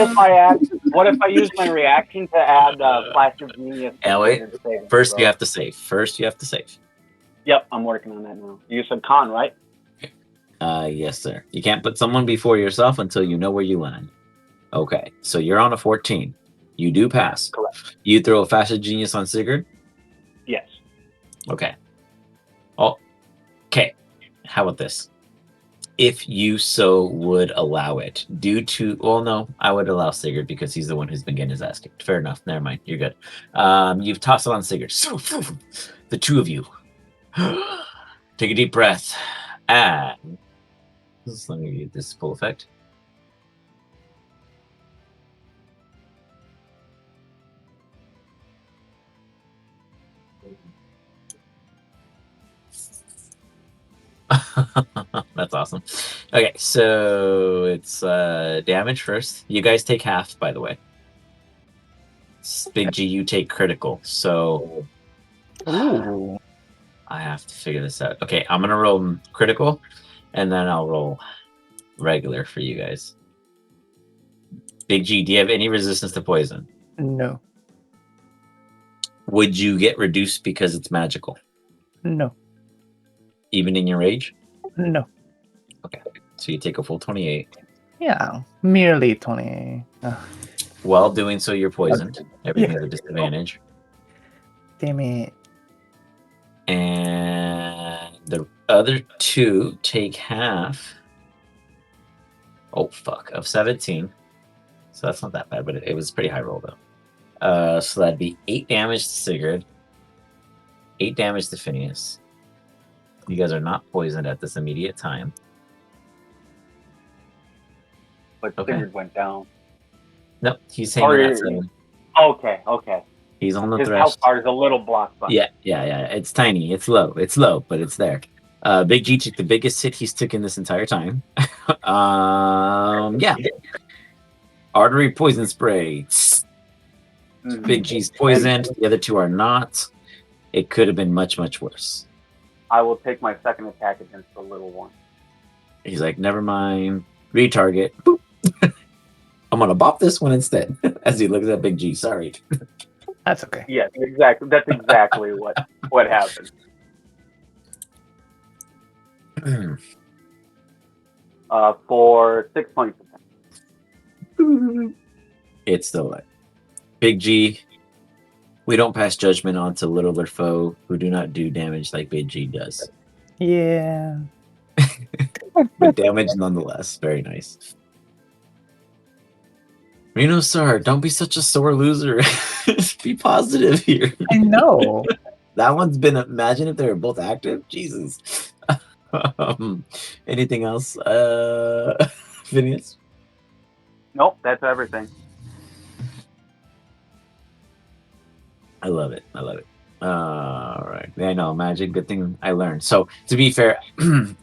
if I use my reaction to add Flash of Genius? Yeah, wait. First, you have to save. Yep, I'm working on that now. You said con, right? Yes, sir. You can't put someone before yourself until you know where you land. Okay, so you're on a 14. You do pass. Correct. You throw a Flash of Genius on Sigurd? Yes. Okay. Oh, okay. How about this? if you so would allow it. Due to, well, no, I would allow Sigurd because he's the one who's been getting his ass kicked. Fair enough. Never mind. You're good. You've tossed it on Sigurd. So, the two of you take a deep breath. And let me get this full effect. That's awesome. Okay, so it's damage first. You guys take half, by the way. Big G, you take critical. So Ooh. I have to figure this out. Okay, I'm gonna roll critical, and then I'll roll regular for you guys. Big G, do you have any resistance to poison? No. Would you get reduced because it's magical? No. Even in your rage? No. Okay, so you take a full 28. Yeah, merely 20. While doing so, you're poisoned. Everything's a disadvantage. Damn it. And the other two take half. Oh, fuck. Of 17. So that's not that bad, but it was a pretty high roll, though. So that'd be 8 damage to Sigurd, 8 damage to Phineas. You guys are not poisoned at this immediate time. But Okay. Sigurd went down. Nope, he's hanging at 7. Okay. He's on the His thresh. health bar is a little block. Yeah. It's tiny. It's low, but it's there. Big G took the biggest hit he's took in this entire time. Yeah. Artery poison spray. Mhm. Big G's poisoned. The other two are not. It could have been much, much worse. I will take my second attack against the little one. He's like, never mind. Retarget. Boop. I'm gonna bop this one instead. As he looks at Big G. Sorry. That's okay. Yes, exactly. That's exactly what happened. For 6 points of damage. It's still like Big G. We don't pass judgment on to littler foe who do not do damage like Big G does. Yeah. But damage nonetheless. Very nice. Reno Sar, don't be such a sore loser. Be positive here. I know. That one's been. Imagine if they were both active. Jesus. Anything else, Phineas? Nope, that's everything. I love it. All right. Yeah, I know. Magic. Good thing I learned. So, to be fair,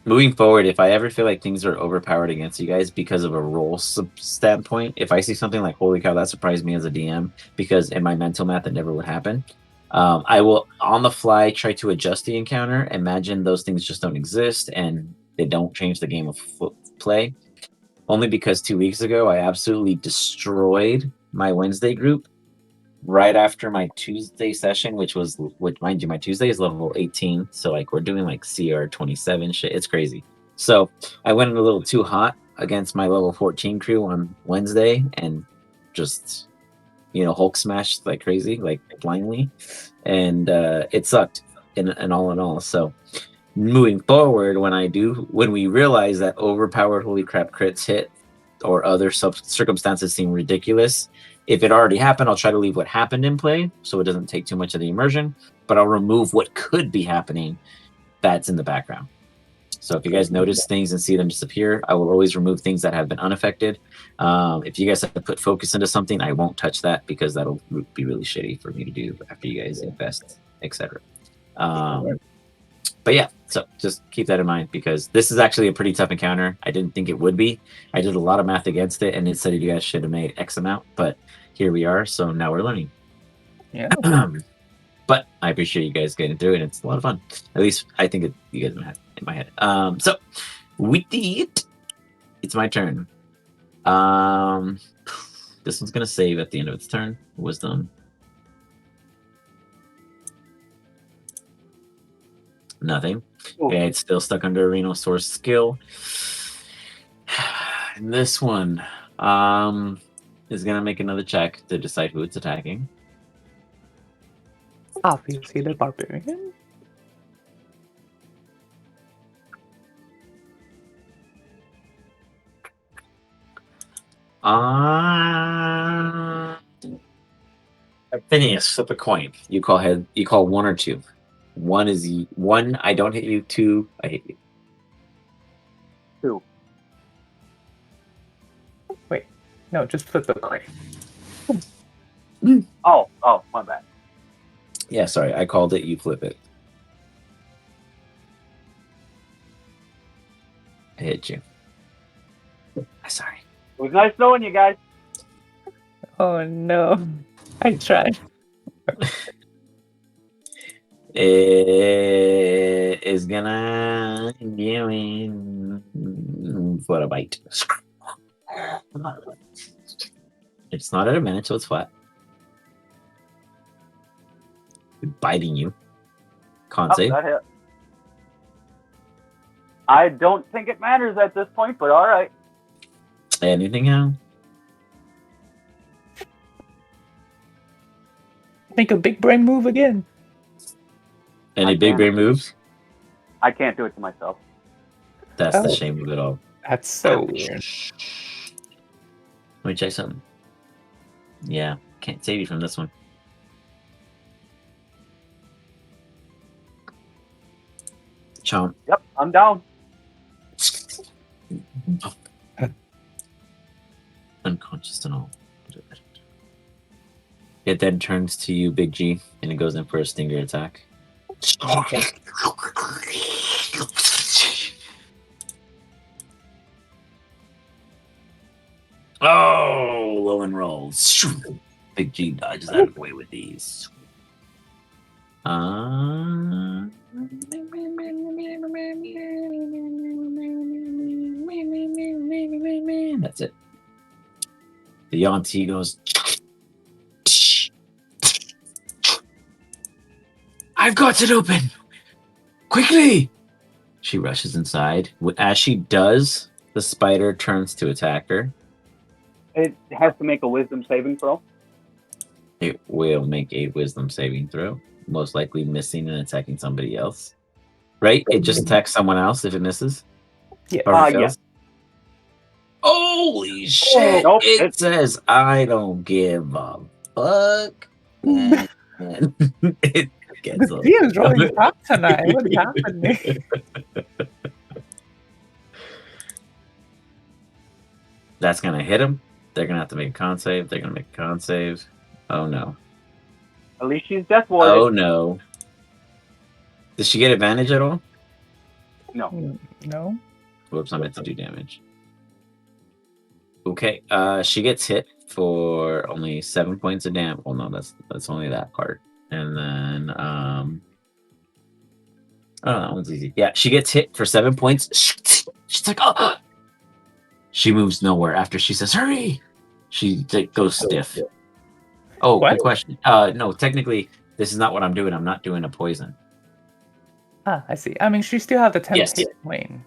moving forward, if I ever feel like things are overpowered against you guys because of a roll standpoint, if I see something like, holy cow, that surprised me as a DM, because in my mental math, that never would happen. I will, on the fly, try to adjust the encounter. Imagine those things just don't exist and they don't change the game of play. Only because 2 weeks ago, I absolutely destroyed my Wednesday group right after my Tuesday session, which mind you, my Tuesday is level 18. So like we're doing like CR 27 shit. It's crazy. So I went a little too hot against my level 14 crew on Wednesday and just, Hulk smashed like crazy, like blindly. And it sucked in all. So moving forward, when we realize that overpowered holy crap crits hit or other circumstances seem ridiculous, if it already happened, I'll try to leave what happened in play so it doesn't take too much of the immersion, but I'll remove what could be happening that's in the background. So if you guys notice things and see them disappear, I will always remove things that have been unaffected. If you guys have to put focus into something, I won't touch that because that'll be really shitty for me to do after you guys invest, etc. But yeah, so just keep that in mind because this is actually a pretty tough encounter. I didn't think it would be. I did a lot of math against it, and it said you guys should have made X amount, but here we are. So now we're learning. Yeah. But I appreciate you guys getting through it. It's a lot of fun. At least I think you guys have in my head. So with it, it's my turn. This one's gonna save at the end of its turn. Wisdom. Nothing. Okay, it's still stuck under Renal Source skill. And this one is gonna make another check to decide who it's attacking. Obviously, the barbarian. Phineas, flip a coin. You call head. You call one or two. One is one. I don't hit you. Two. I hit you. 2. Wait, no, just flip the coin. Oh, my bad. Yeah, sorry. I called it. You flip it. I hit you. Sorry. It was nice knowing you guys. Oh no, I tried. It is gonna give me for a bite. It's not at a minute, so it's flat. Biting you. Can't Oh, save. that hit. I don't think it matters at this point, but all right. Anything else? Make a big brain move again. Any big brain moves? I can't do it to myself. That's the shame of it all. That's so weird. Let me check something. Yeah, can't save you from this one. Chomp. Yep, I'm down. Unconscious and all. It then turns to you, Big G, and it goes in for a stinger attack. Oh, low and rolls. Big G dodges out of the way with these. That's it. The Yanti goes. I've got it open! Quickly! She rushes inside. As she does, the spider turns to attack her. It has to make a wisdom saving throw. It will make a wisdom saving throw, most likely missing and attacking somebody else. Right? It just attacks someone else if it misses? Yeah. Or Yeah. fails? Holy shit! Nope, It says, I don't give a fuck. And it gets The DM's rolling top tonight. What's happening? That's gonna hit him. They're gonna have to make a con save. They're gonna make a con save. Oh no. At least she's death warded. Oh no. Does she get advantage at all? No. No. Whoops, I meant to do damage. Okay, she gets hit for only 7 points of damage. Well, no, that's only that part. And then, oh, that one's easy. Yeah, she gets hit for 7 points. She's like, oh! She moves nowhere after she says, hurry! She goes stiff. Oh, What? good question. No, technically, this is not what I'm doing. I'm not doing a poison. Ah, I see. I mean, she still have the Yes. temptation lane.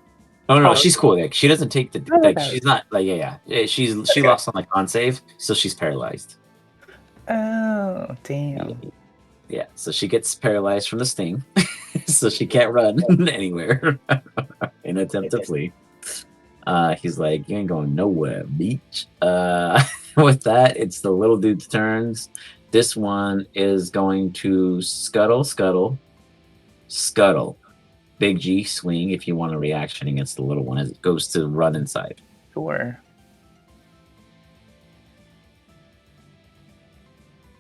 Oh no, she's cool. Like she doesn't take the Oh, like. okay. She's not like yeah. She Okay. lost on like con save, so she's paralyzed. Oh, damn. Yeah, so she gets paralyzed from the sting, so she can't run anywhere in attempt to flee. He's like, you ain't going nowhere, beach. With that, it's the little dude's turns. This one is going to scuttle. Big G swing if you want a reaction against the little one as it goes to run inside. Sure.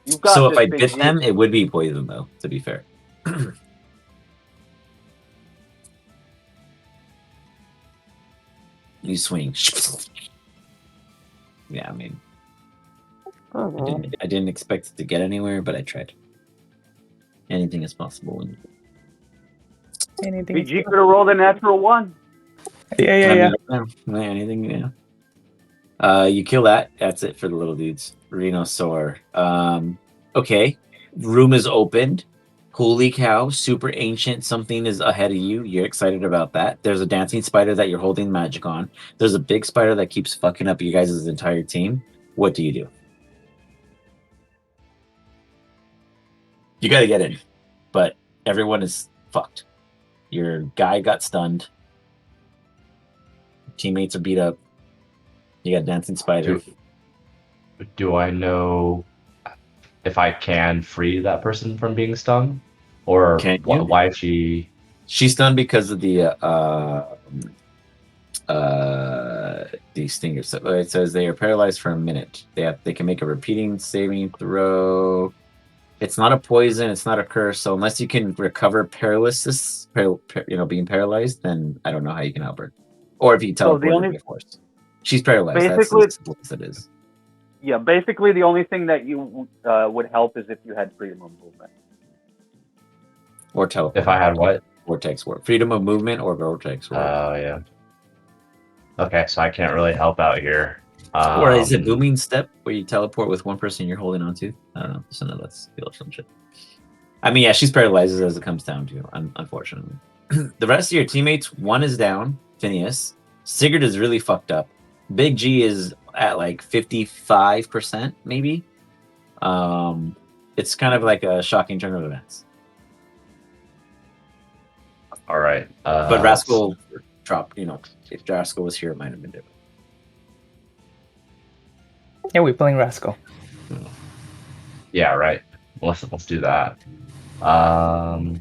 You've got So if this, I Big bit G. them, it would be poison though, to be fair. You swing. Yeah, I mean, I didn't expect it to get anywhere, but I tried. Anything is possible. Anything. Big G could have rolled a natural 1. Yeah. Anything, yeah. You kill that. That's it for the little dudes. Rhinosaur. Okay. Room is opened. Holy cow, super ancient. Something is ahead of you. You're excited about that. There's a dancing spider that you're holding magic on. There's a big spider that keeps fucking up you guys' entire team. What do? You gotta get in. But everyone is fucked. Your guy got stunned. Teammates are beat up. You got dancing spider. do I know if I can free that person from being stung, or Can you? why is she? She's stunned because of the stingers. So it says they are paralyzed for a minute. They can make a repeating saving throw. It's not a poison. It's not a curse. So unless you can recover paralysis, being paralyzed, then I don't know how you can help her, or if you teleport her by force. She's paralyzed. Basically, that's as simple as it is. Yeah, basically the only thing that you would help is if you had freedom of movement. Or teleport. If I had what? Vortex warp. Freedom of movement or vortex warp. Oh, yeah. Okay, so I can't really help out here. Or is it booming step where you teleport with one person you're holding on to? I don't know. So no, that's skill or some shit. I mean, yeah, she's paralyzed as it comes down to, unfortunately. The rest of your teammates, one is down, Phineas. Sigurd is really fucked up. Big G is at like 55%, maybe. It's kind of like a shocking turn of events. All right. But Rascal dropped, if Rascal was here, it might have been different. Yeah, we're playing Rascal. Yeah, right. Let's do that. I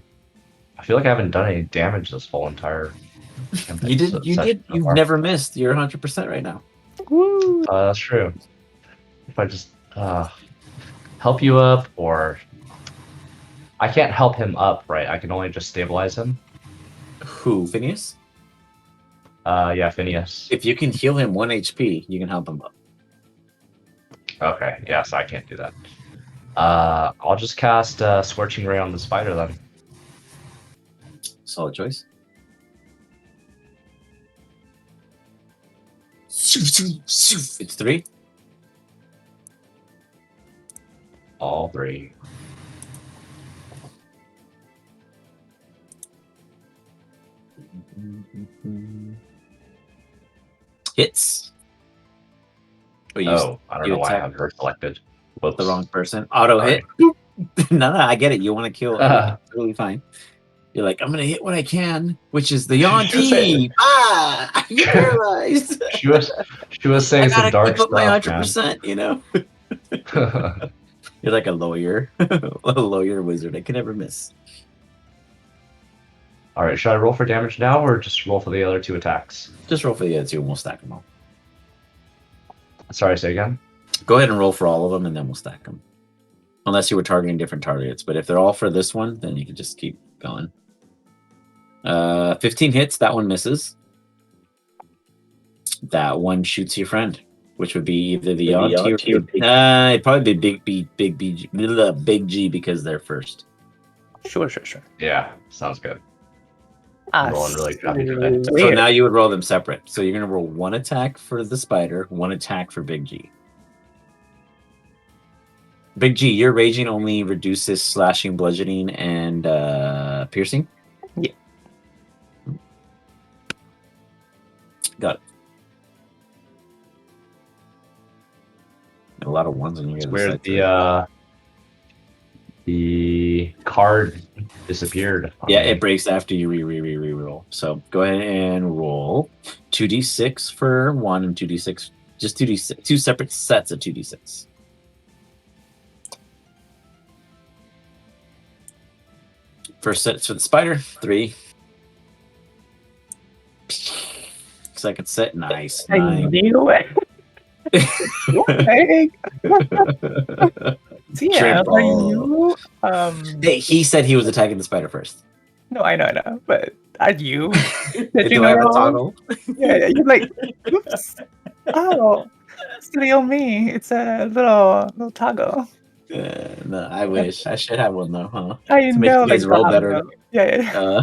feel like I haven't done any damage this whole entire campaign. You've never missed. You're 100% right now. Woo! That's true. If I just help you up, or I can't help him up, right? I can only just stabilize him. Who, Phineas? Yeah, Phineas. If you can heal him 1 HP, you can help him up. Okay, yeah, so I can't do that. I'll just cast Scorching Ray on the spider then. Solid choice. It's 3. All 3. Hits. I don't know why I have her selected. Whoops. The wrong person. Auto hit. No, I get it. You want to kill. Totally fine. You're like, I'm gonna hit what I can, which is the Yonti. You're paralyzed. She was saying some dark stuff, my 100%, You're like a lawyer, a lawyer wizard. I can never miss. All right, should I roll for damage now, or just roll for the other 2 attacks? Just roll for the other 2, and we'll stack them all. Sorry, say again. Go ahead and roll for all of them, and then we'll stack them. Unless you were targeting different targets, but if they're all for this one, then you can just keep going. 15 hits. That one misses. That one shoots your friend, which would be either the Yonti or it'd probably be Big G because they're first. Sure. Yeah, sounds good. Rolling really crappy today. So now you would roll them separate. So you're gonna roll 1 attack for the spider, 1 attack for Big G. Big G, your raging only reduces slashing, bludgeoning, and piercing. Yeah. Got it. A lot of ones on you guys. Where the card disappeared. Yeah, it breaks after you re-roll. So go ahead and roll 2d6 for 1 and 2d6. Just 2d6. 2 separate sets of 2d6. First set's for the spider, 3. Second set, nice. I 9. knew it. Yeah, are you? He said he was attacking the spider first. No, I know, but are you? Did you have a toggle? Yeah, you're like, oops. Oh, still me. It's a little toggle. No, I wish I should have one though, huh? I to know, make you guys roll better. Yeah.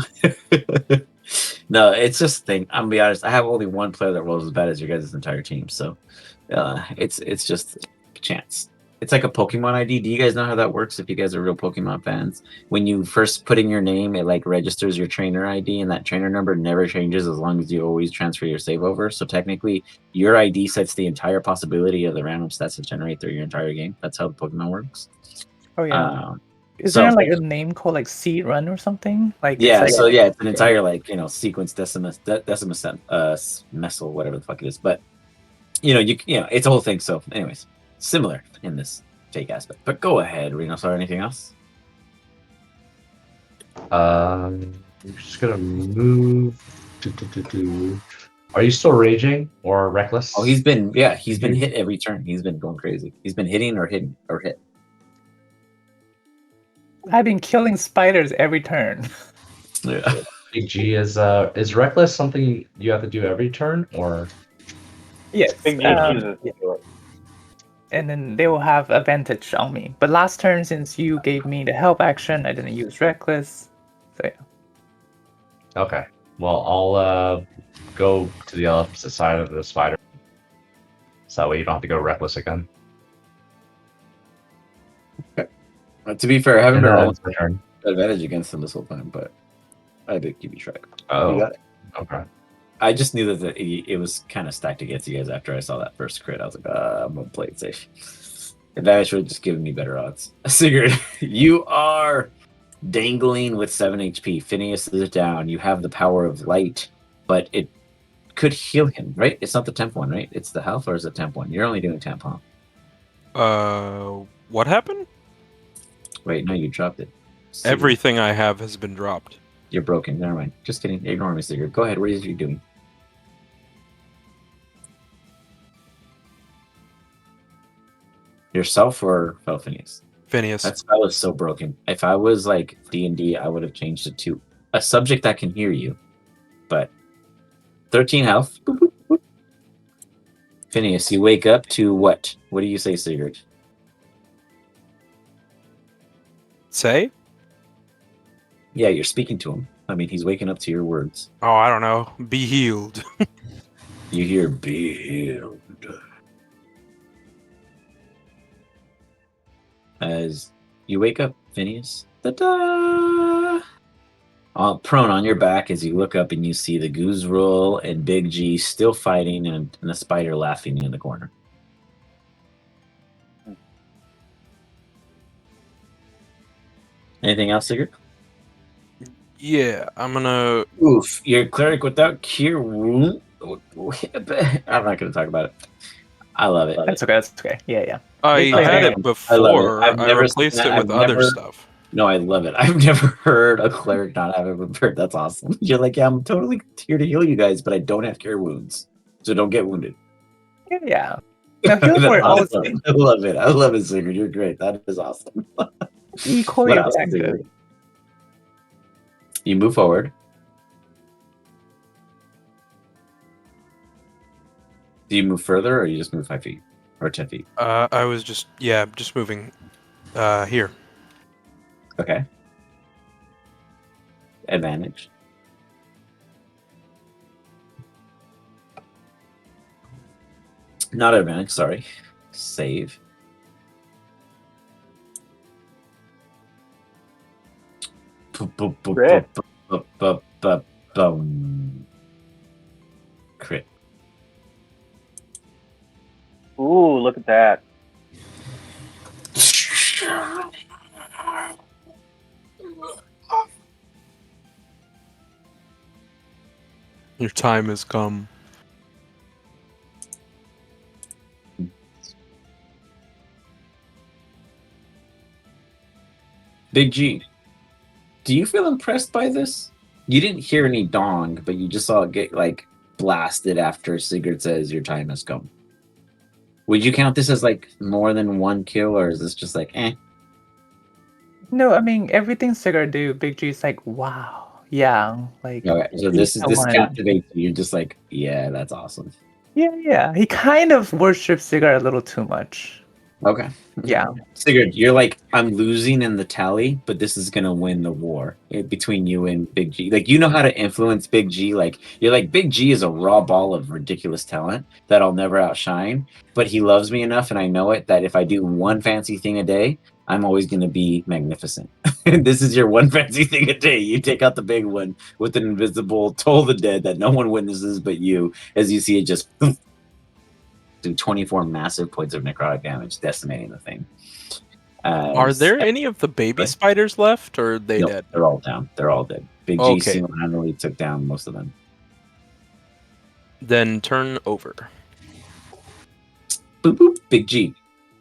No, it's just a thing. I'm gonna be honest. I have only one player that rolls as bad as your guys' entire team, so it's just a chance. It's like a Pokemon ID. Do you guys know how that works? If you guys are real Pokemon fans, when you first put in your name, it like registers your trainer ID, and that trainer number never changes as long as you always transfer your save over. So technically, your ID sets the entire possibility of the random stats to generate through your entire game. That's how the Pokemon works. Oh yeah. Is there like a name called like Seed Run or something? Like it's an entire sequence decimus messel, whatever the fuck it is. But it's a whole thing. So anyways, similar in this fake aspect. But go ahead, Renosaur. Anything else? I'm just gonna move. Are you still raging or reckless? Oh, he's been hit every turn. He's been going crazy. He's been hitting or hitting or hit. I've been killing spiders every turn. Yeah. Big G is reckless something you have to do every turn, or Yes. Big G chooses to do it. And then they will have advantage on me. But last turn, since you gave me the help action, I didn't use reckless. So yeah. okay. Well, I'll go to the opposite side of the spider, so that way you don't have to go reckless again. To be fair, I haven't been rolling my turn. advantage against him this whole time, but I did keep you track. Oh, You got it. okay. I just knew that it was kind of stacked against you guys after I saw that first crit. I was like, I'm gonna play it safe. Advantage would have just given me better odds. Sigurd, you are dangling with 7 HP. Phineas is down. You have the power of light, but it could heal him, right? It's not the temp one, right? It's the health, or is it temp one? You're only doing temp, huh? What happened? Wait, no, you dropped it. Sigurd, Everything I have has been dropped. you're broken. Never mind. Just kidding. Ignore me, Sigurd. Go ahead. What is you doing? Yourself or Phineas? Phineas. That spell is so broken. If I was like D&D, I would have changed it to a subject that can hear you. But 13 health. Boop, boop, boop. Phineas, you wake up to what? What do you say, Sigurd? Say? Yeah, you're speaking to him. I mean, he's waking up to your words. Oh, I don't know. Be healed. You hear, be healed. As you wake up, Phineas. Ta-da! Prone on your back as you look up and you see the Goozroll and Big G still fighting and a spider laughing in the corner. Anything else, Sigurd? Yeah, I'm gonna... Oof, your cleric without cure wound. I'm not going to talk about it. I love it. That's okay. That's okay. Yeah, yeah. I It's had okay. it before. I've I never replaced seen it that. with I've other never- stuff. No, I love it. I've never heard a cleric not have it prepared. That's awesome. You're like, yeah, I'm totally here to heal you guys, but I don't have cure wounds. So don't get wounded. Yeah, yeah. No, heal That's for all the awesome. same. I love it. I love it, Sigurd. You're great. That is awesome. Equally What else, effective. Sigurd? You move forward. Do you move further, or you just move 5 feet or 10 feet? I was just moving here. Okay. Advantage. Not advantage, sorry. Save. Crit. Crit. Ooh, look at that. Your time has come. Big G, do you feel impressed by this? You didn't hear any dong, but you just saw it get like blasted after Sigurd says your time has come. Would you count this as like more than one kill, or is this just like eh? No, I mean everything Sigurd do, Big G's like, wow. Yeah. Like Okay, so he's the this one. captivates you. You're just like, yeah, that's awesome. Yeah, yeah. He kind of worships Sigurd a little too much. Okay. Yeah. Sigurd, you're like, I'm losing in the tally, but this is gonna win the war between you and Big G. Like, you know how to influence Big G. Like, you're like, Big G is a raw ball of ridiculous talent that I'll never outshine. But he loves me enough, and I know it, that if I do one fancy thing a day, I'm always gonna be magnificent. This is your one fancy thing a day. You take out the big one with an invisible toll the dead that no one witnesses but you, as you see it just do 24 massive points of necrotic damage, decimating the thing. Are there any of the baby What? spiders left, or are they Nope, dead? they're all down. They're all dead. Big G Okay. single-handedly took down most of them. Then turn over. Boop boop. Big G.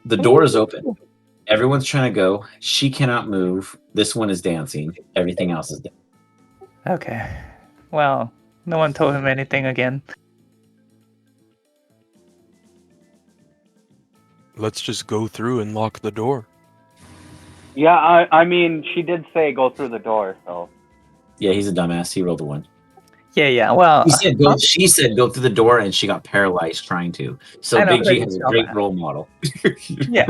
The door is open. Everyone's trying to go. She cannot move. This one is dancing. Everything else is dead. Okay. Well, no one told him anything again. Let's just go through and lock the door. Yeah, I mean, she did say go through the door, so. Yeah, he's a dumbass. He rolled a 1. Yeah. Well, She said go through the door, and she got paralyzed trying to. So I know, Big G but has a it's great dumbass. role model. Yeah.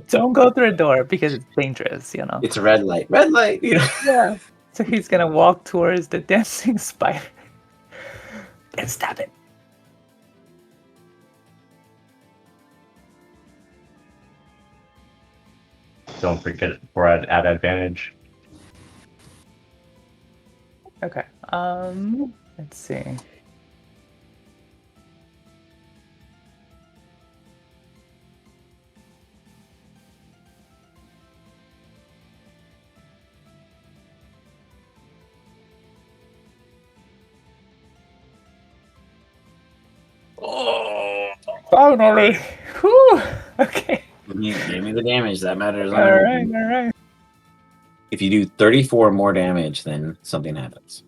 Don't go through a door because it's dangerous, you know. It's a red light. Red light. You know. Yeah. So he's gonna walk towards the dancing spider and stab it. Don't forget for at advantage. Okay. Let's see. Oh. Finally. Whew. Okay. Give me the damage. That matters on All everything. right. If you do 34 more damage, then something happens.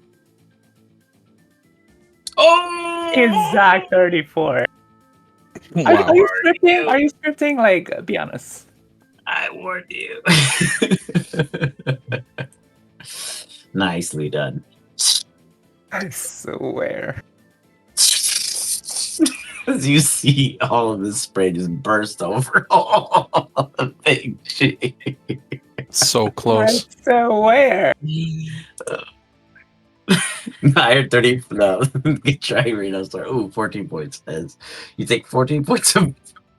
Oh! Exact 34. Wow. Are you scripting? Are you scripting? Like, be honest. I warned you. Nicely done. I swear. As you see all of this spray just burst over all the big shit. So I close. swear. I heard 30. No, try Reno. Sorry. Ooh, 14 points. As you take 14 points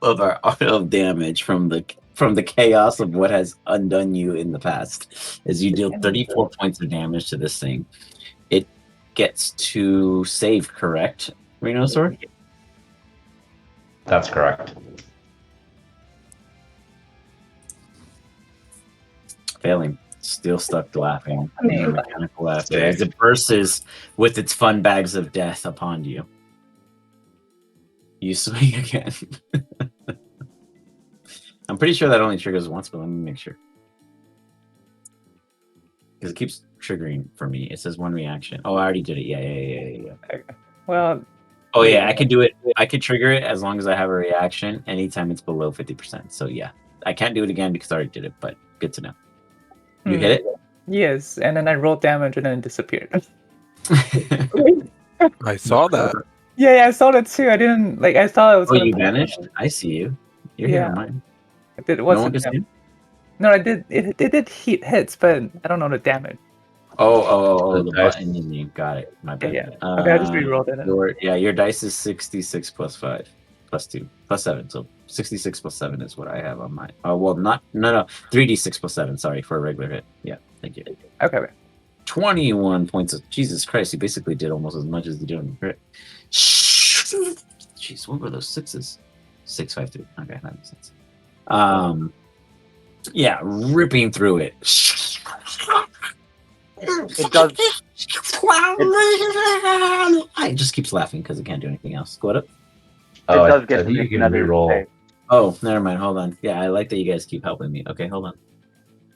of damage from the chaos of what has undone you in the past. As you deal 34 points of damage to this thing, it gets to save. Correct, Reno Sword? That's correct. Failing. Still stuck laughing. I mean, Mechanical laughter as it bursts with its fun bags of death upon you. You swing again. I'm pretty sure that only triggers once, but let me make sure. Because it keeps triggering for me. It says one reaction. Oh, I already did it. Yeah. well, Oh, yeah, I could do it. I could trigger it as long as I have a reaction anytime it's below 50%. So, yeah. I can't do it again because I already did it, but good to know. You hit it? Yes, and then I rolled damage and then it disappeared. I saw that. Yeah, I saw that too. I didn't I thought it was. Oh, gonna you pop vanished? up. I see you. You're Yeah. here on mine. It No wasn't one can see him. you? No, I did. It did hits, but I don't know the damage. Oh, the dice. button in you. Got it. My bad. Yeah. Okay, I just re-rolled it. Your dice is 66 plus 5 plus 2 plus 7. So 66 plus 7 is what I have on mine. Oh, well, no. 3d6 plus 7. Sorry, for a regular hit. Yeah, thank you. Okay. 21 points of Jesus Christ. You basically did almost as much as you did on the crit. Jeez, what were those sixes? 6, 5, 3. Okay, that makes sense. Yeah, ripping through it. It does. It just keeps laughing because it can't do anything else. Go up. Oh, It does I get think you to can another reroll. save. Oh, never mind. Hold on. Yeah, I like that you guys keep helping me. Okay, hold on.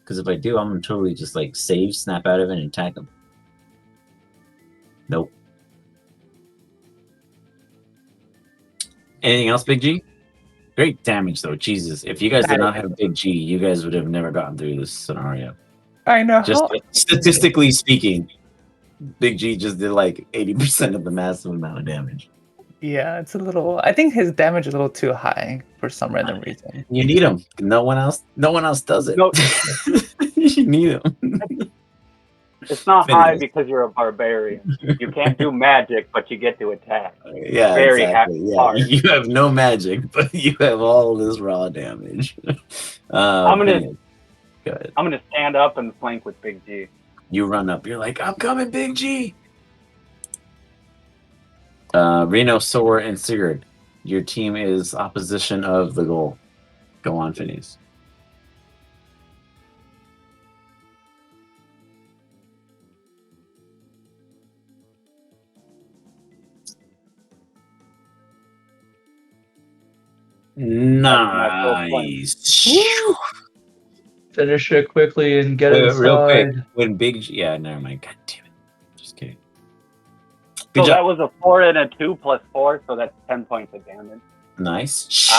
Because if I do, I'm gonna totally just like save, snap out of it, and attack them. Nope. Anything else, Big G? Great damage though. Jesus, if you guys did not have Big G, you guys would have never gotten through this scenario. I know. Just statistically speaking, Big G just did like 80% of the massive amount of damage. Yeah, it's a little. I think his damage is a little too high for some random reason. You need him. No one else does it. No. You need him. It's not Finish. high because you're a barbarian. You can't do magic, but you get to attack. Yeah, Very exactly. Yeah, hard. you have no magic, but you have all this raw damage. I'm gonna Phineas, go ahead. I'm gonna stand up and flank with Big G. You run up. You're like, I'm coming, Big G. Reno, Sora, and Sigurd. Your team is opposition of the goal. Go on, Phineas. Nice. Finish it quickly and get inside. Real quick. When Big G... Yeah, never mind. God damn it. Just kidding. Good So job. that was a 4 and a 2 plus 4, so that's 10 points of damage. Nice.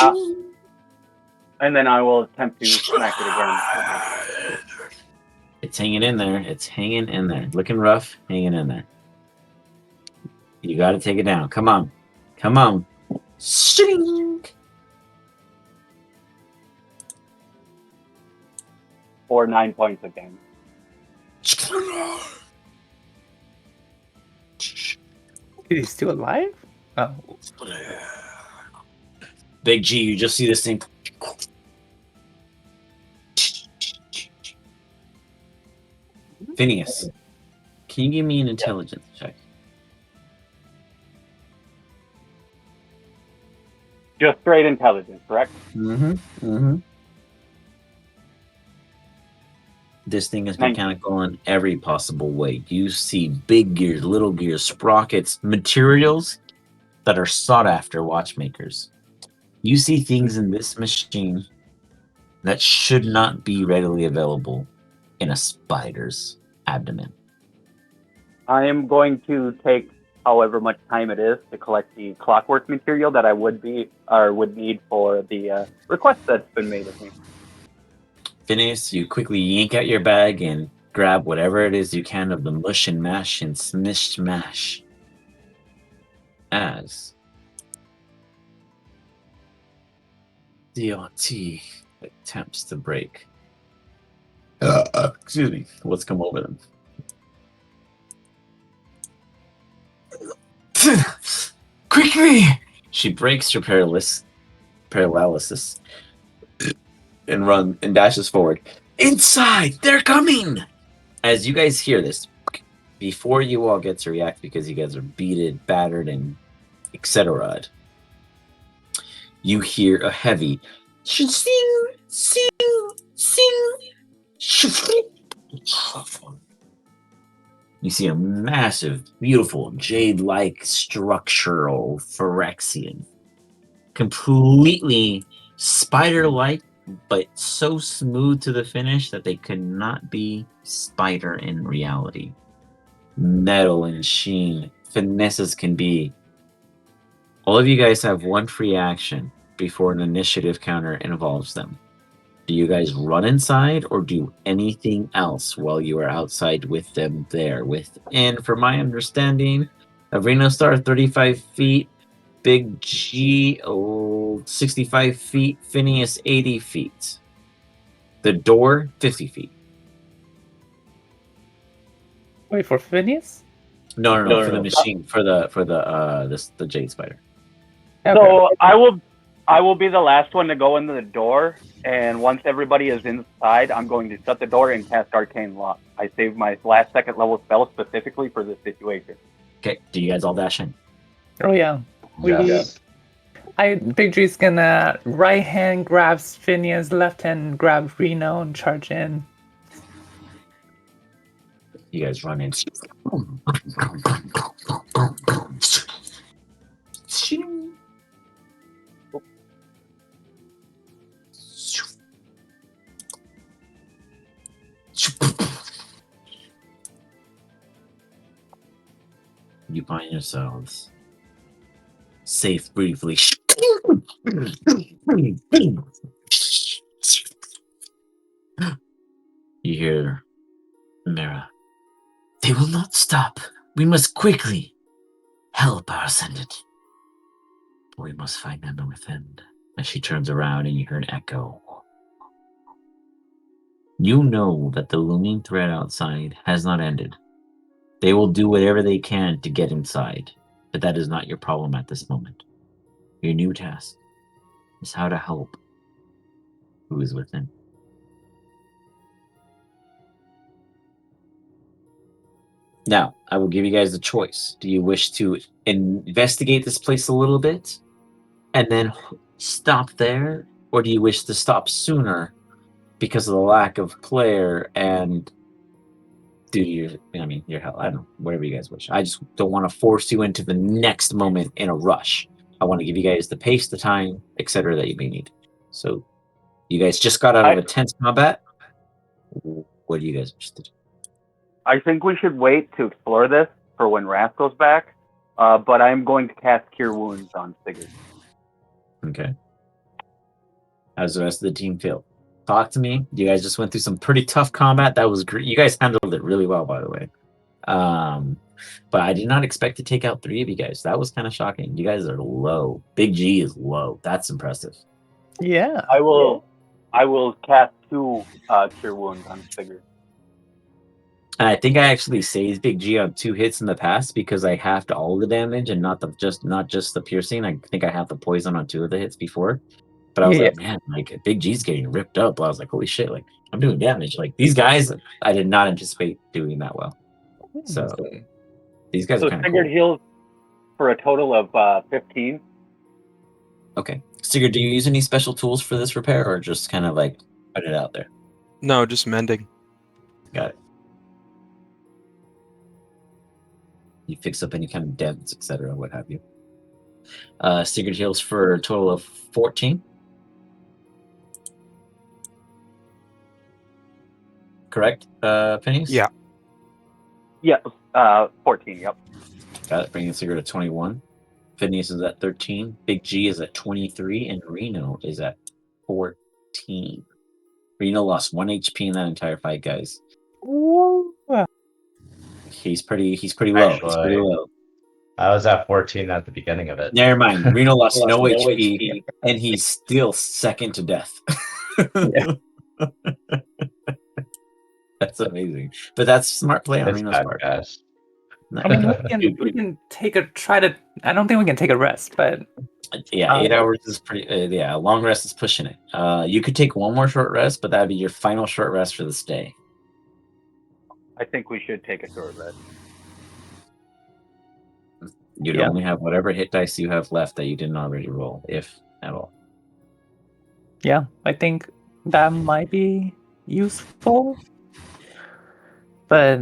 And then I will attempt to smack it again. It's hanging in there. It's hanging in there. Looking rough. Hanging in there. You got to take it down. Come on. Come on. Shing. For 9 points of damage. Is he still alive? Oh. Big G, you just see this thing. Phineas, can you give me an intelligence check? Just straight intelligence, correct? This thing is mechanical in every possible way. You see big gears, little gears, sprockets, materials that are sought after watchmakers. You see things in this machine that should not be readily available in a spider's abdomen. I am going to take however much time it is to collect the clockwork material that I would need for the request that's been made of me. Phineas, you quickly yank out your bag and grab whatever it is you can of the mush and mash and smish mash. As DRT attempts to break. Excuse me. What's come over them? Quickly! She breaks her paralysis and dashes forward. Inside! They're coming! As you guys hear this, before you all get to react because you guys are beaten, battered, and etc., you hear a heavy sing, sing, sing. You see a massive, beautiful, jade-like structural Phyrexian. Completely spider-like, but so smooth to the finish that they could not be spider in reality. Metal and sheen, finesse as can be. All of you guys have one free action before an initiative counter involves them. Do you guys run inside or do anything else while you are outside with them there? Within, from my understanding, Arena Star 35 feet, Big G 65 feet, Phineas 80 feet. The door 50 feet. Wait, for Phineas? No, for the machine, for the Jade Spider. Okay. So I will be the last one to go into the door, and once everybody is inside, I'm going to shut the door and cast Arcane Lock. I saved my last second level spell specifically for this situation. Okay, do you guys all dash in? Oh yeah. Big G's gonna right hand grabs Phineas, left hand grab Reno and charge in. You guys run in. You find yourselves safe briefly. You hear Mira. They will not stop. We must quickly help our ascendant. We must find them within. As she turns around and you hear an echo. You know that the looming threat outside has not ended. They will do whatever they can to get inside, but that is not your problem at this moment. Your new task is how to help who is within. Now, I will give you guys a choice. Do you wish to investigate this place a little bit and then stop there? Or do you wish to stop sooner because of the lack of Claire and do your hell? I don't know, whatever you guys wish. I just don't want to force you into the next moment in a rush. I want to give you guys the pace, the time, etc. that you may need. So, you guys just got out of a tense combat. What do you guys wish to do? I think we should wait to explore this for when Wrath goes back. But I'm going to cast Cure Wounds on Sigurd. Okay. How's the rest of the team feel? Talk to me. You guys just went through some pretty tough combat. That was great. You guys handled it really well, by the way. But I did not expect to take out 3 of you guys. That was kind of shocking. You guys are low. Big G is low. That's impressive. Yeah. I will cast 2 Cure Wounds on Sigurd. And I think I actually saved Big G on 2 hits in the past because I halved all the damage and not just the piercing. I think I have the poison on 2 of the hits before. But I was like, man, like Big G's getting ripped up. I was like, holy shit, like I'm doing damage. Like these guys, I did not anticipate doing that well. So these guys are kind of cool. Sigurd heals for a total of 15. Okay. Sigurd, do you use any special tools for this repair or just kind of like put it out there? No, just mending. Got it. You fix up any kind of dents, etc., what have you. Sigurd heals for a total of 14. Correct, Phineas? Yeah. Yeah, 14, yep. Got it, bringing Sigurd to 21. Phineas is at 13. Big G is at 23. And Reno is at 14. Reno lost 1 HP in that entire fight, guys. He's pretty low. Actually, He's pretty low. I was at 14 at the beginning of it. Never mind. Reno lost no HP, and he's still second to death. Yeah. That's amazing. But that's smart play on It's Reno's bad, part. guys. I mean, we can take a try to. I don't think we can take a rest, but yeah, 8 hours is pretty. Yeah, a long rest is pushing it. You could take one more short rest, but that'd be your final short rest for this day. I think we should take a short rest. You'd only have whatever hit dice you have left that you didn't already roll, if at all. Yeah, I think that might be useful. But,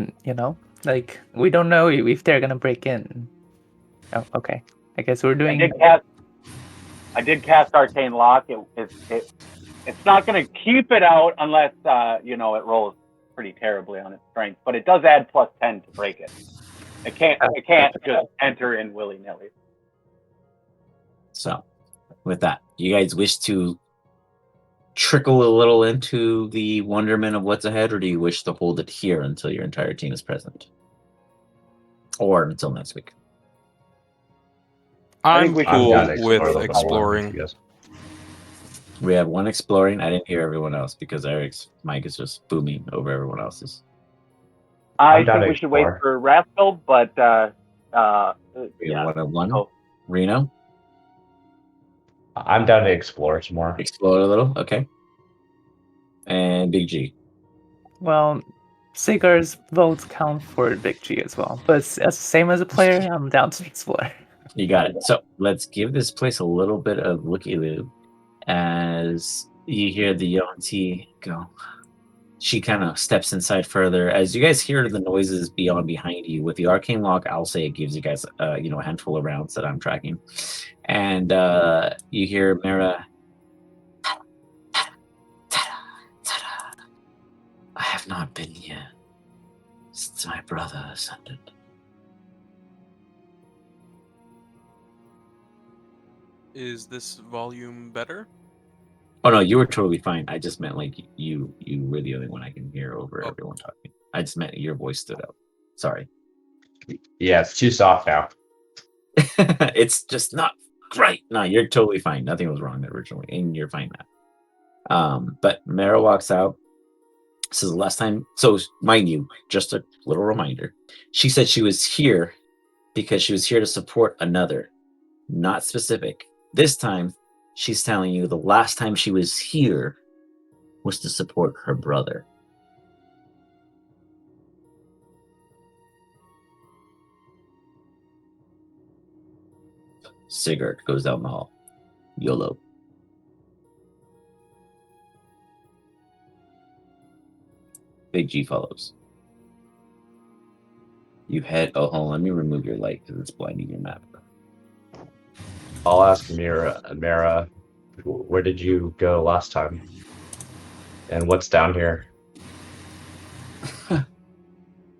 like, we don't know if they're gonna break in. Oh, okay. I guess we're doing... I did cast Arcane Lock. It's not gonna keep it out unless, it rolls pretty terribly on its strength. But it does add +10 to break it. It can't just enter in willy-nilly. So, with that, you guys wish to trickle a little into the wonderment of what's ahead, or do you wish to hold it here until your entire team is present? Or until next week? I'm cool with exploring. We have 1 exploring. I didn't hear everyone else because Eric's mic is just booming over everyone else's. I think we should wait for Rascal, but we have 1-on-1. Oh. Reno? I'm down to explore some more. Explore a little, okay. And Big G. Well, Sigurd's votes count for Big G as well. But as same as a player, I'm down to explore. You got it. So let's give this place a little bit of looky-loo as you hear the Yonti go. She kind of steps inside further. As you guys hear the noises behind you, with the Arcane Lock, I'll say it gives you guys a handful of rounds that I'm tracking. And you hear Mara. I have not been here since my brother ascended. Is this volume better? Oh no, you were totally fine. I just meant like you were the only one I can hear over everyone talking. I just meant your voice stood out. Sorry. Yeah, it's too soft now. It's just not right. No, you're totally fine. Nothing was wrong originally, and you're fine now. But Mara walks out. This is the last time. So mind you, just a little reminder. She said she was here because she was here to support another, not specific. This time, she's telling you the last time she was here was to support her brother. Sigurd goes down the hall. YOLO. Big G follows. You head. Oh, hold on. Let me remove your light because it's blinding your map. I'll ask Mira, where did you go last time? And what's down here?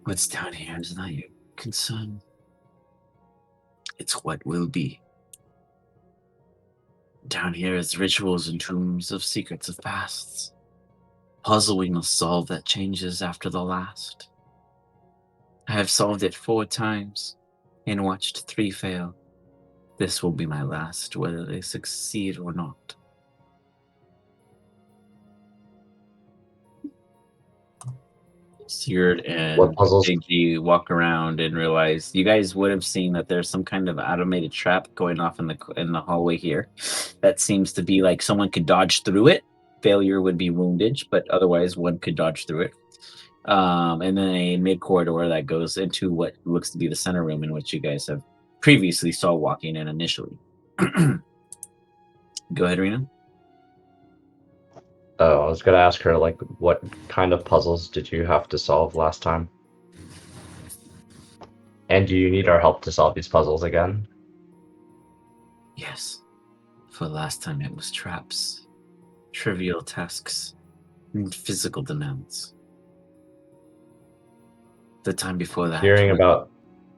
What's down here is not your concern. It's what will be. Down here is rituals and tombs of secrets of pasts. Puzzle we must solve that changes after the last. I have solved it 4 times and watched 3 fail. This will be my last, whether they succeed or not. Sigurd and Iggy walk around and realize you guys would have seen that there's some kind of automated trap going off in the hallway here. That seems to be like someone could dodge through it. Failure would be wounded, but otherwise one could dodge through it. And then a mid corridor that goes into what looks to be the center room in which you guys have previously saw walking in initially. Go ahead, Rena. Oh, I was gonna ask her, like, what kind of puzzles did you have to solve last time? And do you need our help to solve these puzzles again? Yes. For the last time it was traps, trivial tasks, and physical demands. The time before that, Hearing about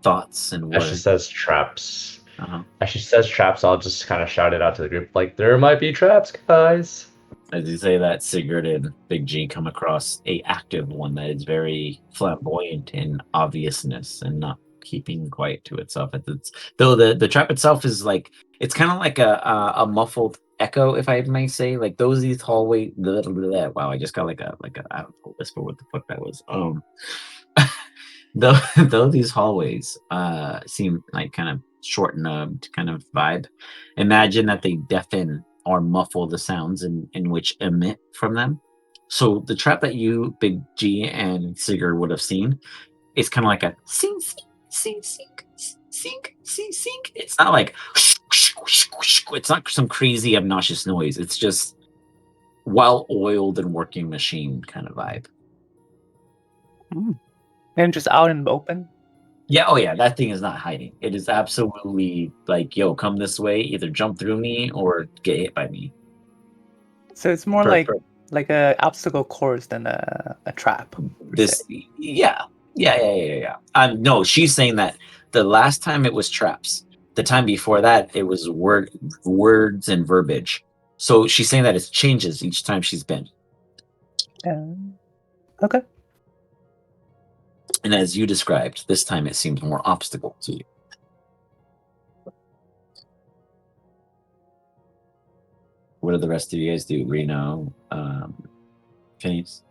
thoughts and words. As she says traps. As she says traps, I'll just kind of shout it out to the group, like, there might be traps, guys. As you say that, Sigurd and Big G come across a active one that is very flamboyant in obviousness and not keeping quiet to itself. Though the trap itself is like, it's kind of like a muffled echo, if I may say. Like these hallway. Wow, I just got like a I don't know whisper what the fuck that was. Though these hallways seem like kind of short and kind of vibe, imagine that they deafen or muffle the sounds in which emit from them. So the trap that you, Big G, and Sigurd would have seen is kind of like a sing, sing, sink, sink, sink, sink. It's not like it's not some crazy obnoxious noise. It's just well-oiled and working machine kind of vibe. And just out in the open? Yeah, oh yeah, that thing is not hiding. It is absolutely like, yo, come this way, either jump through me or get hit by me. So it's more like a obstacle course than a trap. Yeah. No, she's saying that the last time it was traps. The time before that, it was words and verbiage. So she's saying that it changes each time she's been. Okay. And as you described, this time it seems more obstacle to you. What do the rest of you guys do? Reno, Phineas?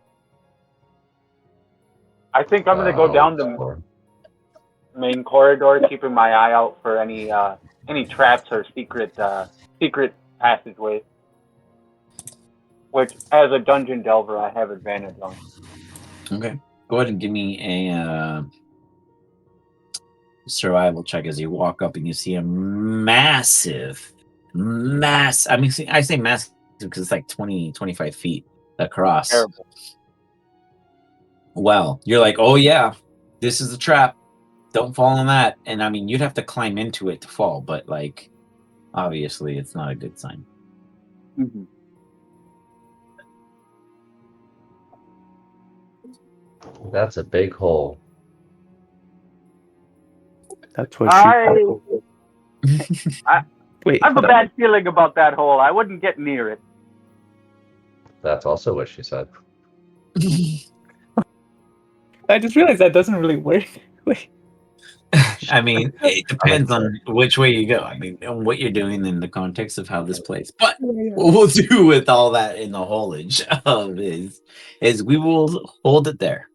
I think I'm gonna go down the main corridor, keeping my eye out for any traps or secret passageways. Which, as a dungeon delver, I have advantage on. Okay, go ahead and give me a survival check as you walk up and you see a massive. I mean, I say massive because it's like 20, 25 feet across. Terrible. Well, you're like, oh yeah, this is a trap. Don't fall in that. And I mean, you'd have to climb into it to fall, but like, obviously, it's not a good sign. Mm-hmm. That's a big hole. That's what Wait, I have a bad feeling about that hole. I wouldn't get near it. That's also what she said. I just realized that doesn't really work. Wait. I mean, it depends on which way you go. I mean, on what you're doing in the context of how this plays. But what we'll do with all that in the haulage of is we will hold it there.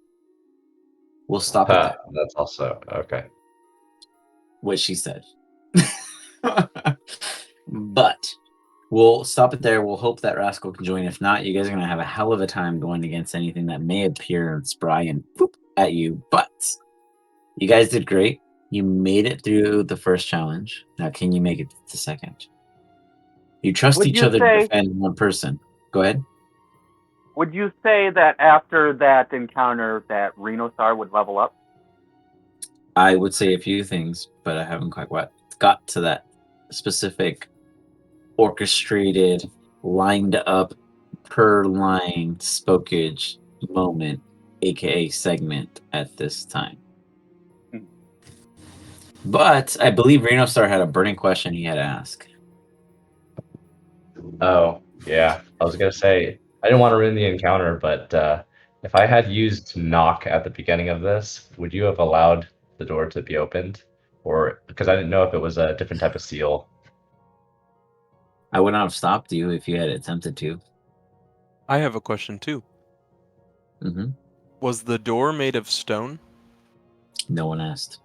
We'll stop it there. That's also okay. What she said. But we'll stop it there. We'll hope that Rascal can join. If not, you guys are going to have a hell of a time going against anything that may appear spry and boop at you. But you guys did great. You made it through the first challenge. Now, can you make it to the second? You trust each other to defend one person. Go ahead. Would you say that after that encounter that Renosar would level up? I would say a few things, but I haven't quite got to that specific orchestrated, lined up per line spokage moment, aka segment, at this time. But I believe Reno Star had a burning question he had to ask. Oh, yeah. I was going to say, I didn't want to ruin the encounter, but if I had used knock at the beginning of this, would you have allowed the door to be opened? Or because I didn't know if it was a different type of seal. I would not have stopped you if you had attempted to. I have a question too. Mm-hmm. Was the door made of stone? No one asked.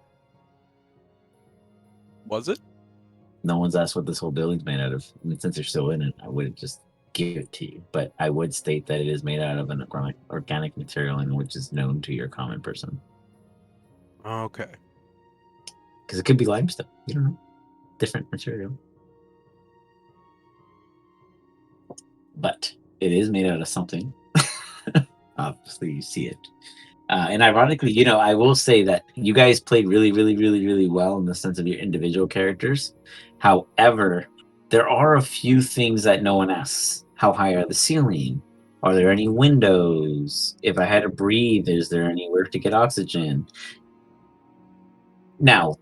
Was it? No one's asked what this whole building's made out of. I mean, since you're still in it, I would just give it to you. But I would state that it is made out of an organic material in which is known to your common person. Okay. Because it could be limestone. You don't know. Different material. But it is made out of something. Obviously, you see it. And ironically, I will say that you guys played really, really, really, really well in the sense of your individual characters. However, there are a few things that no one asks. How high are the ceiling? Are there any windows? If I had to breathe, is there anywhere to get oxygen? Now,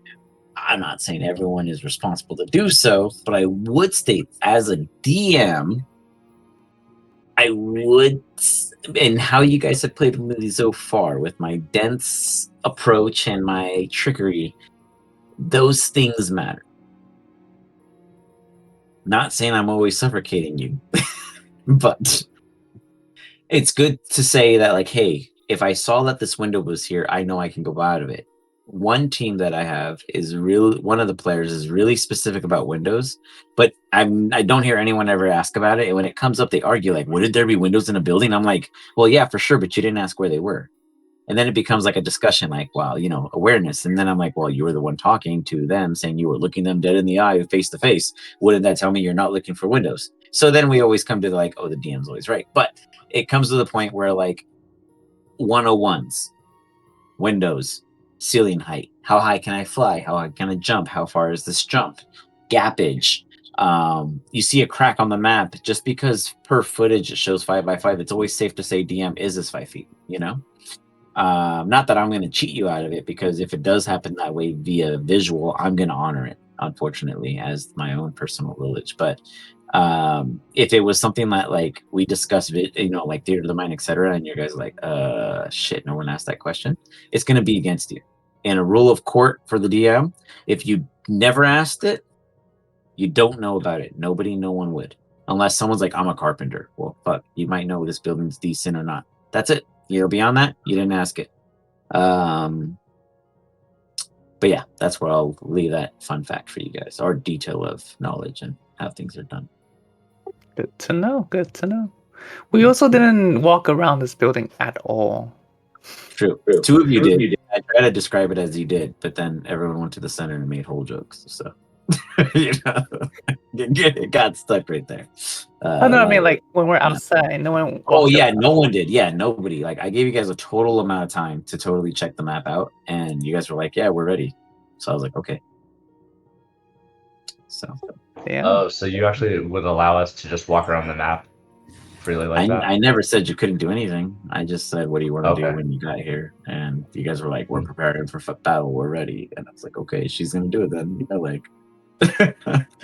I'm not saying everyone is responsible to do so, but I would state as a DM, I would, and how you guys have played the movie so far with my dense approach and my trickery, those things matter. Not saying I'm always suffocating you, but it's good to say that, like, hey, if I saw that this window was here, I know I can go out of it. One team that I have is one of the players is really specific about windows, but I don't hear anyone ever ask about it. And when it comes up, they argue like, "Wouldn't there be windows in a building?" I'm like, "Well, yeah, for sure, but you didn't ask where they were." And then it becomes like a discussion, like, "Wow, awareness." And then I'm like, "Well, you were the one talking to them, saying you were looking them dead in the eye, face to face. Wouldn't that tell me you're not looking for windows?" So then we always come to like, "Oh, the DM's always right." But it comes to the point where like 101s, windows, ceiling height, how high can I fly, how high can I jump, how far is this jump, gappage. You see a crack on the map, just because per footage it shows 5x5, it's always safe to say DM is this 5 feet, not that I'm going to cheat you out of it, because if it does happen that way via visual, I'm going to honor it, unfortunately, as my own personal village. But if it was something that like we discussed, like theater of the mind, etc., and you guys are like, shit, no one asked that question, it's going to be against you. And a rule of court for the DM, if you never asked it, you don't know about it. No one would, unless someone's like, I'm a carpenter. Well, fuck, you might know this building's decent or not. That's it. Beyond that, you didn't ask it. But yeah, that's where I'll leave that fun fact for you guys, or detail of knowledge and how things are done. Good to know. Good to know. We also didn't walk around this building at all. True. Two of you did. I try to describe it as you did, but then everyone went to the center and made whole jokes. So it got stuck right there. I mean, like when we're outside, no one. Oh yeah, no one did. Yeah, nobody. Like I gave you guys a total amount of time to totally check the map out, and you guys were like, "Yeah, we're ready." So I was like, "Okay." So yeah. Oh, so you actually would allow us to just walk around the map freely like that? I never said you couldn't do anything. I just said, "What do you want to do when you got here?" And you guys were like, "We're preparing for battle. We're ready." And I was like, "Okay, she's gonna do it then." Like,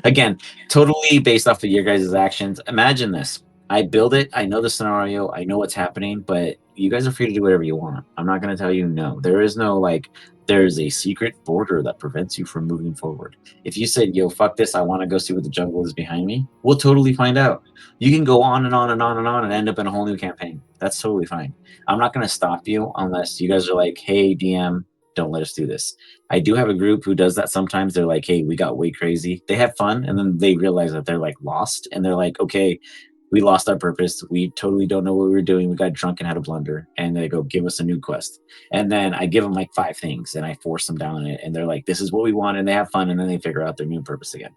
again, totally based off of your guys' actions. Imagine this: I build it. I know the scenario. I know what's happening, but you guys are free to do whatever you want. I'm not gonna tell you no. There is no like. There's a secret border that prevents you from moving forward. If you said, "Yo, fuck this, I want to go see what the jungle is behind me," we'll totally find out. You can go on and on and on and on and end up in a whole new campaign. That's totally fine. I'm not going to stop you unless you guys are like, "Hey, DM, don't let us do this." I do have a group who does that sometimes. They're like, "Hey, we got way crazy." They have fun, and then they realize that they're like lost, and they're like, "Okay, we lost our purpose. We totally don't know what we were doing. We got drunk and had a blunder." And they go, "Give us a new quest." And then I give them like 5 things, and I force them down it, and they're like, "This is what we want," and they have fun, and then they figure out their new purpose again.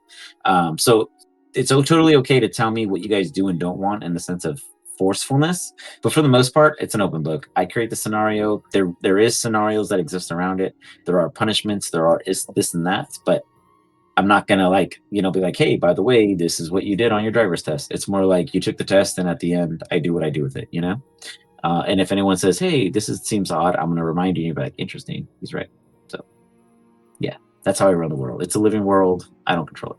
So it's totally okay to tell me what you guys do and don't want in the sense of forcefulness, but for the most part, it's an open book. I create the scenario. There is scenarios that exist around it. There are punishments. There are this and that, but I'm not gonna like, be like, hey, by the way, this is what you did on your driver's test. It's more like you took the test, and at the end, I do what I do with it, And if anyone says, hey, seems odd, I'm gonna remind you, and you're like, interesting, he's right. So, yeah, that's how I run the world. It's a living world. I don't control it.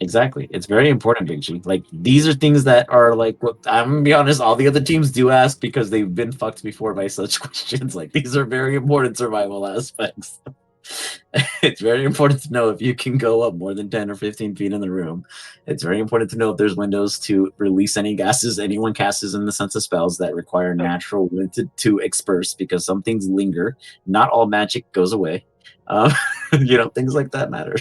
Exactly. It's very important, Big G. Like, these are things that are like, what I'm gonna be honest, all the other teams do ask because they've been fucked before by such questions. Like, these are very important survival aspects. It's very important to know if you can go up more than 10 or 15 feet in the room. It's very important to know if there's windows to release any gases anyone casts in the sense of spells that require natural wind to disperse, because some things linger. Not all magic goes away. Things like that matter.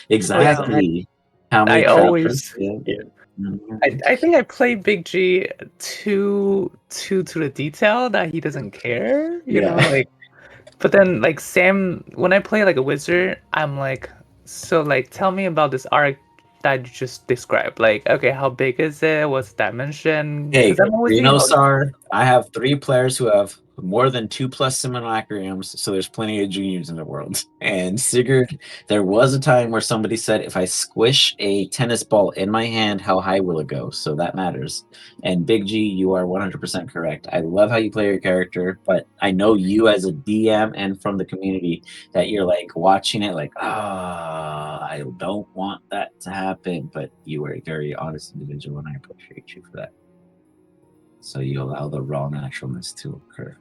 Exactly. How many I trappers? always, Mhm. I think I play Big G too to the detail that he doesn't care. Yeah. But then like Sam, when I play like a wizard, I'm like, so like tell me about this arc that you just described. Like, okay, how big is it? What's the dimension? Hey, Because I'm always thinking about Sar, I have 3 players who have more than 2+ simulacrums, so there's plenty of juniors in the world. And Sigurd, there was a time where somebody said, if I squish a tennis ball in my hand, how high will it go? So that matters. And Big G, you are 100% correct. I love how you play your character, but I know you as a DM and from the community that you're like watching it like, I don't want that to happen. But you are a very honest individual, and I appreciate you for that. So you allow the raw naturalness to occur.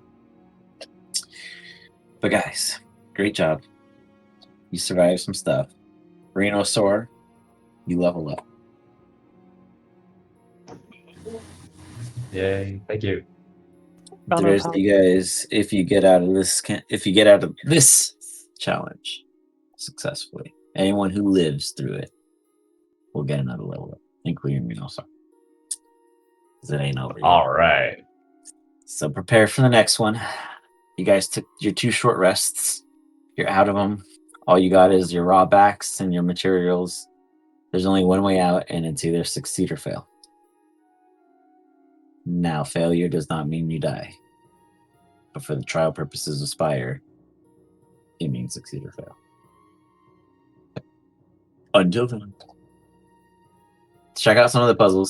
But guys, great job. You survived some stuff. Rhinosaur, you level up. Yay! Thank you. Round of There's applause. you guys. If you get out of this challenge successfully, anyone who lives through it will get another level up, including Rhinosaur. Because it ain't over yet. All right. So prepare for the next one. You guys took your 2 short rests. You're out of them. All you got is your raw backs and your materials. There's only one way out, and it's either succeed or fail. Now, failure does not mean you die. But for the trial purposes of Spire, it means succeed or fail. Until then, check out some of the puzzles.